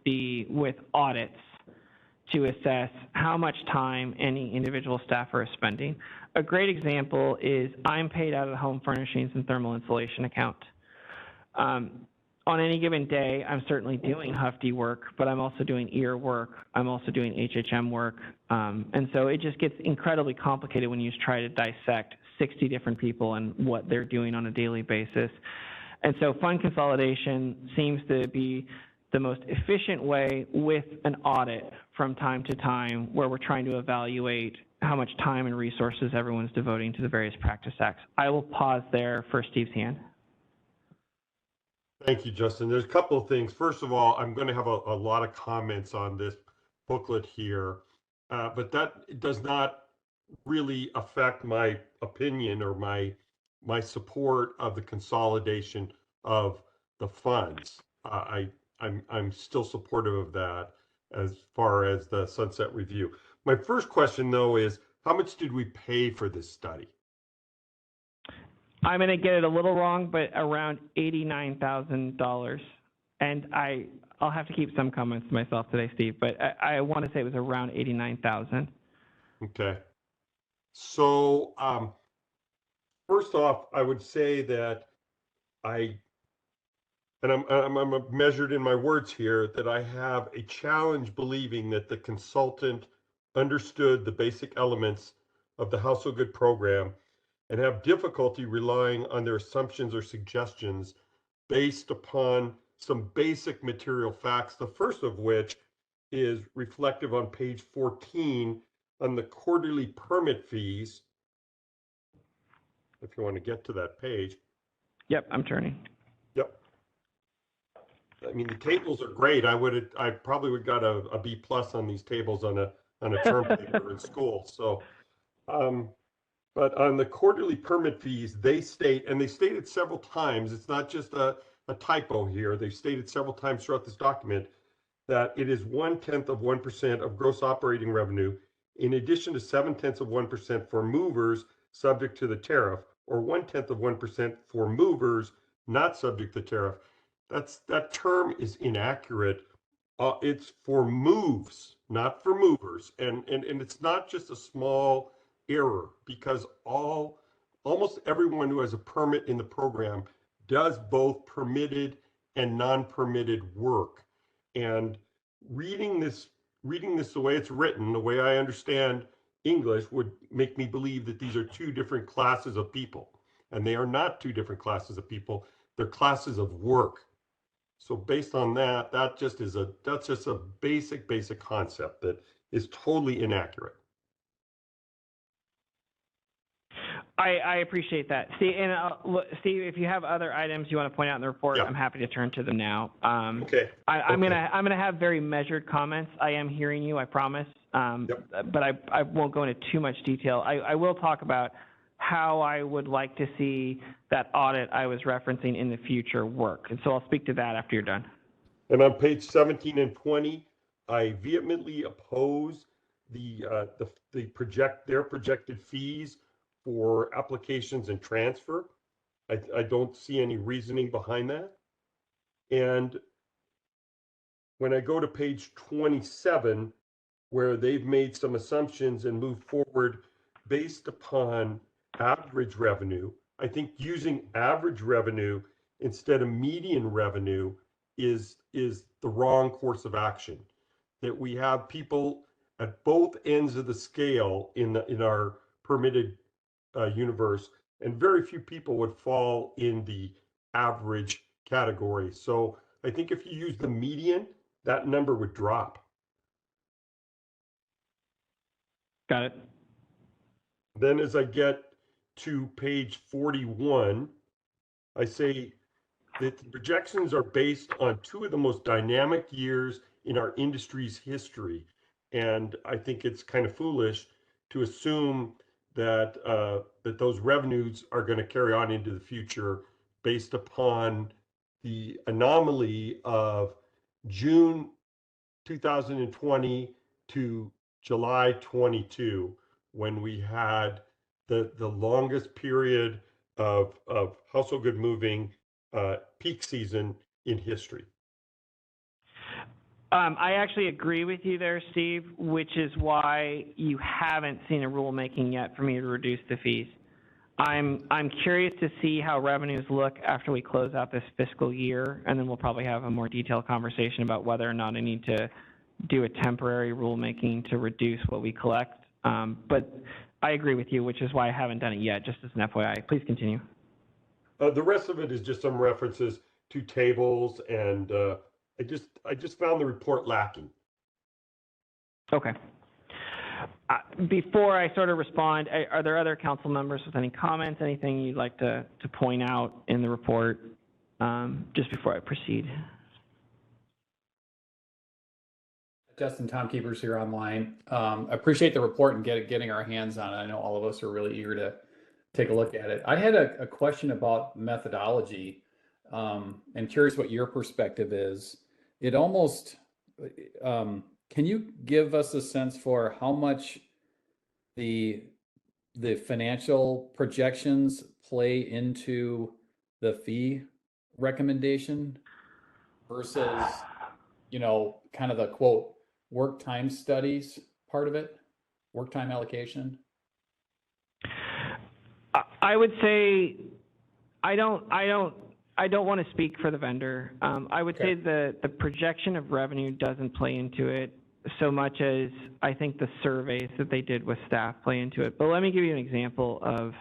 audits to assess how much time any individual staffer is spending. A great example is I'm paid out of the home furnishings and thermal insulation account. on any given day, I'm certainly doing HUFD work, but I'm also doing EAR work. I'm also doing HHM work. And so it just gets incredibly complicated when you try to dissect 60 different people and what they're doing on a daily basis. And so fund consolidation seems to be the most efficient way with an audit from time to time where we're trying to evaluate how much time and resources everyone's devoting to the various practice acts. I will pause there for Steve's hand. Thank you, Justin. There's a couple of things. First of all, I'm going to have a lot of comments on this booklet here, but that does not really affect my opinion or my support of the consolidation of the funds. I'm still supportive of that as far as the sunset review. My first question, though, is how much did we pay for this study? I'm going to get it a little wrong, but around $89,000. And I'll have to keep some comments to myself today, Steve, but I want to say it was around $89,000. Okay. So first off, I would say that I'm measured in my words here, that I have a challenge believing that the consultant understood the basic elements of the House So Good program and have difficulty relying on their assumptions or suggestions based upon some basic material facts, the first of which is reflective on page 14 on the quarterly permit fees. If you want to get to that page. Yep, I'm turning. Yep. I mean, the tables are great. I probably would got a B plus on these tables on a term paper in school. So, but on the quarterly permit fees, they state, and they stated several times, it's not just a typo here, they've stated several times throughout this document that it is 0.1% of gross operating revenue, in addition to 0.7% for movers subject to the tariff, or 0.1% for movers not subject to tariff. That term is inaccurate. It's for moves, not for movers, and it's not just a small error, because almost everyone who has a permit in the program does both permitted and non-permitted work. And reading this the way it's written, the way I understand English, would make me believe that these are two different classes of people, and they are not two different classes of people. They're classes of work. So based on that, that's just a basic concept that is totally inaccurate. I appreciate that. Steve, Steve, if you have other items you want to point out in the report, Yeah. I'm happy to turn to them now. Okay. I'm gonna have very measured comments. I am hearing you, I promise. But I won't go into too much detail. I will talk about how I would like to see that audit I was referencing in the future work. And so I'll speak to that after you're done. And on page 17 and 20, I vehemently oppose their projected fees for applications and transfer. I don't see any reasoning behind that. And when I go to page 27, where they've made some assumptions and moved forward based upon average revenue, I think using average revenue instead of median revenue is the wrong course of action. That we have people at both ends of the scale in our permitted universe, and very few people would fall in the average category. So I think if you use the median, that number would drop. Got it. Then as I get to page 41, I say that the projections are based on two of the most dynamic years in our industry's history. And I think it's kind of foolish to assume that that those revenues are going to carry on into the future based upon the anomaly of June 2020 to July 22, when we had the longest period of House So Good moving peak season in history. I actually agree with you there, Steve, which is why you haven't seen a rulemaking yet for me to reduce the fees. I'm curious to see how revenues look after we close out this fiscal year, and then we'll probably have a more detailed conversation about whether or not I need to do a temporary rulemaking to reduce what we collect. But I agree with you, which is why I haven't done it yet, just as an FYI. Please continue. The rest of it is just some references to tables, and I just found the report lacking. Okay. Before I sort of respond, are there other council members with any comments, anything you'd like to point out in the report, just before I proceed? Justin, Tom Keepers here online. Appreciate the report and getting our hands on it. I know all of us are really eager to take a look at it. I had a question about methodology, and curious what your perspective is. It almost, can you give us a sense for how much the financial projections play into the fee recommendation versus, kind of the quote, work time studies part of it, work time allocation? I would say I don't want to speak for the vendor. I would say the projection of revenue doesn't play into it so much as I think the surveys that they did with staff play into it. But let me give you an example of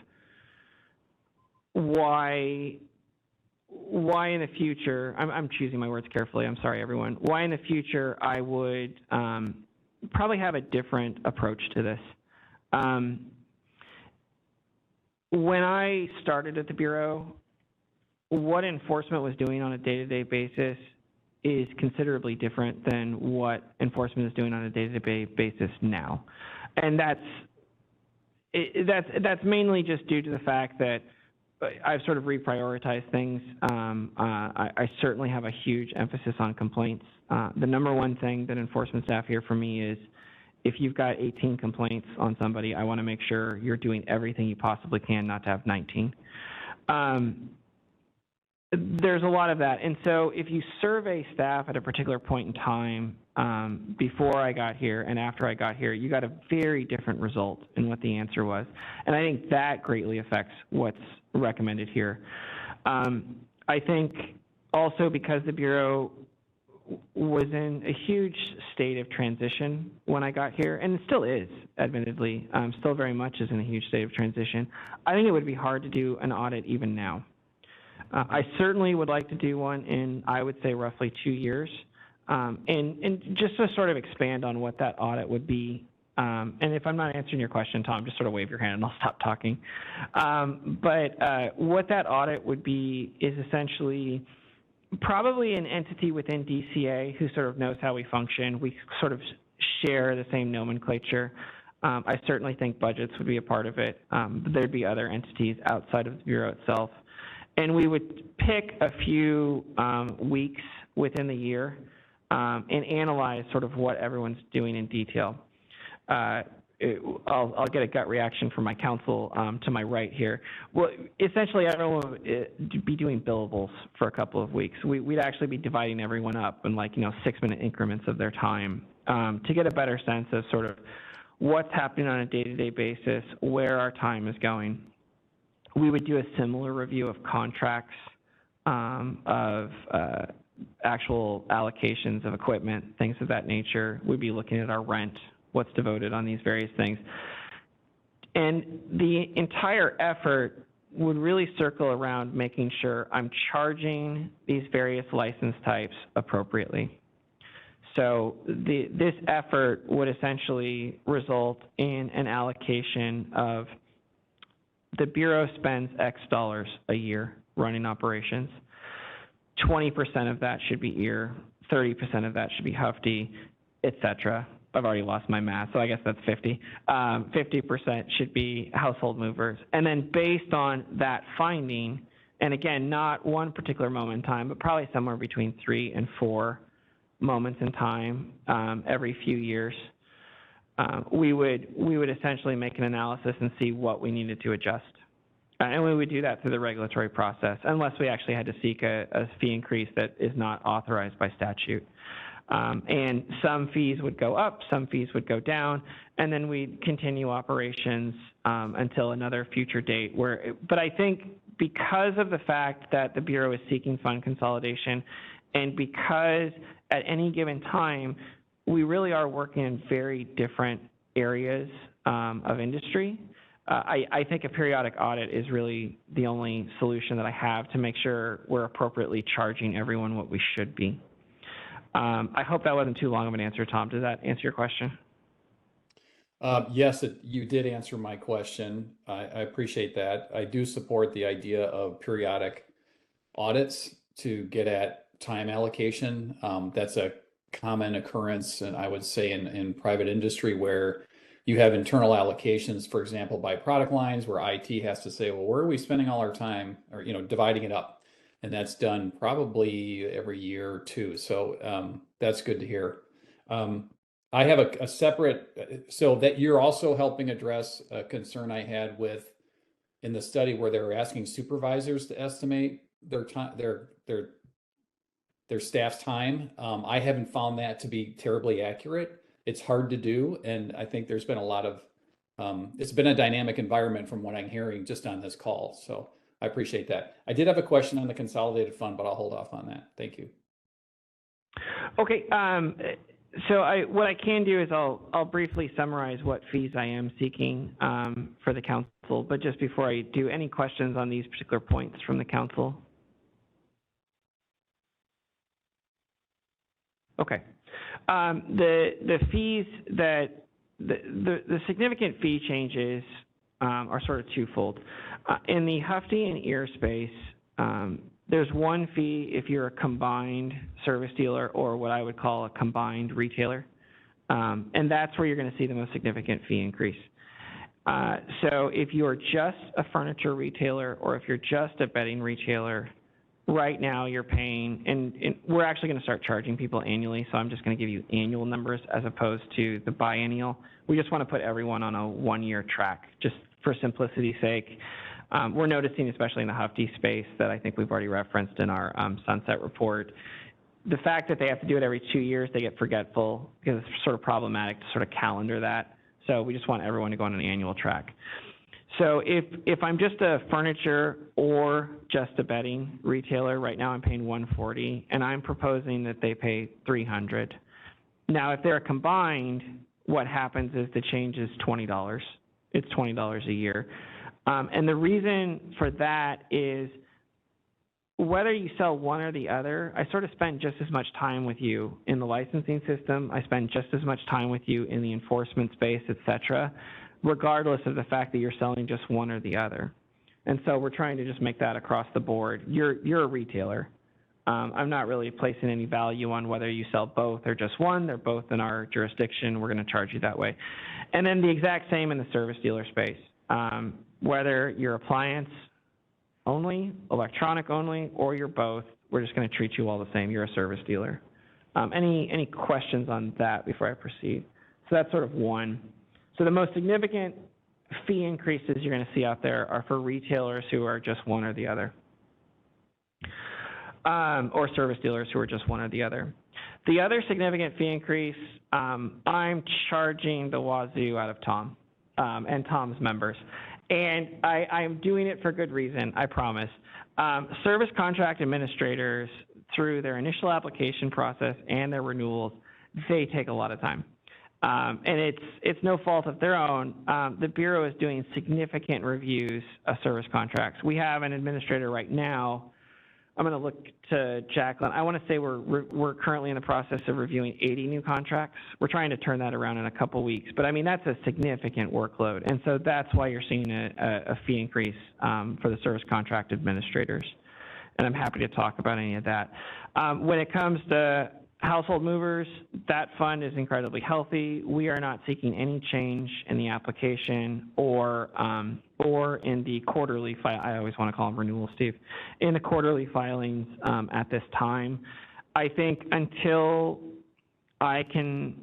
why in the future, I'm choosing my words carefully, I'm sorry everyone, why in the future I would probably have a different approach to this. When I started at the Bureau, what enforcement was doing on a day-to-day basis is considerably different than what enforcement is doing on a day-to-day basis now. And that's mainly just due to the fact that I've sort of reprioritized things. I certainly have a huge emphasis on complaints. The number one thing that enforcement staff hear from me is, if you've got 18 complaints on somebody, I want to make sure you're doing everything you possibly can not to have 19. There's a lot of that. And so if you survey staff at a particular point in time, before I got here and after I got here, you got a very different result in what the answer was. And I think that greatly affects what's recommended here. I think also because the Bureau was in a huge state of transition when I got here, and it still is, admittedly, still very much is in a huge state of transition. I think it would be hard to do an audit even now. I certainly would like to do one in, I would say, roughly 2 years. And just to sort of expand on what that audit would be, and if I'm not answering your question, Tom, just sort of wave your hand and I'll stop talking. But what that audit would be is essentially probably an entity within DCA who sort of knows how we function. We sort of share the same nomenclature. I certainly think budgets would be a part of it. But there'd be other entities outside of the Bureau itself. And we would pick a few weeks within the year and analyze sort of what everyone's doing in detail. I'll get a gut reaction from my counsel to my right here. Well, essentially, everyone would be doing billables for a couple of weeks. We'd actually be dividing everyone up in 6-minute increments of their time to get a better sense of sort of what's happening on a day-to-day basis, where our time is going. We would do a similar review of contracts, of actual allocations of equipment, things of that nature. We'd be looking at our rent, what's devoted on these various things. And the entire effort would really circle around making sure I'm charging these various license types appropriately. So this effort would essentially result in an allocation of the Bureau spends X dollars a year running operations. 20% of that should be EAR, 30% of that should be HUFT, et cetera. I've already lost my math, so I guess that's 50. 50% should be household movers. And then based on that finding, and again, not one particular moment in time, but probably somewhere between 3 and 4 moments in time every few years, we would essentially make an analysis and see what we needed to adjust. And we would do that through the regulatory process, unless we actually had to seek a fee increase that is not authorized by statute. And some fees would go up, some fees would go down, and then we'd continue operations until another future date. But I think because of the fact that the Bureau is seeking fund consolidation, and because at any given time, we really are working in very different areas of industry, I think a periodic audit is really the only solution that I have to make sure we're appropriately charging everyone what we should be. I hope that wasn't too long of an answer, Tom. Does that answer your question? Yes, you did answer my question. I appreciate that. I do support the idea of periodic audits to get at time allocation. That's a common occurrence, and I would say in private industry where you have internal allocations, for example, by product lines, where IT has to say, well, where are we spending all our time, or dividing it up, and that's done probably every year or two. So that's good to hear. I have a separate, so that you're also helping address a concern I had with in the study where they were asking supervisors to estimate their time, their staff's time. I haven't found that to be terribly accurate. It's hard to do, and I think there's been a lot of, it's been a dynamic environment from what I'm hearing just on this call. So I appreciate that. I did have a question on the consolidated fund, but I'll hold off on that. Thank you. Okay. So what I can do is I'll briefly summarize what fees I am seeking for the council. But just before I do, any questions on these particular points from the council? Okay. The fees that the significant fee changes are sort of twofold. In the Hufty and EAR space, there's one fee if you're a combined service dealer or what I would call a combined retailer. And that's where you're going to see the most significant fee increase. So if you're just a furniture retailer or if you're just a bedding retailer, right now you're paying, and we're actually going to start charging people annually, so I'm just going to give you annual numbers as opposed to the biennial. We just want to put everyone on a one-year track, just for simplicity's sake. We're noticing, especially in the Hufty space, that I think we've already referenced in our sunset report, the fact that they have to do it every 2 years, they get forgetful because it's sort of problematic to sort of calendar that. So we just want everyone to go on an annual track. So if I'm just a furniture or just a bedding retailer, right now I'm paying $140, and I'm proposing that they pay $300. Now, if they're combined, what happens is the change is $20. It's $20 a year. And the reason for that is whether you sell one or the other, I sort of spend just as much time with you in the licensing system. I spend just as much time with you in the enforcement space, et cetera, regardless of the fact that you're selling just one or the other. And so we're trying to just make that across the board. You're a retailer. I'm not really placing any value on whether you sell both or just one. They're both in our jurisdiction. We're going to charge you that way. And then the exact same in the service dealer space. Whether you're appliance only, electronic only, or you're both, we're just going to treat you all the same. You're a service dealer. Any questions on that before I proceed? So that's sort of one. So the most significant fee increases you're going to see out there are for retailers who are just one or the other, or service dealers who are just one or the other. The other significant fee increase, I'm charging the wazoo out of Tom and Tom's members. And I'm doing it for good reason, I promise. Service contract administrators, through their initial application process and their renewals, they take a lot of time. And it's no fault of their own. The Bureau is doing significant reviews of service contracts. We have an administrator right now. I'm going to look to Jacqueline. I want to say we're currently in the process of reviewing 80 new contracts. We're trying to turn that around in a couple weeks. But I mean, that's a significant workload. And so that's why you're seeing a fee increase for the service contract administrators. And I'm happy to talk about any of that. When it comes to household movers, that fund is incredibly healthy. We are not seeking any change in the application or in the quarterly file. I always want to call them renewals, Steve. In the quarterly filings at this time, I think until I can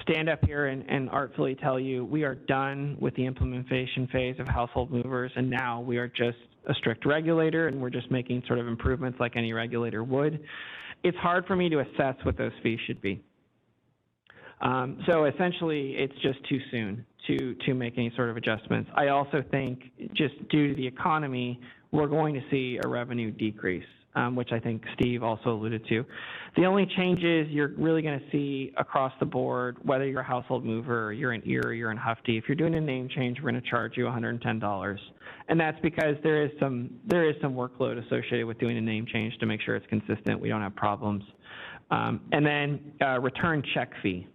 stand up here and artfully tell you we are done with the implementation phase of household movers, and now we are just a strict regulator, and we're just making sort of improvements like any regulator would. It's hard for me to assess what those fees should be. So essentially, it's just too soon to make any sort of adjustments. I also think just due to the economy, we're going to see a revenue decrease, which I think Steve also alluded to. The only changes you're really going to see across the board, whether you're a household mover, or you're in Erie, you're in Hufty, if you're doing a name change, we're going to charge you $110. And that's because there is some workload associated with doing a name change to make sure it's consistent, we don't have problems. And then return check fee.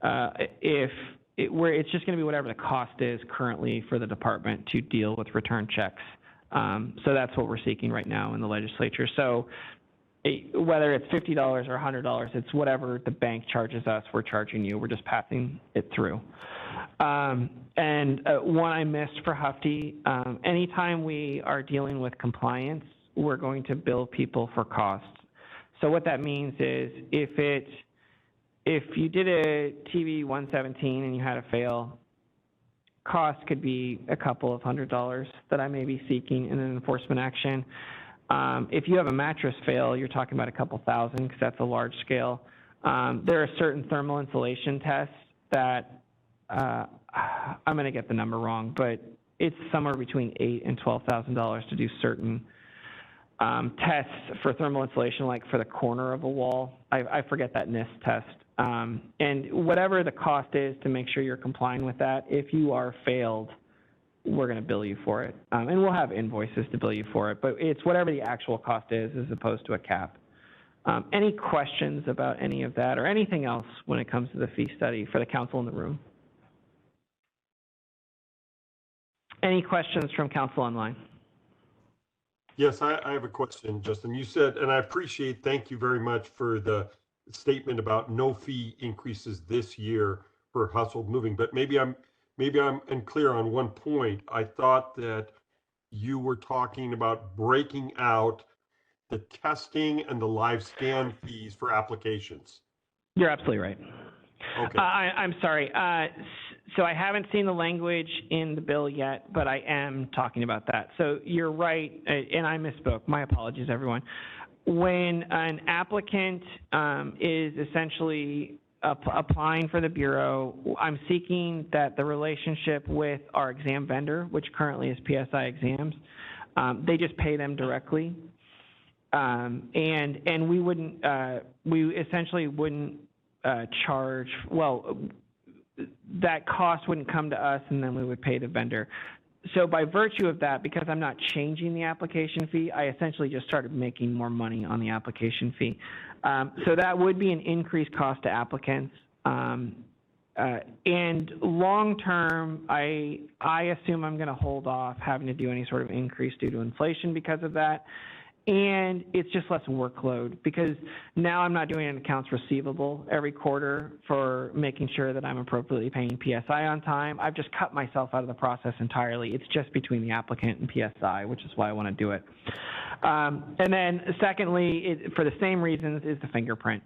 It's just going to be whatever the cost is currently for the department to deal with return checks. So that's what we're seeking right now in the legislature. So whether it's $50 or $100, it's whatever the bank charges us, we're charging you. We're just passing it through. And one I missed for Hufty, anytime we are dealing with compliance, we're going to bill people for costs. So what that means is if you did a TV 117 and you had a fail, cost could be a couple of $100s that I may be seeking in an enforcement action. If you have a mattress fail, you're talking about a couple thousand because that's a large scale. There are certain thermal insulation tests that I'm going to get the number wrong, but it's somewhere between $8,000 and $12,000 to do certain tests for thermal insulation, like for the corner of a wall. I forget that NIST test. And whatever the cost is to make sure you're complying with that, if you are failed, we're going to bill you for it. And we'll have invoices to bill you for it, but it's whatever the actual cost is as opposed to a cap. Any questions about any of that or anything else when it comes to the fee study for the council in the room? Any questions from council online? Yes, I have a question, Justin. You said, and I appreciate, thank you very much for the statement about no fee increases this year for household moving, but maybe I'm unclear on one point. I thought that you were talking about breaking out the testing and the live scan fees for applications. You're absolutely right. Okay. I'm sorry. So I haven't seen the language in the bill yet, but I am talking about that. So you're right, and I misspoke. My apologies, everyone. When an applicant is essentially applying for the Bureau, I'm seeking that the relationship with our exam vendor, which currently is PSI Exams, they just pay them directly. And we wouldn't, we essentially wouldn't charge, well, that cost wouldn't come to us and then we would pay the vendor. So by virtue of that, because I'm not changing the application fee, I essentially just started making more money on the application fee. So that would be an increased cost to applicants. And long term, I assume I'm going to hold off having to do any sort of increase due to inflation because of that. And it's just less workload because now I'm not doing an accounts receivable every quarter for making sure that I'm appropriately paying PSI on time. I've just cut myself out of the process entirely. It's just between the applicant and PSI, which is why I want to do it. And then secondly, for the same reasons, is the fingerprint,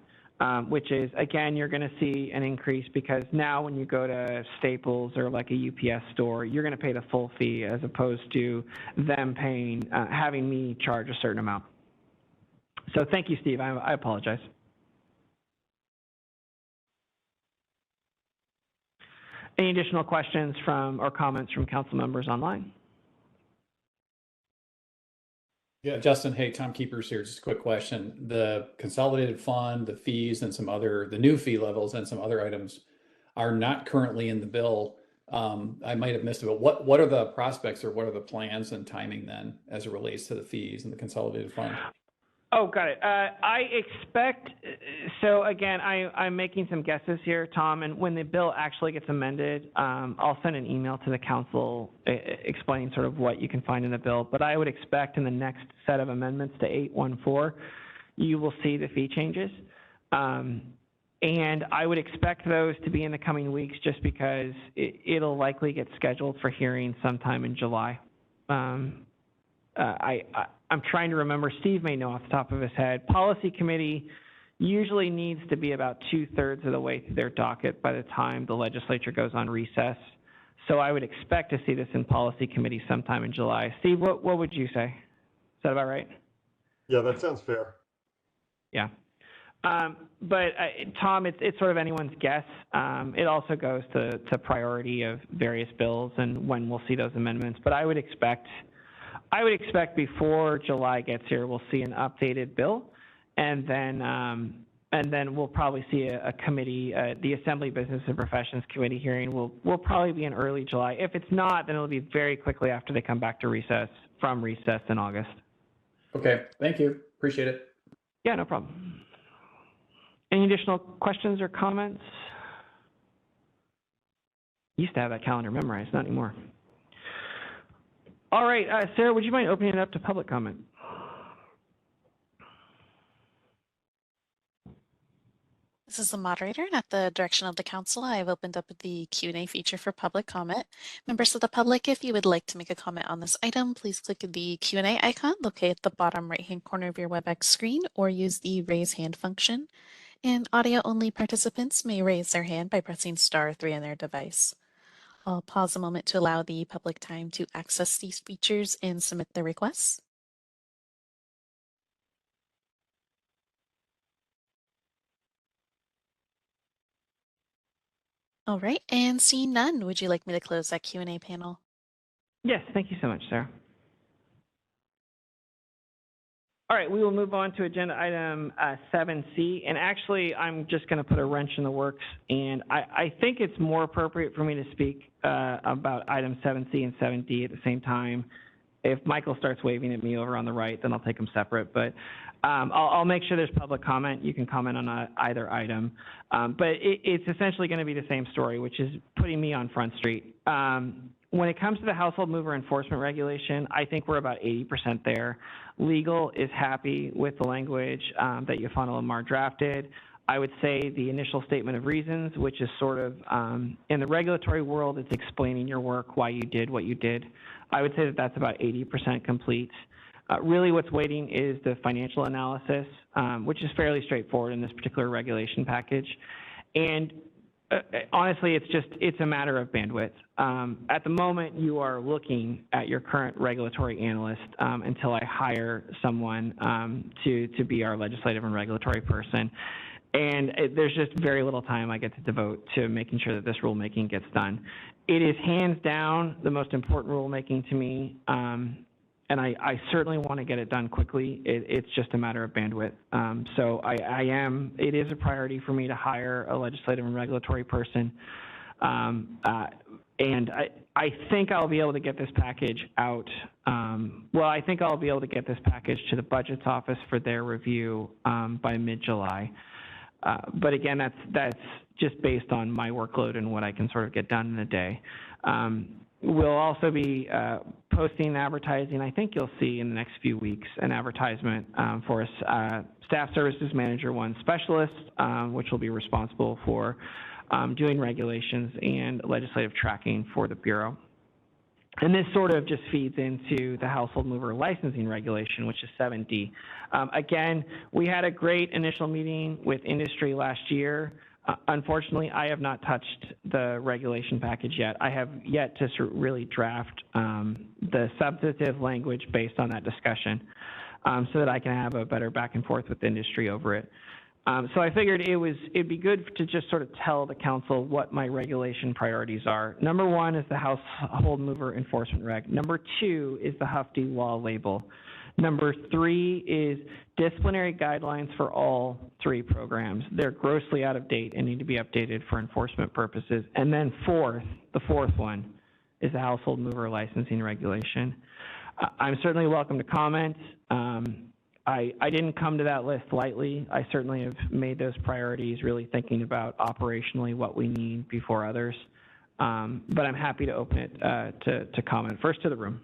which is, again, you're going to see an increase because now when you go to Staples or like a UPS store, you're going to pay the full fee as opposed to them paying, having me charge a certain amount. So thank you, Steve. I apologize. Any additional questions from or comments from council members online? Yeah, Justin, hey, Tom Keepers here. Just a quick question. The consolidated fund, the fees, and some other, the new fee levels and some other items are not currently in the bill. I might have missed it, but what are the prospects or what are the plans and timing then as it relates to the fees and the consolidated fund? Oh, got it. I expect, so again, I'm making some guesses here, Tom, and when the bill actually gets amended, I'll send an email to the council explaining sort of what you can find in the bill. But I would expect in the next set of amendments to 814, you will see the fee changes. And I would expect those to be in the coming weeks just because it'll likely get scheduled for hearing sometime in July. I'm trying to remember, Steve may know off the top of his head, Policy Committee usually needs to be about 2/3 of the way through their docket by the time the legislature goes on recess. So I would expect to see this in Policy Committee sometime in July. Steve, what would you say? Is that about right? Yeah, that sounds fair. Yeah. But Tom, it's sort of anyone's guess. It also goes to priority of various bills and when we'll see those amendments. But I would expect before July gets here, we'll see an updated bill, and then we'll probably see a committee, the Assembly Business and Professions Committee hearing will probably be in early July. If it's not, then it'll be very quickly after they come back to recess in August. Okay, thank you. Appreciate it. Yeah, no problem. Any additional questions or comments? Used to have that calendar memorized, not anymore. All right, Sarah, would you mind opening it up to public comment? This is the moderator, and at the direction of the council, I have opened up the Q&A feature for public comment. Members of the public, if you would like to make a comment on this item, please click the Q&A icon located at the bottom right-hand corner of your WebEx screen, or use the raise hand function. And audio-only participants may raise their hand by pressing *3 on their device. I'll pause a moment to allow the public time to access these features and submit their requests. All right, and seeing none, would you like me to close that Q&A panel? Yes, thank you so much, Sarah. All right, we will move on to agenda item 7C. And actually, I'm just going to put a wrench in the works. And I think it's more appropriate for me to speak about item 7C and 7D at the same time. If Michael starts waving at me over on the right, then I'll take them separate. But I'll make sure there's public comment. You can comment on either item. But it's essentially going to be the same story, which is putting me on Front Street. When it comes to the household mover enforcement regulation, I think we're about 80% there. Legal is happy with the language that Yafana Lamar drafted. I would say the initial statement of reasons, which is sort of, in the regulatory world, it's explaining your work, why you did what you did. I would say that that's about 80% complete. Really what's waiting is the financial analysis, which is fairly straightforward in this particular regulation package. And honestly, it's a matter of bandwidth. At the moment, you are looking at your current regulatory analyst until I hire someone to be our legislative and regulatory person. And there's just very little time I get to devote to making sure that this rulemaking gets done. It is hands down the most important rulemaking to me, and I certainly want to get it done quickly. It's just a matter of bandwidth. So it is a priority for me to hire a legislative and regulatory person. And I think I'll be able to get this package out. I think I'll be able to get this package to the Budget's office for their review by mid-July. But again, that's just based on my workload and what I can sort of get done in a day. We'll also be posting advertising. I think you'll see in the next few weeks an advertisement for a Staff Services Manager 1 specialist, which will be responsible for doing regulations and legislative tracking for the Bureau. And this sort of just feeds into the household mover licensing regulation, which is 7D. Again, we had a great initial meeting with industry last year. Unfortunately, I have not touched the regulation package yet. I have yet to really draft the substantive language based on that discussion so that I can have a better back and forth with industry over it. So I figured it'd be good to just sort of tell the council what my regulation priorities are. Number 1 is the household mover enforcement reg. Number 2 is the HUFTE law label. Number 3 is disciplinary guidelines for all 3 programs. They're grossly out of date and need to be updated for enforcement purposes. And then the fourth one is the household mover licensing regulation. I'm certainly welcome to comment. I didn't come to that list lightly. I certainly have made those priorities really thinking about operationally what we need before others. But I'm happy to open it to comment. First to the room.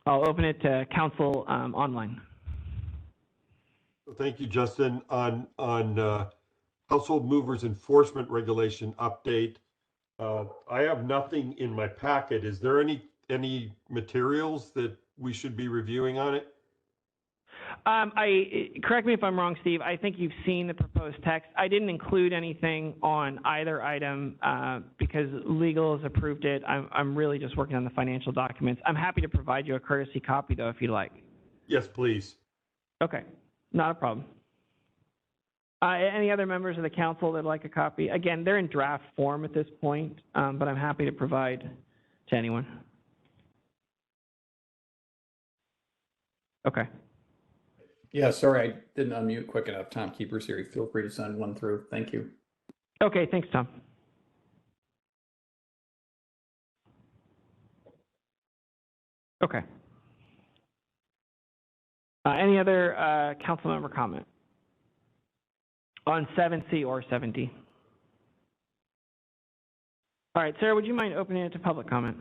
I'll open it to council online. Thank you, Justin. On household movers enforcement regulation update, I have nothing in my packet. Is there any materials that we should be reviewing on it? Correct me if I'm wrong, Steve. I think you've seen the proposed text. I didn't include anything on either item because legal has approved it. I'm really just working on the financial documents. I'm happy to provide you a courtesy copy, though, if you'd like. Yes, please. Okay, not a problem. Any other members of the council that'd like a copy? Again, they're in draft form at this point, but I'm happy to provide to anyone. Okay. Yeah, sorry, I didn't unmute quick enough. Tom Keeper's here. Feel free to send one through. Thank you. Okay, thanks, Tom. Okay. Any other council member comment on 7C or 7D? All right, Sarah, would you mind opening it to public comment?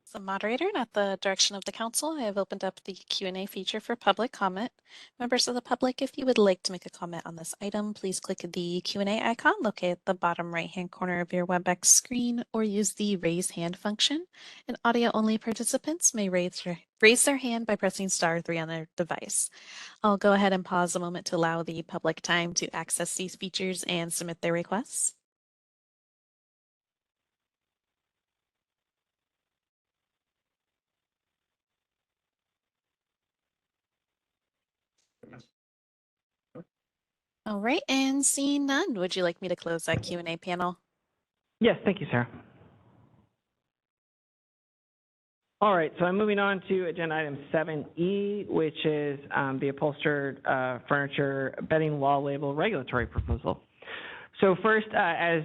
So moderator, and at the direction of the council, I have opened up the Q&A feature for public comment. Members of the public, if you would like to make a comment on this item, please click the Q&A icon located at the bottom right-hand corner of your WebEx screen or use the raise hand function. And audio-only participants may raise their hand by pressing *3 on their device. I'll go ahead and pause a moment to allow the public time to access these features and submit their requests. All right, and seeing none, would you like me to close that Q&A panel? Yes, thank you, Sarah. All right, so I'm moving on to agenda item 7E, which is the upholstered furniture bedding wall label regulatory proposal. So first, as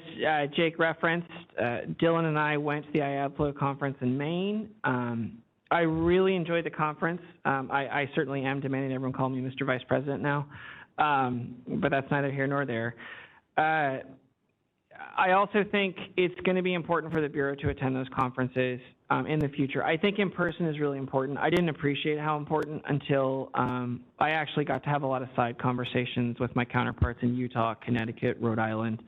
Jake referenced, Dylan and I went to the IABFLO conference in Maine. I really enjoyed the conference. I certainly am demanding everyone call me Mr. Vice President now. But that's neither here nor there. I also think it's going to be important for the Bureau to attend those conferences in the future. I think in person is really important. I didn't appreciate how important until I actually got to have a lot of side conversations with my counterparts in Utah, Connecticut, Rhode Island.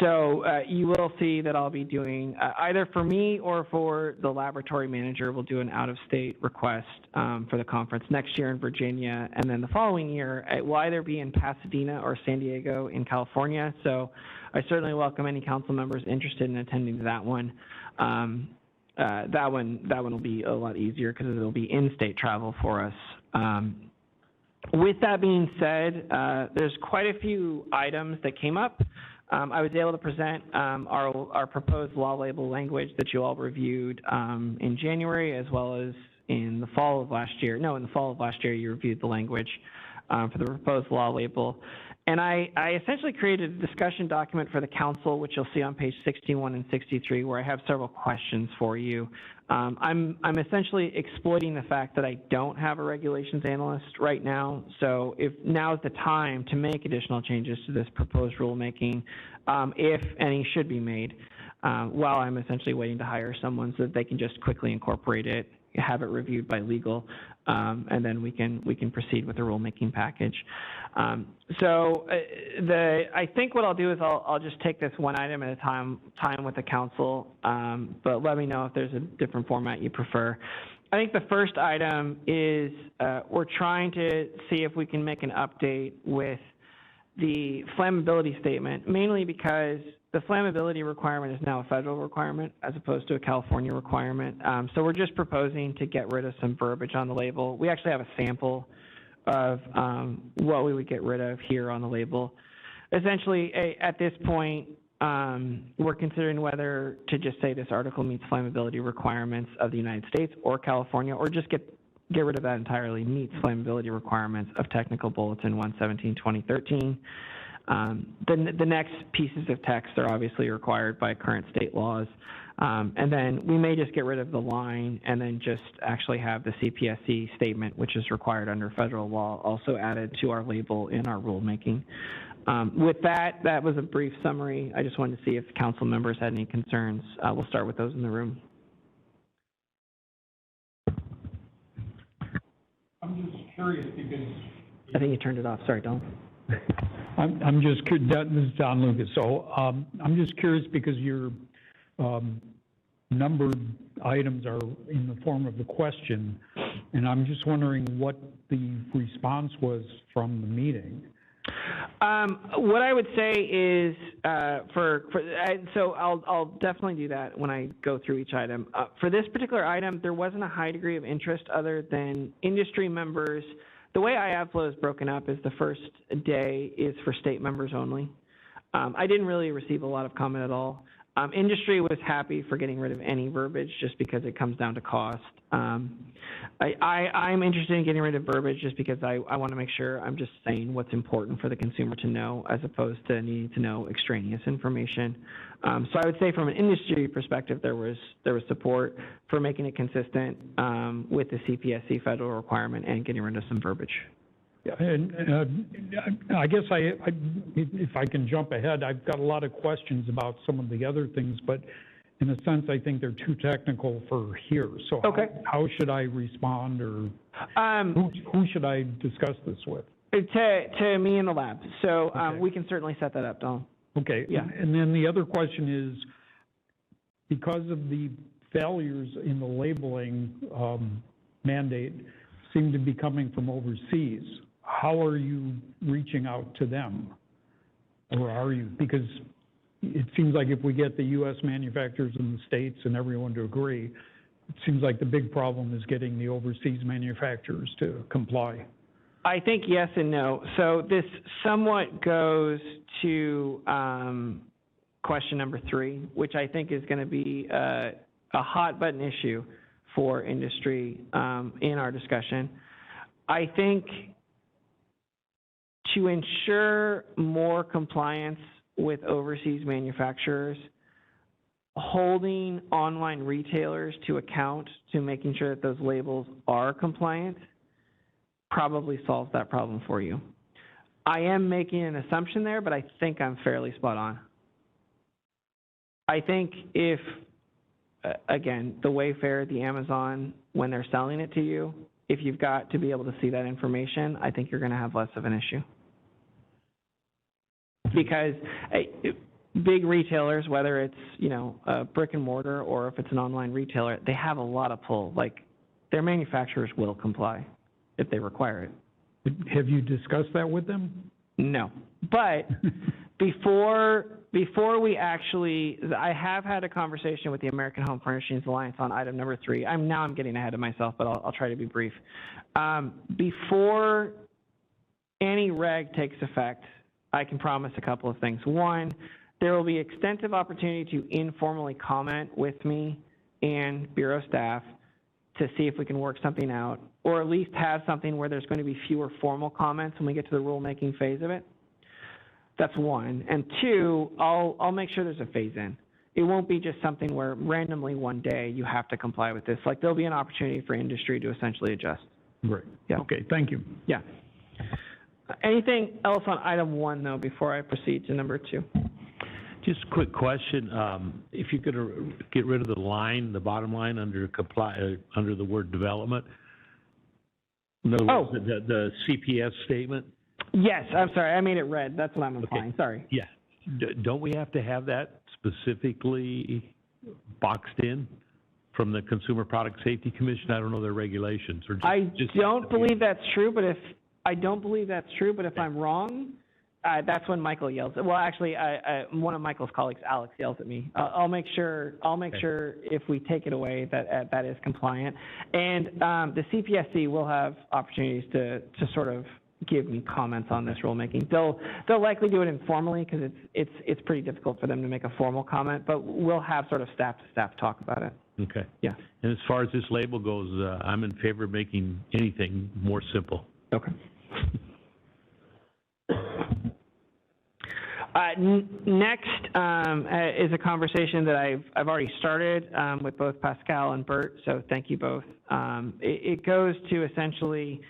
So you will see that I'll be doing, either for me or for the laboratory manager, we'll do an out-of-state request for the conference next year in Virginia, and then the following year it will either be in Pasadena or San Diego in California. So I certainly welcome any council members interested in attending that one. That one will be a lot easier because it'll be in-state travel for us. With that being said, there's quite a few items that came up. I was able to present our proposed law label language that you all reviewed in January, as well as in the fall of last year. No, in the fall of last year, you reviewed the language for the proposed law label. And I essentially created a discussion document for the council, which you'll see on page 61 and 63, where I have several questions for you. I'm essentially exploiting the fact that I don't have a regulations analyst right now. So if now is the time to make additional changes to this proposed rulemaking, if any should be made, while I'm essentially waiting to hire someone so that they can just quickly incorporate it, have it reviewed by legal, and then we can proceed with the rulemaking package. I think what I'll do is I'll just take this one item at a time with the council, but let me know if there's a different format you prefer. I think the first item is we're trying to see if we can make an update with the flammability statement, mainly because the flammability requirement is now a federal requirement as opposed to a California requirement. So we're just proposing to get rid of some verbiage on the label. We actually have a sample of what we would get rid of here on the label. Essentially, at this point, we're considering whether to just say this article meets flammability requirements of the United States or California, or just get rid of that entirely, meets flammability requirements of Technical Bulletin 117/2013. The next pieces of text are obviously required by current state laws. And then we may just get rid of the line and then just actually have the CPSC statement, which is required under federal law, also added to our label in our rulemaking. With that, that was a brief summary. I just wanted to see if council members had any concerns. We'll start with those in the room. I'm just curious because... I think you turned it off. Sorry, Don. I'm just curious. This is Don Lucas. So I'm just curious because your numbered items are in the form of the question, and I'm just wondering what the response was from the meeting. What I would say is, so I'll definitely do that when I go through each item. For this particular item, there wasn't a high degree of interest other than industry members. The way iAdFlow is broken up is the first day is for state members only. I didn't really receive a lot of comment at all. Industry was happy for getting rid of any verbiage just because it comes down to cost. I'm interested in getting rid of verbiage just because I want to make sure I'm just saying what's important for the consumer to know as opposed to needing to know extraneous information. So I would say from an industry perspective, there was support for making it consistent with the CPSC federal requirement and getting rid of some verbiage. Yeah, and I guess if I can jump ahead, I've got a lot of questions about some of the other things, but in a sense, I think they're too technical for here. So okay. How should I respond, or who should I discuss this with? To me in the lab. So okay. We can certainly set that up, Donald. Okay. Yeah. And then the other question is, because of the failures in the labeling mandate seem to be coming from overseas, how are you reaching out to them? Or are you? Because it seems like if we get the U.S. manufacturers in the States and everyone to agree, it seems like the big problem is getting the overseas manufacturers to comply. I think yes and no. So this somewhat goes to question number 3, which I think is going to be a hot button issue for industry in our discussion. I think to ensure more compliance with overseas manufacturers, holding online retailers to account to making sure that those labels are compliant probably solves that problem for you. I am making an assumption there, but I think I'm fairly spot on. I think if, again, the Wayfair, the Amazon, when they're selling it to you, if you've got to be able to see that information, I think you're going to have less of an issue. Because big retailers, whether it's, a brick and mortar or if it's an online retailer, they have a lot of pull. Like, their manufacturers will comply if they require it. Have you discussed that with them? No. But before we actually, I have had a conversation with the American Home Furnishings Alliance on item number 3. I'm getting ahead of myself, but I'll try to be brief. Before any reg takes effect, I can promise a couple of things. One, there will be extensive opportunity to informally comment with me and Bureau staff to see if we can work something out, or at least have something where there's going to be fewer formal comments when we get to the rulemaking phase of it. That's one. And 2, I'll make sure there's a phase-in. It won't be just something where randomly one day you have to comply with this. Like, there'll be an opportunity for industry to essentially adjust. Great. Yeah. Okay, thank you. Yeah. Anything else on item 1, though, before I proceed to number 2? Just a quick question. If you could get rid of the line, the bottom line under under the word development. In other words, the CPS statement. Yes, I'm sorry. I made it red. That's what I'm implying. Okay. Sorry. Yeah. Don't we have to have that specifically boxed in from the Consumer Product Safety Commission? I don't know their regulations. Or I don't believe that's true, but if I'm wrong, that's when Michael yells. Well, actually, one of Michael's colleagues, Alex, yells at me. I'll make sure if we take it away that that is compliant. And the CPSC will have opportunities to sort of give me comments on this rulemaking. They'll likely do it informally because it's pretty difficult for them to make a formal comment, but we'll have sort of staff talk about it. Okay. Yeah. And as far as this label goes, I'm in favor of making anything more simple. Okay. Next is a conversation that I've already started with both Pascal and Bert, so thank you both. It goes to essentially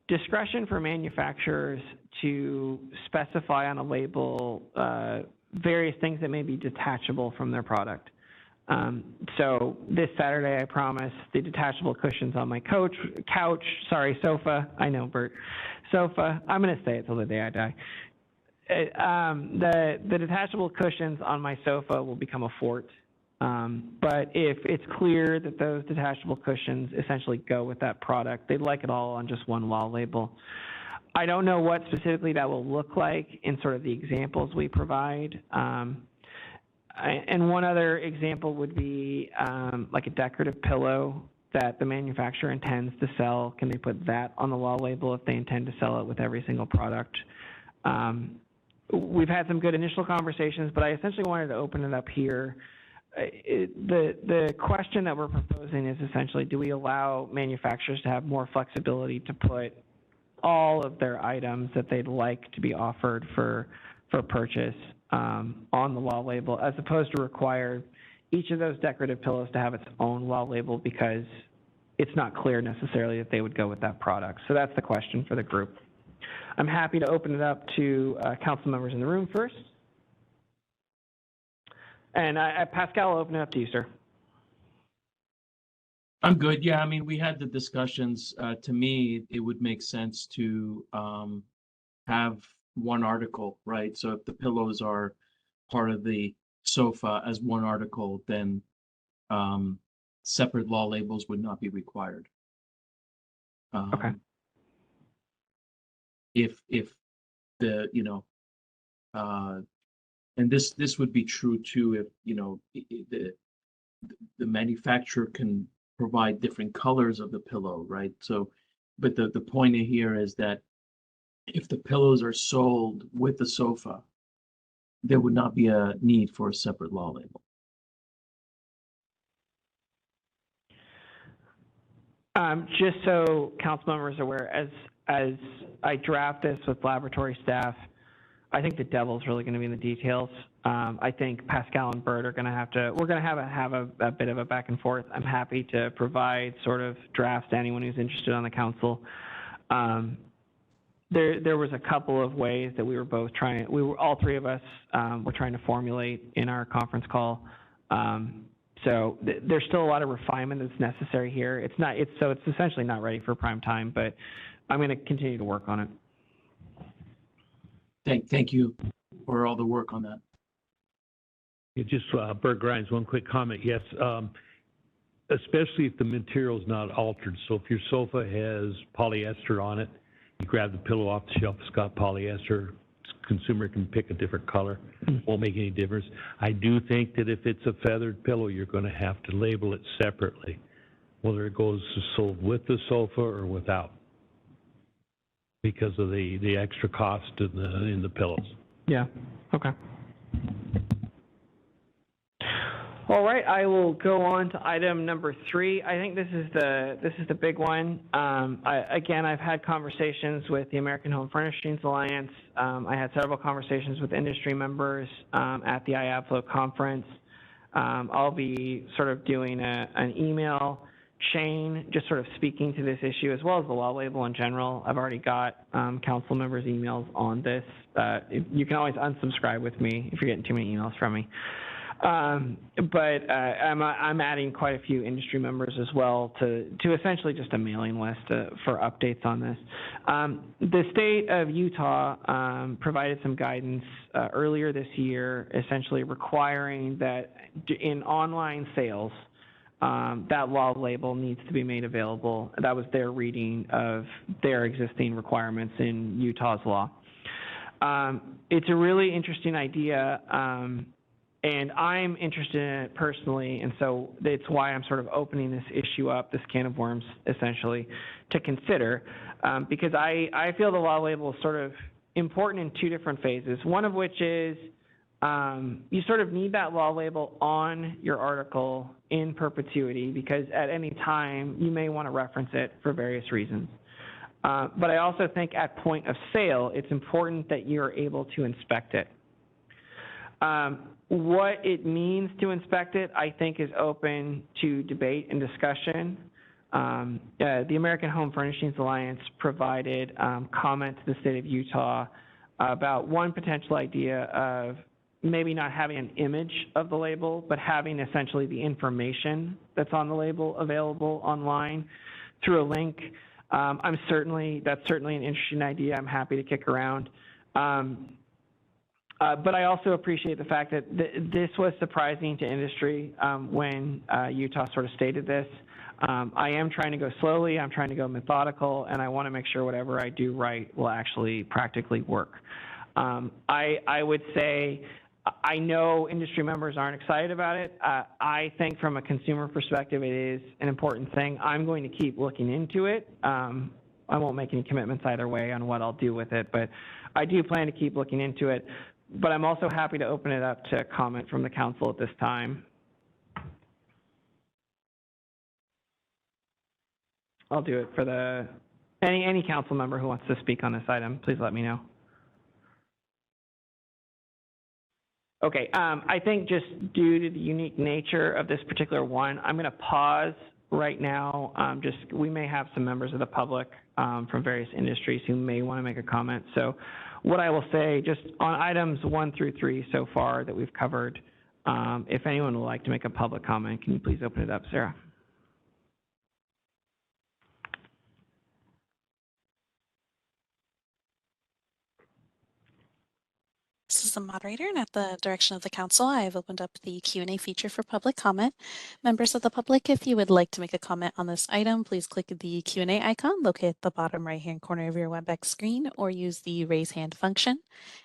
discretion for manufacturers to specify on a label various things that may be detachable from their product. So this Saturday, I promise the detachable cushions on my sofa. I know, Bert. Sofa. I'm going to say it till the day I die. The detachable cushions on my sofa will become a fort. But if it's clear that those detachable cushions essentially go with that product, they'd like it all on just one wall label. I don't know what specifically that will look like in sort of the examples we provide. And one other example would be like a decorative pillow that the manufacturer intends to sell. Can they put that on the law label if they intend to sell it with every single product? We've had some good initial conversations, but I essentially wanted to open it up here. The question that we're proposing is essentially, do we allow manufacturers to have more flexibility to put all of their items that they'd like to be offered for purchase on the law label, as opposed to require each of those decorative pillows to have its own law label because it's not clear necessarily that they would go with that product. So that's the question for the group. I'm happy to open it up to council members in the room first. And Pascal, I'll open it up to you, sir. I'm good. Yeah, I mean, we had the discussions. To me, it would make sense to have one article, right? So if the pillows are part of the sofa as one article, then separate law labels would not be required. Okay. If the, and this would be true too if, the manufacturer can provide different colors of the pillow, right? So, but the point here is that if the pillows are sold with the sofa, there would not be a need for a separate law label. Just so council members are aware, as I draft this with laboratory staff, I think the devil's really going to be in the details. I think Pascal and Bert are going to we're going to have a bit of a back and forth. I'm happy to provide sort of drafts to anyone who's interested on the council. There was a couple of ways that we were both all three of us were trying to formulate in our conference call. So there's still a lot of refinement that's necessary here. It's essentially not ready for prime time, but I'm going to continue to work on it. Thank you for all the work on that. Just Bert Grimes, one quick comment. Yes, especially if the material is not altered. So if your sofa has polyester on it, you grab the pillow off the shelf, it's got polyester. Consumer can pick a different color. Won't make any difference. I do think that if it's a feathered pillow, you're going to have to label it separately, whether it goes sold with the sofa or without, because of the extra cost in the pillows. Yeah. Okay. All right, I will go on to item number 3. I think this is the big one. Again, I've had conversations with the American Home Furnishings Alliance. I had several conversations with industry members at the IABFLO conference. I'll be sort of doing an email chain, just sort of speaking to this issue as well as the law label in general. I've already got council members' emails on this. You can always unsubscribe with me if you're getting too many emails from me. But I'm adding quite a few industry members as well to essentially just a mailing list for updates on this. The state of Utah provided some guidance earlier this year, essentially requiring that in online sales, that law label needs to be made available. That was their reading of their existing requirements in Utah's law. It's a really interesting idea. And I'm interested in it personally, and so it's why I'm sort of opening this issue up, this can of worms, essentially, to consider, because I feel the law label is sort of important in 2 different phases, one of which is you sort of need that law label on your article in perpetuity, because at any time you may want to reference it for various reasons. But I also think at point of sale, it's important that you're able to inspect it. What it means to inspect it, I think, is open to debate and discussion. The American Home Furnishings Alliance provided comment to the state of Utah about one potential idea of maybe not having an image of the label, but having essentially the information that's on the label available online through a link. That's certainly an interesting idea. I'm happy to kick around. But I also appreciate the fact that this was surprising to industry when Utah sort of stated this. I am trying to go slowly, I'm trying to go methodical, and I want to make sure whatever I do right will actually practically work. I would say I know industry members aren't excited about it. I think from a consumer perspective, it is an important thing. I'm going to keep looking into it. I won't make any commitments either way on what I'll do with it, but I do plan to keep looking into it. But I'm also happy to open it up to comment from the council at this time. I'll do it for any council member who wants to speak on this item. Please let me know. Okay, I think just due to the unique nature of this particular one, I'm going to pause right now. We may have some members of the public from various industries who may want to make a comment. So what I will say, just on items 1 through 3 so far that we've covered, if anyone would like to make a public comment, can you please open it up, Sarah? This is the moderator, and at the direction of the council, I have opened up the Q&A feature for public comment. Members of the public, if you would like to make a comment on this item, please click the Q&A icon located at the bottom right-hand corner of your WebEx screen, or use the raise hand function.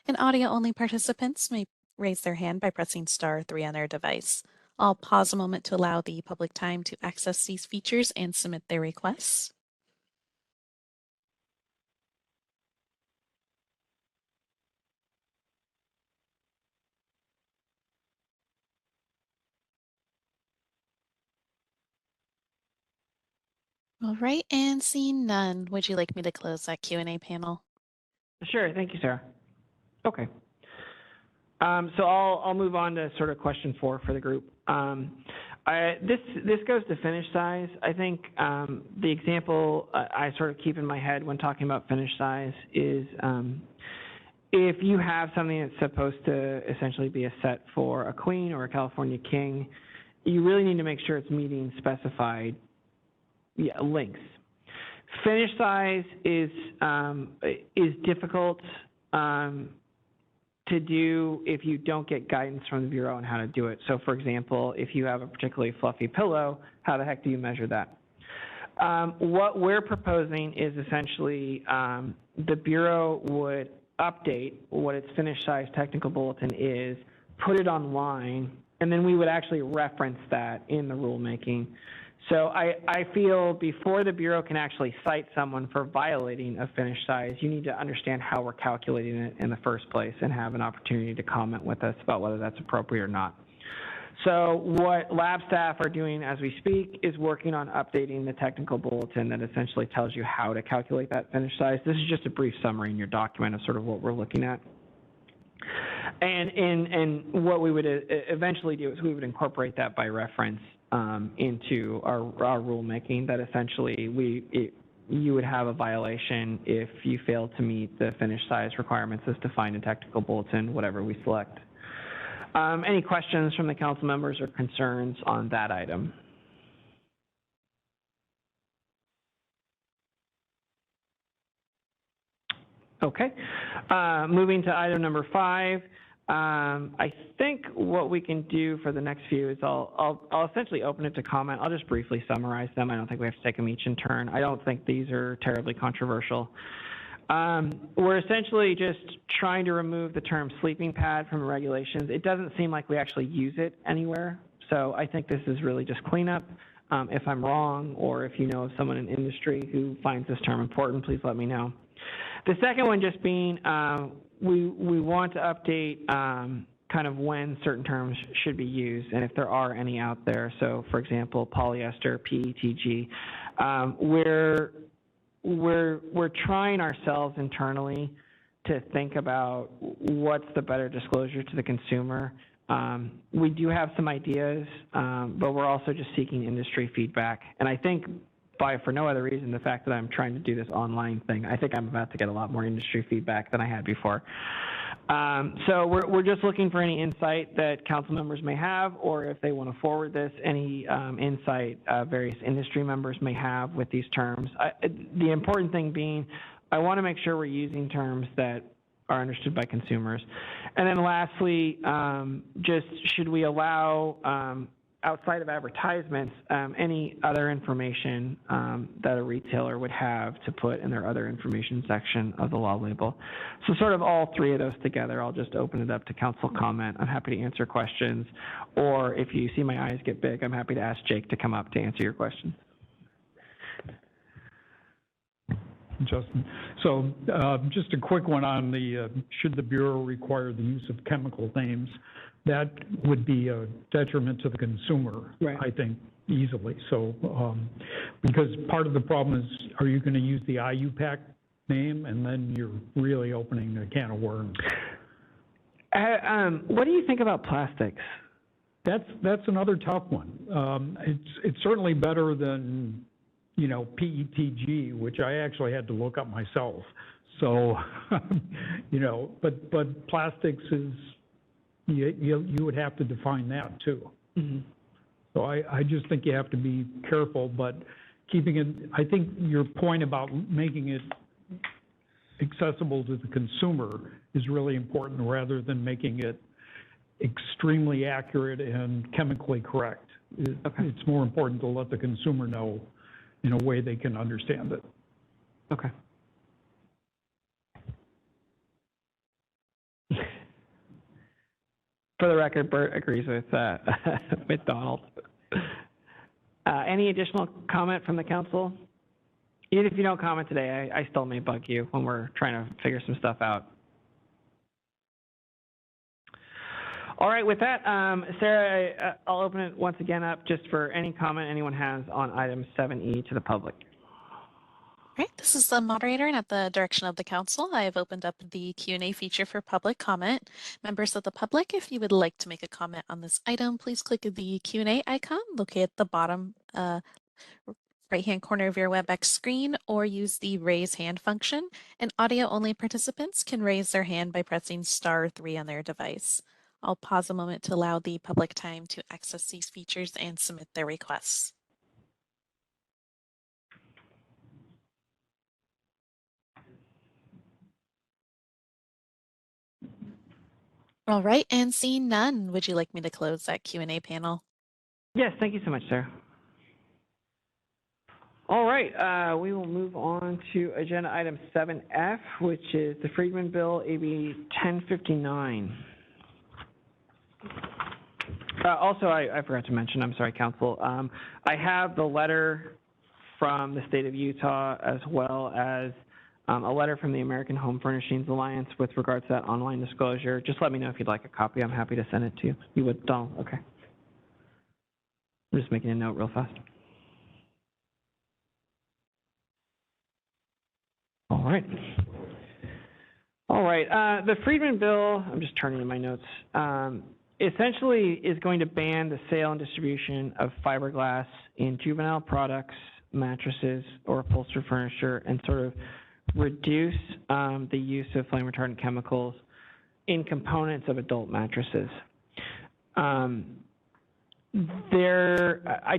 And audio-only participants may raise their hand by pressing *3 on their device. I'll pause a moment to allow the public time to access these features and submit their requests. All right, and seeing none, would you like me to close that Q&A panel? Sure, thank you, Sarah. Okay. So I'll move on to sort of question 4 for the group. This goes to finish size. I think the example I sort of keep in my head when talking about finish size is if you have something that's supposed to essentially be a set for a queen or a California king, you really need to make sure it's meeting specified lengths. Finish size is difficult to do if you don't get guidance from the Bureau on how to do it. So for example, if you have a particularly fluffy pillow, how the heck do you measure that? What we're proposing is essentially the Bureau would update what its finish size technical bulletin is, put it online, and then we would actually reference that in the rulemaking. So I feel before the Bureau can actually cite someone for violating a finish size, you need to understand how we're calculating it in the first place and have an opportunity to comment with us about whether that's appropriate or not. So what lab staff are doing as we speak is working on updating the technical bulletin that essentially tells you how to calculate that finish size. This is just a brief summary in your document of sort of what we're looking at. And what we would eventually do is we would incorporate that by reference into our rulemaking, that essentially you would have a violation if you fail to meet the finish size requirements as defined in technical bulletin, whatever we select. Any questions from the council members or concerns on that item? Okay, moving to item number 5. I think what we can do for the next few is I'll essentially open it to comment. I'll just briefly summarize them. I don't think we have to take them each in turn. I don't think these are terribly controversial. We're essentially just trying to remove the term sleeping pad from regulations. It doesn't seem like we actually use it anywhere. So I think this is really just cleanup. If I'm wrong, or if you know of someone in industry who finds this term important, please let me know. The second one just being we want to update kind of when certain terms should be used and if there are any out there. So for example, polyester, PETG. We're trying ourselves internally to think about what's the better disclosure to the consumer. We do have some ideas, but we're also just seeking industry feedback. And I think for no other reason, the fact that I'm trying to do this online thing, I think I'm about to get a lot more industry feedback than I had before. So we're just looking for any insight that council members may have, or if they want to forward this, any insight various industry members may have with these terms. The important thing being, I want to make sure we're using terms that are understood by consumers. And then lastly, just should we allow outside of advertisements, any other information that a retailer would have to put in their other information section of the law label. So sort of all three of those together, I'll just open it up to council comment. I'm happy to answer questions, or if you see my eyes get big, I'm happy to ask Jake to come up to answer your questions. Justin. So just a quick one on the, should the Bureau require the use of chemical names? That would be a detriment to the consumer, right. I think, easily. So, because part of the problem is, are you going to use the IUPAC name, and then you're really opening a can of worms. What do you think about plastics? That's another tough one. It's certainly better than, you know, PETG, which I actually had to look up myself. So, you know, but plastics is, you would have to define that too. Mm-hmm. So I just think you have to be careful, but keeping it, I think your point about making it accessible to the consumer is really important rather than making it extremely accurate and chemically correct. It's more important to let the consumer know in a way they can understand it. Okay. For the record, Bert agrees with Donald. Any additional comment from the council? Even if you don't comment today, I still may bug you when we're trying to figure some stuff out. All right, with that, Sarah, I'll open it once again up just for any comment anyone has on item 7E to the public. Right, this is the moderator, and at the direction of the council, I have opened up the Q&A feature for public comment. Members of the public, if you would like to make a comment on this item, please click the Q&A icon located at the bottom right-hand corner of your WebEx screen, or use the raise hand function. And audio-only participants can raise their hand by pressing *3 on their device. I'll pause a moment to allow the public time to access these features and submit their requests. All right, and seeing none, would you like me to close that Q&A panel? Yes, thank you so much, Sarah. All right, we will move on to agenda item 7F, which is the Friedman Bill, AB 1059. Also, I forgot to mention, I'm sorry, Council, I have the letter from the state of Utah as well as a letter from the American Home Furnishings Alliance with regards to that online disclosure. Just let me know if you'd like a copy. I'm happy to send it to you. You would, Donald? Okay. I'm just making a note real fast. All right. All right. The Friedman Bill, I'm just turning in my notes, essentially is going to ban the sale and distribution of fiberglass in juvenile products, mattresses, or upholstered furniture, and sort of reduce the use of flame retardant chemicals in components of adult mattresses. I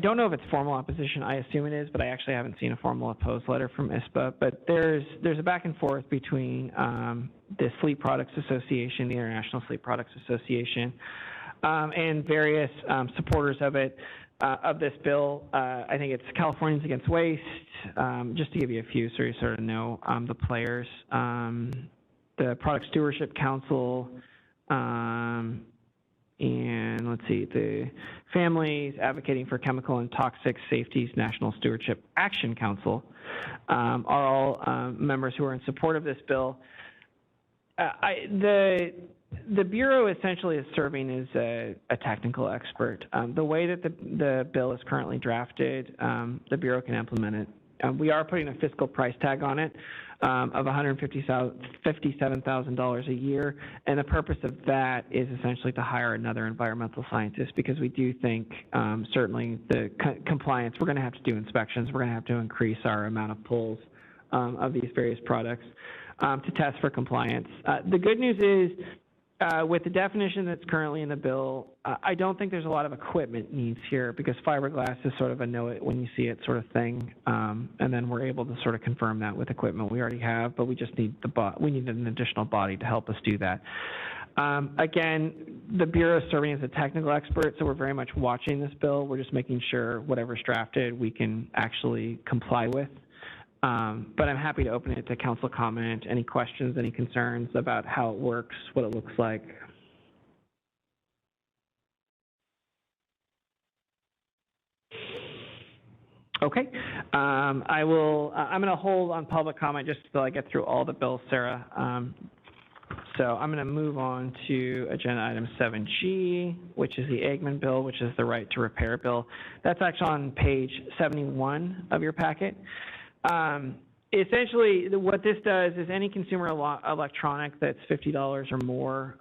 don't know if it's formal opposition. I assume it is, but I actually haven't seen a formal opposed letter from ISPA. But there's a back and forth between the Sleep Products Association, the International Sleep Products Association, and various supporters of it. Of this bill, I think it's Californians Against Waste, just to give you a few so you sort of know the players. The Product Stewardship Council, and let's see, the Families Advocating for Chemical and Toxic Safety's National Stewardship Action Council are all members who are in support of this bill. The Bureau essentially is serving as a technical expert. The way that the bill is currently drafted, the Bureau can implement it. We are putting a fiscal price tag on it of $157,000 a year, and the purpose of that is essentially to hire another environmental scientist, because we do think certainly the compliance, we're going to have to do inspections, we're going to have to increase our amount of pulls of these various products to test for compliance. The good news is, with the definition that's currently in the bill, I don't think there's a lot of equipment needs here, because fiberglass is sort of a know it when you see it sort of thing, and then we're able to sort of confirm that with equipment we already have, but we just need we need an additional body to help us do that. Again, the Bureau is serving as a technical expert, so we're very much watching this bill. We're just making sure whatever's drafted we can actually comply with. But I'm happy to open it to council comment, any questions, any concerns about how it works, what it looks like. Okay, I'm going to hold on public comment just until I get through all the bills, Sarah. So I'm going to move on to agenda item 7G, which is the Eggman bill, which is the right to repair bill. That's actually on page 71 of your packet. Essentially, what this does is any consumer electronic that's $50 or more,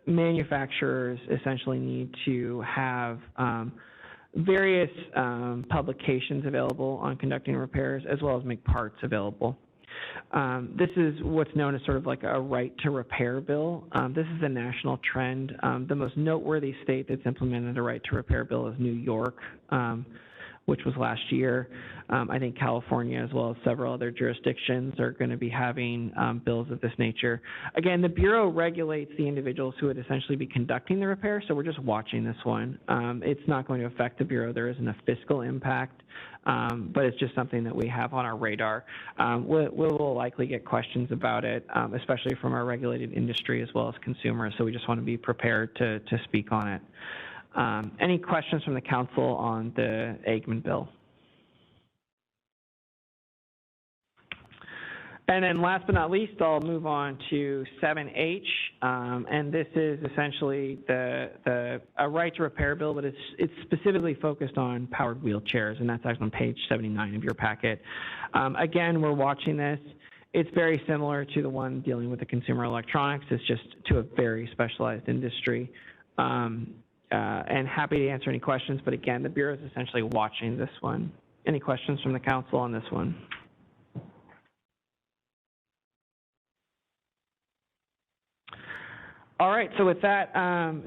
manufacturers essentially need to have various publications available on conducting repairs, as well as make parts available. This is what's known as sort of like a right to repair bill. This is a national trend. The most noteworthy state that's implemented a right to repair bill is New York, which was last year. I think California, as well as several other jurisdictions, are going to be having bills of this nature. Again, the Bureau regulates the individuals who would essentially be conducting the repair, so we're just watching this one. It's not going to affect the Bureau. There isn't a fiscal impact, but it's just something that we have on our radar. We'll likely get questions about it, especially from our regulated industry as well as consumers, so we just want to be prepared to speak on it. Any questions from the council on the Eggman bill? And then last but not least, I'll move on to 7H, and this is essentially a right to repair bill, but it's specifically focused on powered wheelchairs, and that's actually on page 79 of your packet. Again, we're watching this. It's very similar to the one dealing with the consumer electronics. It's just to a very specialized industry. And happy to answer any questions, but again, the Bureau is essentially watching this one. Any questions from the council on this one? All right, so with that,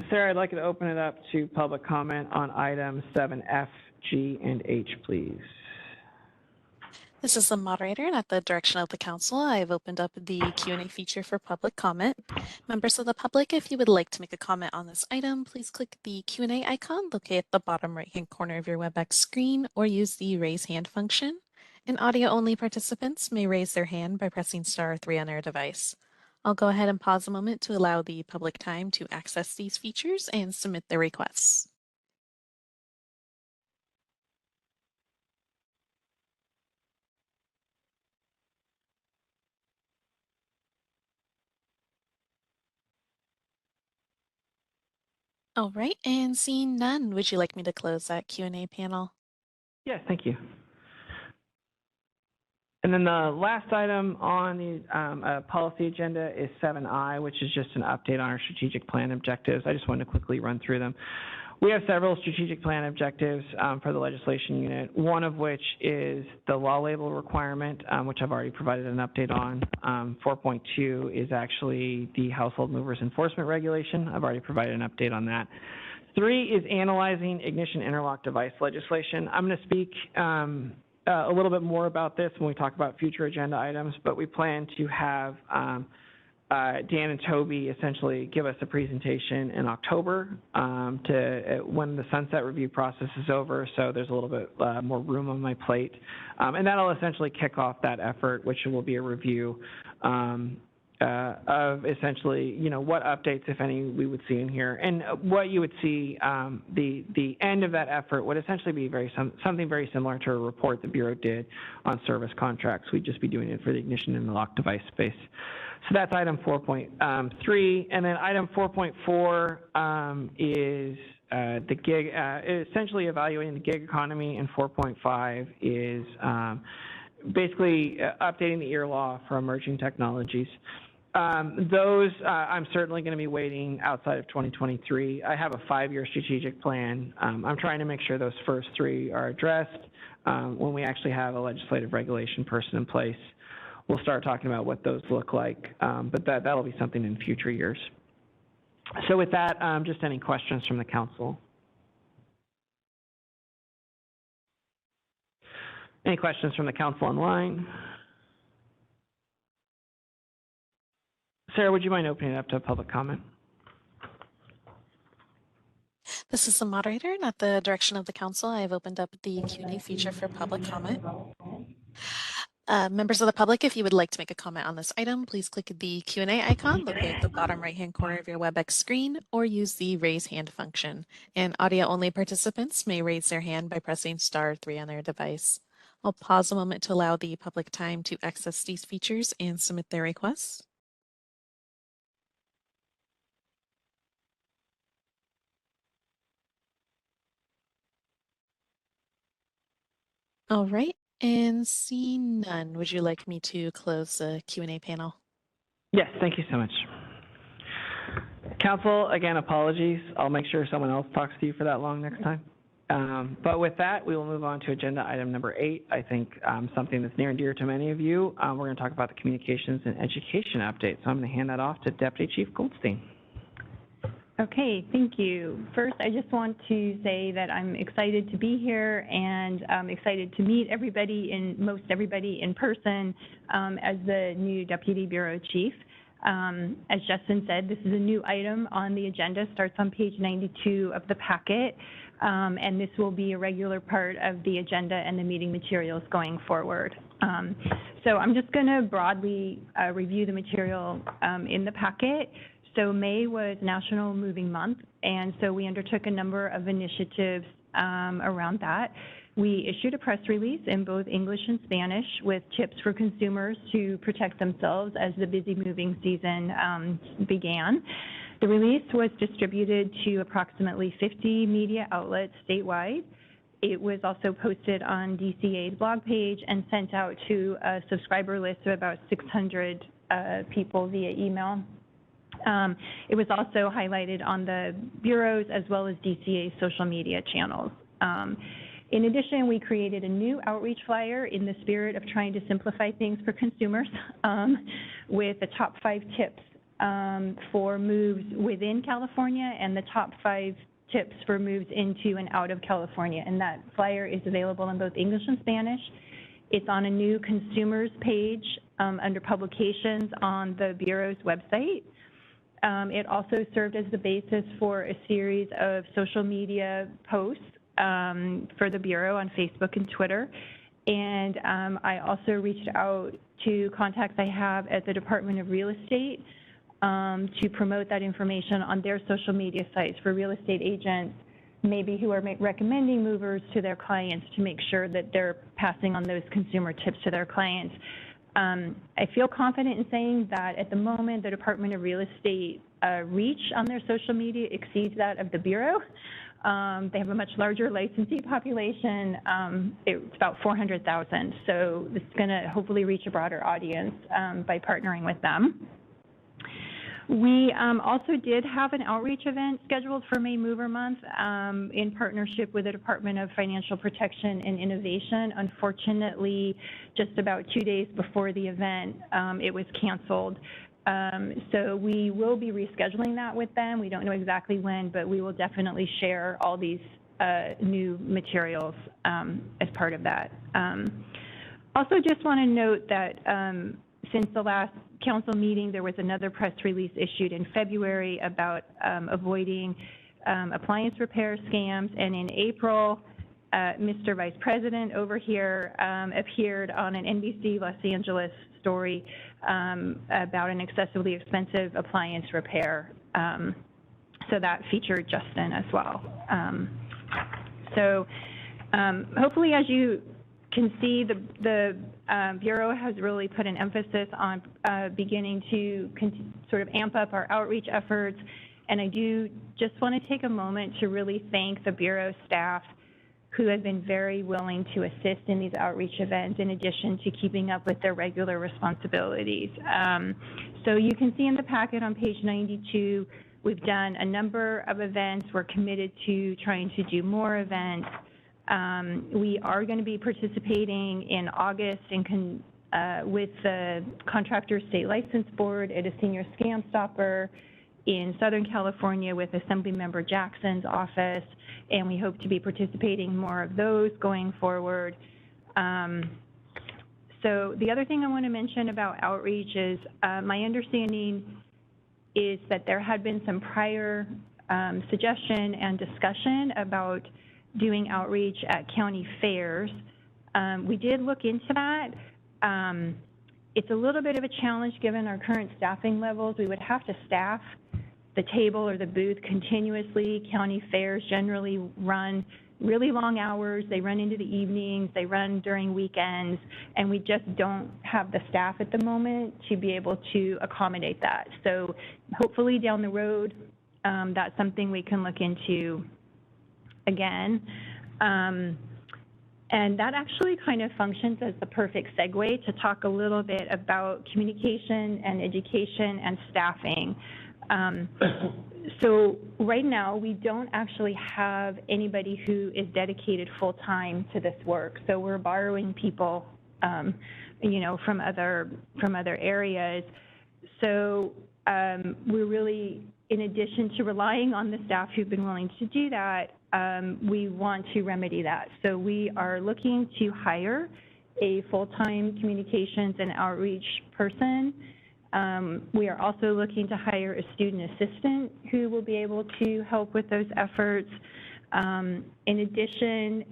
Sarah, I'd like to open it up to public comment on items 7F, G, and H, please. This is the moderator, and at the direction of the council, I have opened up the Q&A feature for public comment. Members of the public, if you would like to make a comment on this item, please click the Q&A icon located at the bottom right-hand corner of your WebEx screen, or use the raise hand function. And audio-only participants may raise their hand by pressing *3 on their device. I'll go ahead and pause a moment to allow the public time to access these features and submit their requests. All right, and seeing none, would you like me to close that Q&A panel? Yes, thank you. And then the last item on the policy agenda is 7I, which is just an update on our strategic plan objectives. I just wanted to quickly run through them. We have several strategic plan objectives for the legislation unit, one of which is the law label requirement, which I've already provided an update on. 4.2 is actually the household movers enforcement regulation. I've already provided an update on that. 3 is analyzing ignition interlock device legislation. I'm going to speak a little bit more about this when we talk about future agenda items, but we plan to have Dan and Toby essentially give us a presentation in October when the sunset review process is over, so there's a little bit more room on my plate. And that'll essentially kick off that effort, which will be a review of essentially, you know, what updates, if any, we would see in here. And what you would see, the end of that effort would essentially be something very similar to a report the Bureau did on service contracts. We'd just be doing it for the ignition and the lock device space. So that's item 4.3. And then item 4.4 is the gig, essentially evaluating the gig economy, and 4.5 is basically updating the EAR law for emerging technologies. Those, I'm certainly going to be waiting outside of 2023. I have a 5-year strategic plan. I'm trying to make sure those first 3 are addressed. When we actually have a legislative regulation person in place, we'll start talking about what those look like, but that'll be something in future years. So with that, just any questions from the council? Any questions from the council online? Sarah, would you mind opening it up to public comment? This is the moderator, and at the direction of the council, I have opened up the Q&A feature for public comment. Members of the public, if you would like to make a comment on this item, please click the Q&A icon located at the bottom right-hand corner of your WebEx screen, or use the raise hand function. And audio-only participants may raise their hand by pressing *3 on their device. I'll pause a moment to allow the public time to access these features and submit their requests. All right, and see none. Would you like me to close the Q&A panel? Yes, thank you so much. Council, again, apologies. I'll make sure someone else talks to you for that long next time. But with that, we will move on to agenda item number 8. I think something that's near and dear to many of you. We're going to talk about the communications and education update. So I'm going to hand that off to Deputy Chief Goldstein. Okay, thank you. First, I just want to say that I'm excited to be here and excited to meet most everybody in person as the new Deputy Bureau Chief. As Justin said, this is a new item on the agenda, starts on page 92 of the packet, and this will be a regular part of the agenda and the meeting materials going forward. So I'm just going to broadly review the material in the packet. So May was National Moving Month, and so we undertook a number of initiatives around that. We issued a press release in both English and Spanish with tips for consumers to protect themselves as the busy moving season began. The release was distributed to approximately 50 media outlets statewide. It was also posted on DCA's blog page and sent out to a subscriber list of about 600 people via email. It was also highlighted on the Bureau's as well as DCA's social media channels. In addition, we created a new outreach flyer in the spirit of trying to simplify things for consumers with the top 5 tips for moves within California and the top 5 tips for moves into and out of California. And that flyer is available in both English and Spanish. It's on a new consumers page under publications on the Bureau's website. It also served as the basis for a series of social media posts for the Bureau on Facebook and Twitter. And I also reached out to contacts I have at the Department of Real Estate to promote that information on their social media sites for real estate agents, maybe who are recommending movers to their clients, to make sure that they're passing on those consumer tips to their clients. I feel confident in saying that at the moment, the Department of Real Estate reach on their social media exceeds that of the Bureau. They have a much larger licensee population. It's about 400,000. So this is going to hopefully reach a broader audience by partnering with them. We also did have an outreach event scheduled for May Mover Month in partnership with the Department of Financial Protection and Innovation. Unfortunately, just about 2 days before the event, it was canceled. So we will be rescheduling that with them. We don't know exactly when, but we will definitely share all these new materials as part of that. Also just want to note that since the last council meeting, there was another press release issued in February about avoiding appliance repair scams. And in April, Mr. Vice President over here appeared on an NBC Los Angeles story about an excessively expensive appliance repair. So that featured Justin as well. So hopefully, as you can see, the Bureau has really put an emphasis on beginning to sort of amp up our outreach efforts. And I do just want to take a moment to really thank the Bureau staff who have been very willing to assist in these outreach events in addition to keeping up with their regular responsibilities. So you can see in the packet on page 92, we've done a number of events. We're committed to trying to do more events. We are going to be participating in August with the Contractor State License Board at a Senior Scam Stopper in Southern California with Assemblymember Jackson's office, and we hope to be participating in more of those going forward. So the other thing I want to mention about outreach is my understanding is that there had been some prior suggestion and discussion about doing outreach at county fairs. We did look into that. It's a little bit of a challenge given our current staffing levels. We would have to staff the table or the booth continuously. County fairs generally run really long hours. They run into the evenings, they run during weekends, and we just don't have the staff at the moment to be able to accommodate that. So hopefully down the road, that's something we can look into again. And that actually kind of functions as the perfect segue to talk a little bit about communication and education and staffing. So right now, we don't actually have anybody who is dedicated full-time to this work. So we're borrowing people, you know, from other areas. So we're really, in addition to relying on the staff who've been willing to do that, we want to remedy that. So we are looking to hire a full-time communications and outreach person. We are also looking to hire a student assistant who will be able to help with those efforts. In addition,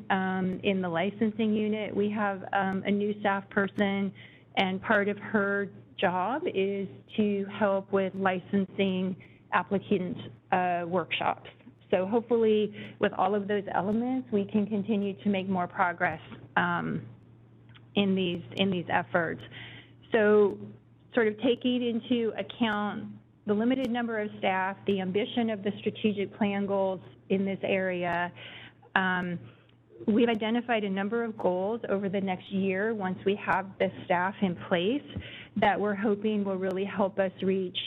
in the licensing unit, we have a new staff person, and part of her job is to help with licensing applicant workshops. So hopefully, with all of those elements, we can continue to make more progress in these efforts. So, sort of taking into account the limited number of staff, the ambition of the strategic plan goals in this area, we've identified a number of goals over the next year once we have the staff in place that we're hoping will really help us reach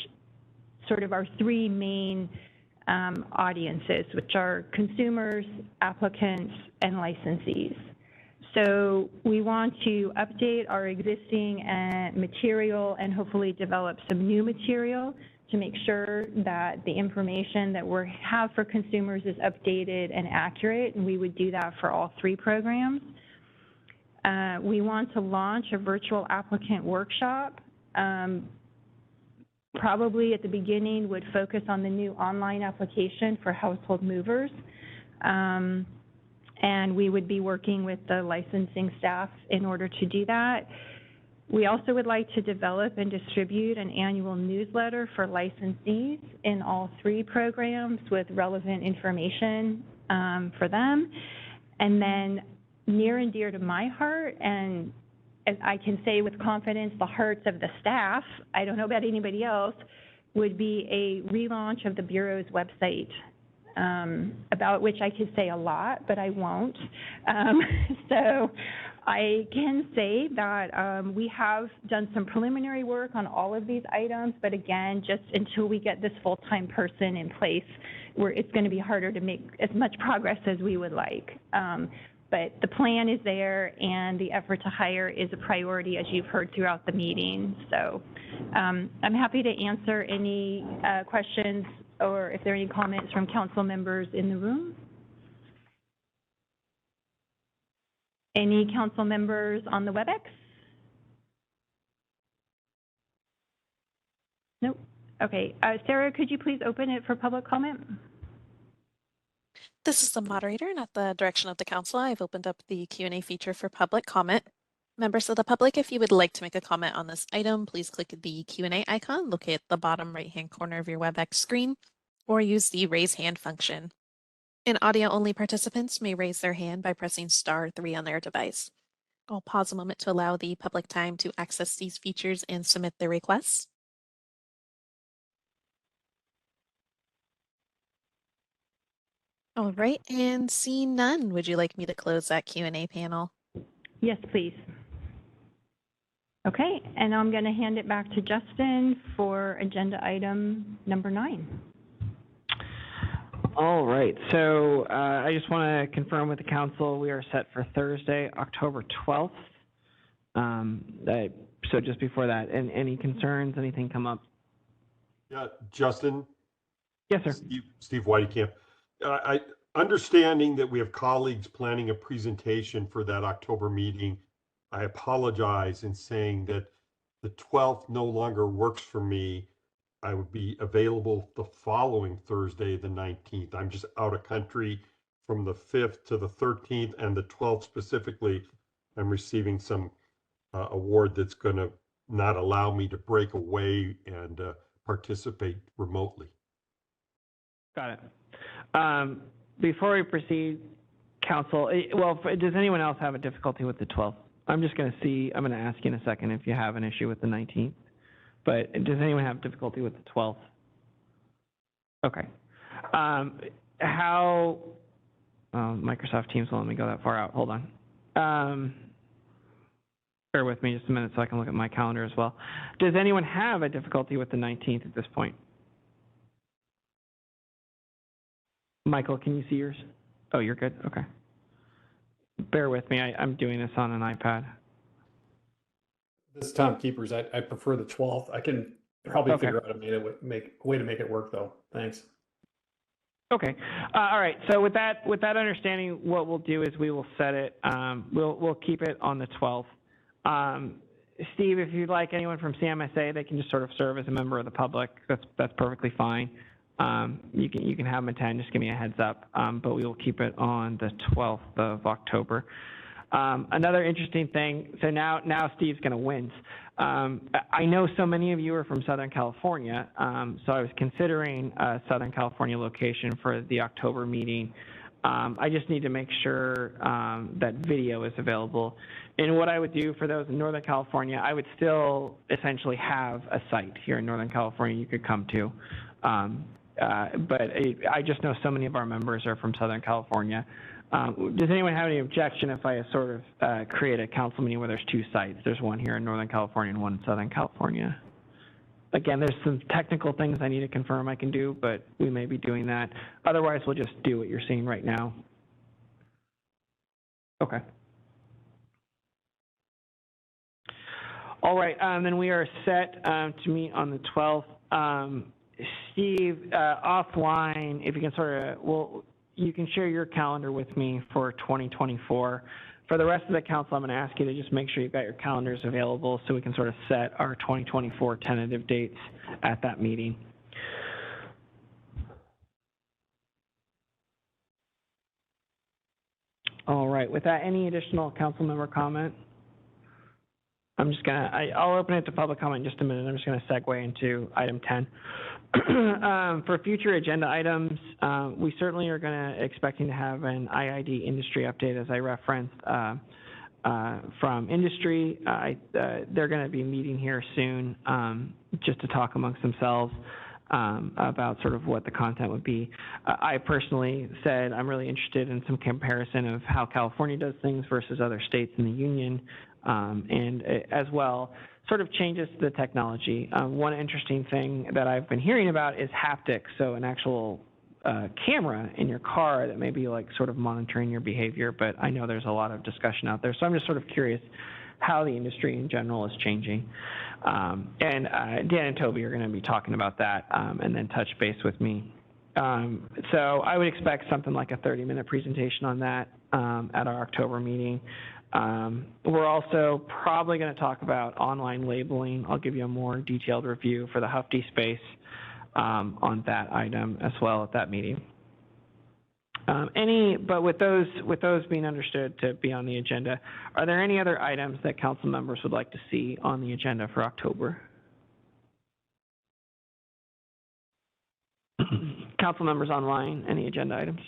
sort of our three main audiences, which are consumers, applicants, and licensees. So we want to update our existing material and hopefully develop some new material to make sure that the information that we have for consumers is updated and accurate, and we would do that for all three programs. We want to launch a virtual applicant workshop. Probably at the beginning would focus on the new online application for household movers. And we would be working with the licensing staff in order to do that. We also would like to develop and distribute an annual newsletter for licensees in all three programs with relevant information for them. And then near and dear to my heart, and as I can say with confidence, the hearts of the staff, I don't know about anybody else, would be a relaunch of the Bureau's website, about which I could say a lot, but I won't. So I can say that we have done some preliminary work on all of these items, but again, just until we get this full-time person in place, it's going to be harder to make as much progress as we would like. But the plan is there, and the effort to hire is a priority, as you've heard throughout the meeting. So I'm happy to answer any questions or if there are any comments from council members in the room. Any council members on the WebEx? Nope. Okay. Sarah, could you please open it for public comment? This is the moderator, and at the direction of the council, I've opened up the Q&A feature for public comment. Members of the public, if you would like to make a comment on this item, please click the Q&A icon located at the bottom right-hand corner of your WebEx screen, or use the raise hand function. And audio-only participants may raise their hand by pressing *3 on their device. I'll pause a moment to allow the public time to access these features and submit their requests. All right, and seeing none, would you like me to close that Q&A panel? Yes, please. Okay, and I'm going to hand it back to Justin for agenda item number 9. All right, so I just want to confirm with the council, we are set for Thursday, October 12th. So just before that, any concerns, anything come up? Yeah, Justin? Yes, sir. Steve Whitecamp. Understanding that we have colleagues planning a presentation for that October meeting, I apologize in saying that the 12th no longer works for me. I would be available the following Thursday, the 19th. I'm just out of country from the 5th to the 13th, and the 12th specifically. I'm receiving some award that's going to not allow me to break away and participate remotely. Got it. Before we proceed, Council, does anyone else have a difficulty with the 12th? I'm going to ask you in a second if you have an issue with the 19th. But does anyone have difficulty with the 12th? Okay. Microsoft Teams won't let me go that far out. Hold on. Bear with me just a minute so I can look at my calendar as well. Does anyone have a difficulty with the 19th at this point? Michael, can you see yours? Oh, you're good? Okay. Bear with me. I'm doing this on an iPad. This is Tom Keepers. I prefer the 12th. I can probably figure out a way to make it work, though. Thanks. Okay. All right. So with that understanding, what we'll do is we will set it. We'll keep it on the 12th. Steve, if you'd like anyone from CMSA, they can just sort of serve as a member of the public. That's perfectly fine. You can have them attend. Just give me a heads up. But we will keep it on the 12th of October. Another interesting thing. So now Steve's going to wince. I know so many of you are from Southern California, so I was considering a Southern California location for the October meeting. I just need to make sure that video is available. And what I would do for those in Northern California, I would still essentially have a site here in Northern California you could come to. But I just know so many of our members are from Southern California. Does anyone have any objection if I sort of create a council meeting where there's two sites? There's one here in Northern California and one in Southern California. Again, there's some technical things I need to confirm I can do, but we may be doing that. Otherwise, we'll just do what you're seeing right now. Okay. All right, then we are set to meet on the 12th. Steve, offline, if you can sort of, you can share your calendar with me for 2024. For the rest of the council, I'm going to ask you to just make sure you've got your calendars available so we can sort of set our 2024 tentative dates at that meeting. All right, with that, any additional council member comment? I'll open it to public comment in just a minute. I'm just going to segue into item 10. For future agenda items, we certainly are expecting to have an IID industry update, as I referenced, from industry. They're going to be meeting here soon just to talk amongst themselves about sort of what the content would be. I personally said I'm really interested in some comparison of how California does things versus other states in the union, and as well, sort of changes to the technology. One interesting thing that I've been hearing about is haptics, so an actual camera in your car that may be like sort of monitoring your behavior, but I know there's a lot of discussion out there. So I'm just sort of curious how the industry in general is changing. And Dan and Toby are going to be talking about that and then touch base with me. So I would expect something like a 30-minute presentation on that at our October meeting. We're also probably going to talk about online labeling. I'll give you a more detailed review for the Hufty space on that item as well at that meeting. But with those being understood to be on the agenda, are there any other items that council members would like to see on the agenda for October? Council members online, any agenda items?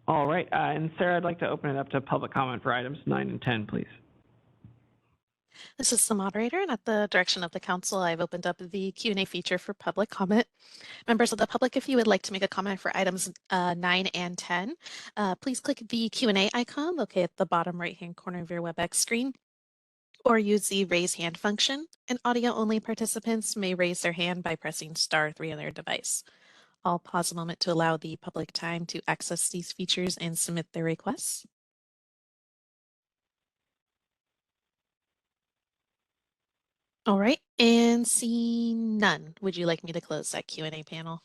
All right, and Sarah, I'd like to open it up to public comment for items 9 and 10, please. This is the moderator, and at the direction of the council, I've opened up the Q&A feature for public comment. Members of the public, if you would like to make a comment for items 9 and 10, please click the Q&A icon located at the bottom right-hand corner of your WebEx screen, or use the raise hand function. And audio-only participants may raise their hand by pressing *3 on their device. I'll pause a moment to allow the public time to access these features and submit their requests. All right, and seeing none, would you like me to close that Q&A panel?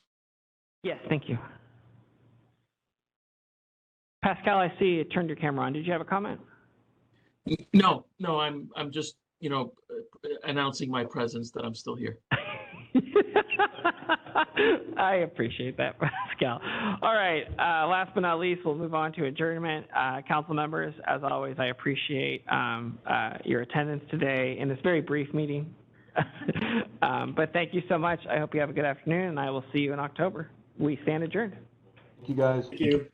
Yes, thank you. Pascal, I see you turned your camera on. Did you have a comment? No, I'm just, announcing my presence that I'm still here. I appreciate that, Pascal. All right, last but not least, we'll move on to adjournment. Council members, as always, I appreciate your attendance today in this very brief meeting. But thank you so much. I hope you have a good afternoon, and I will see you in October. We stand adjourned. Thank you, guys. Thank you.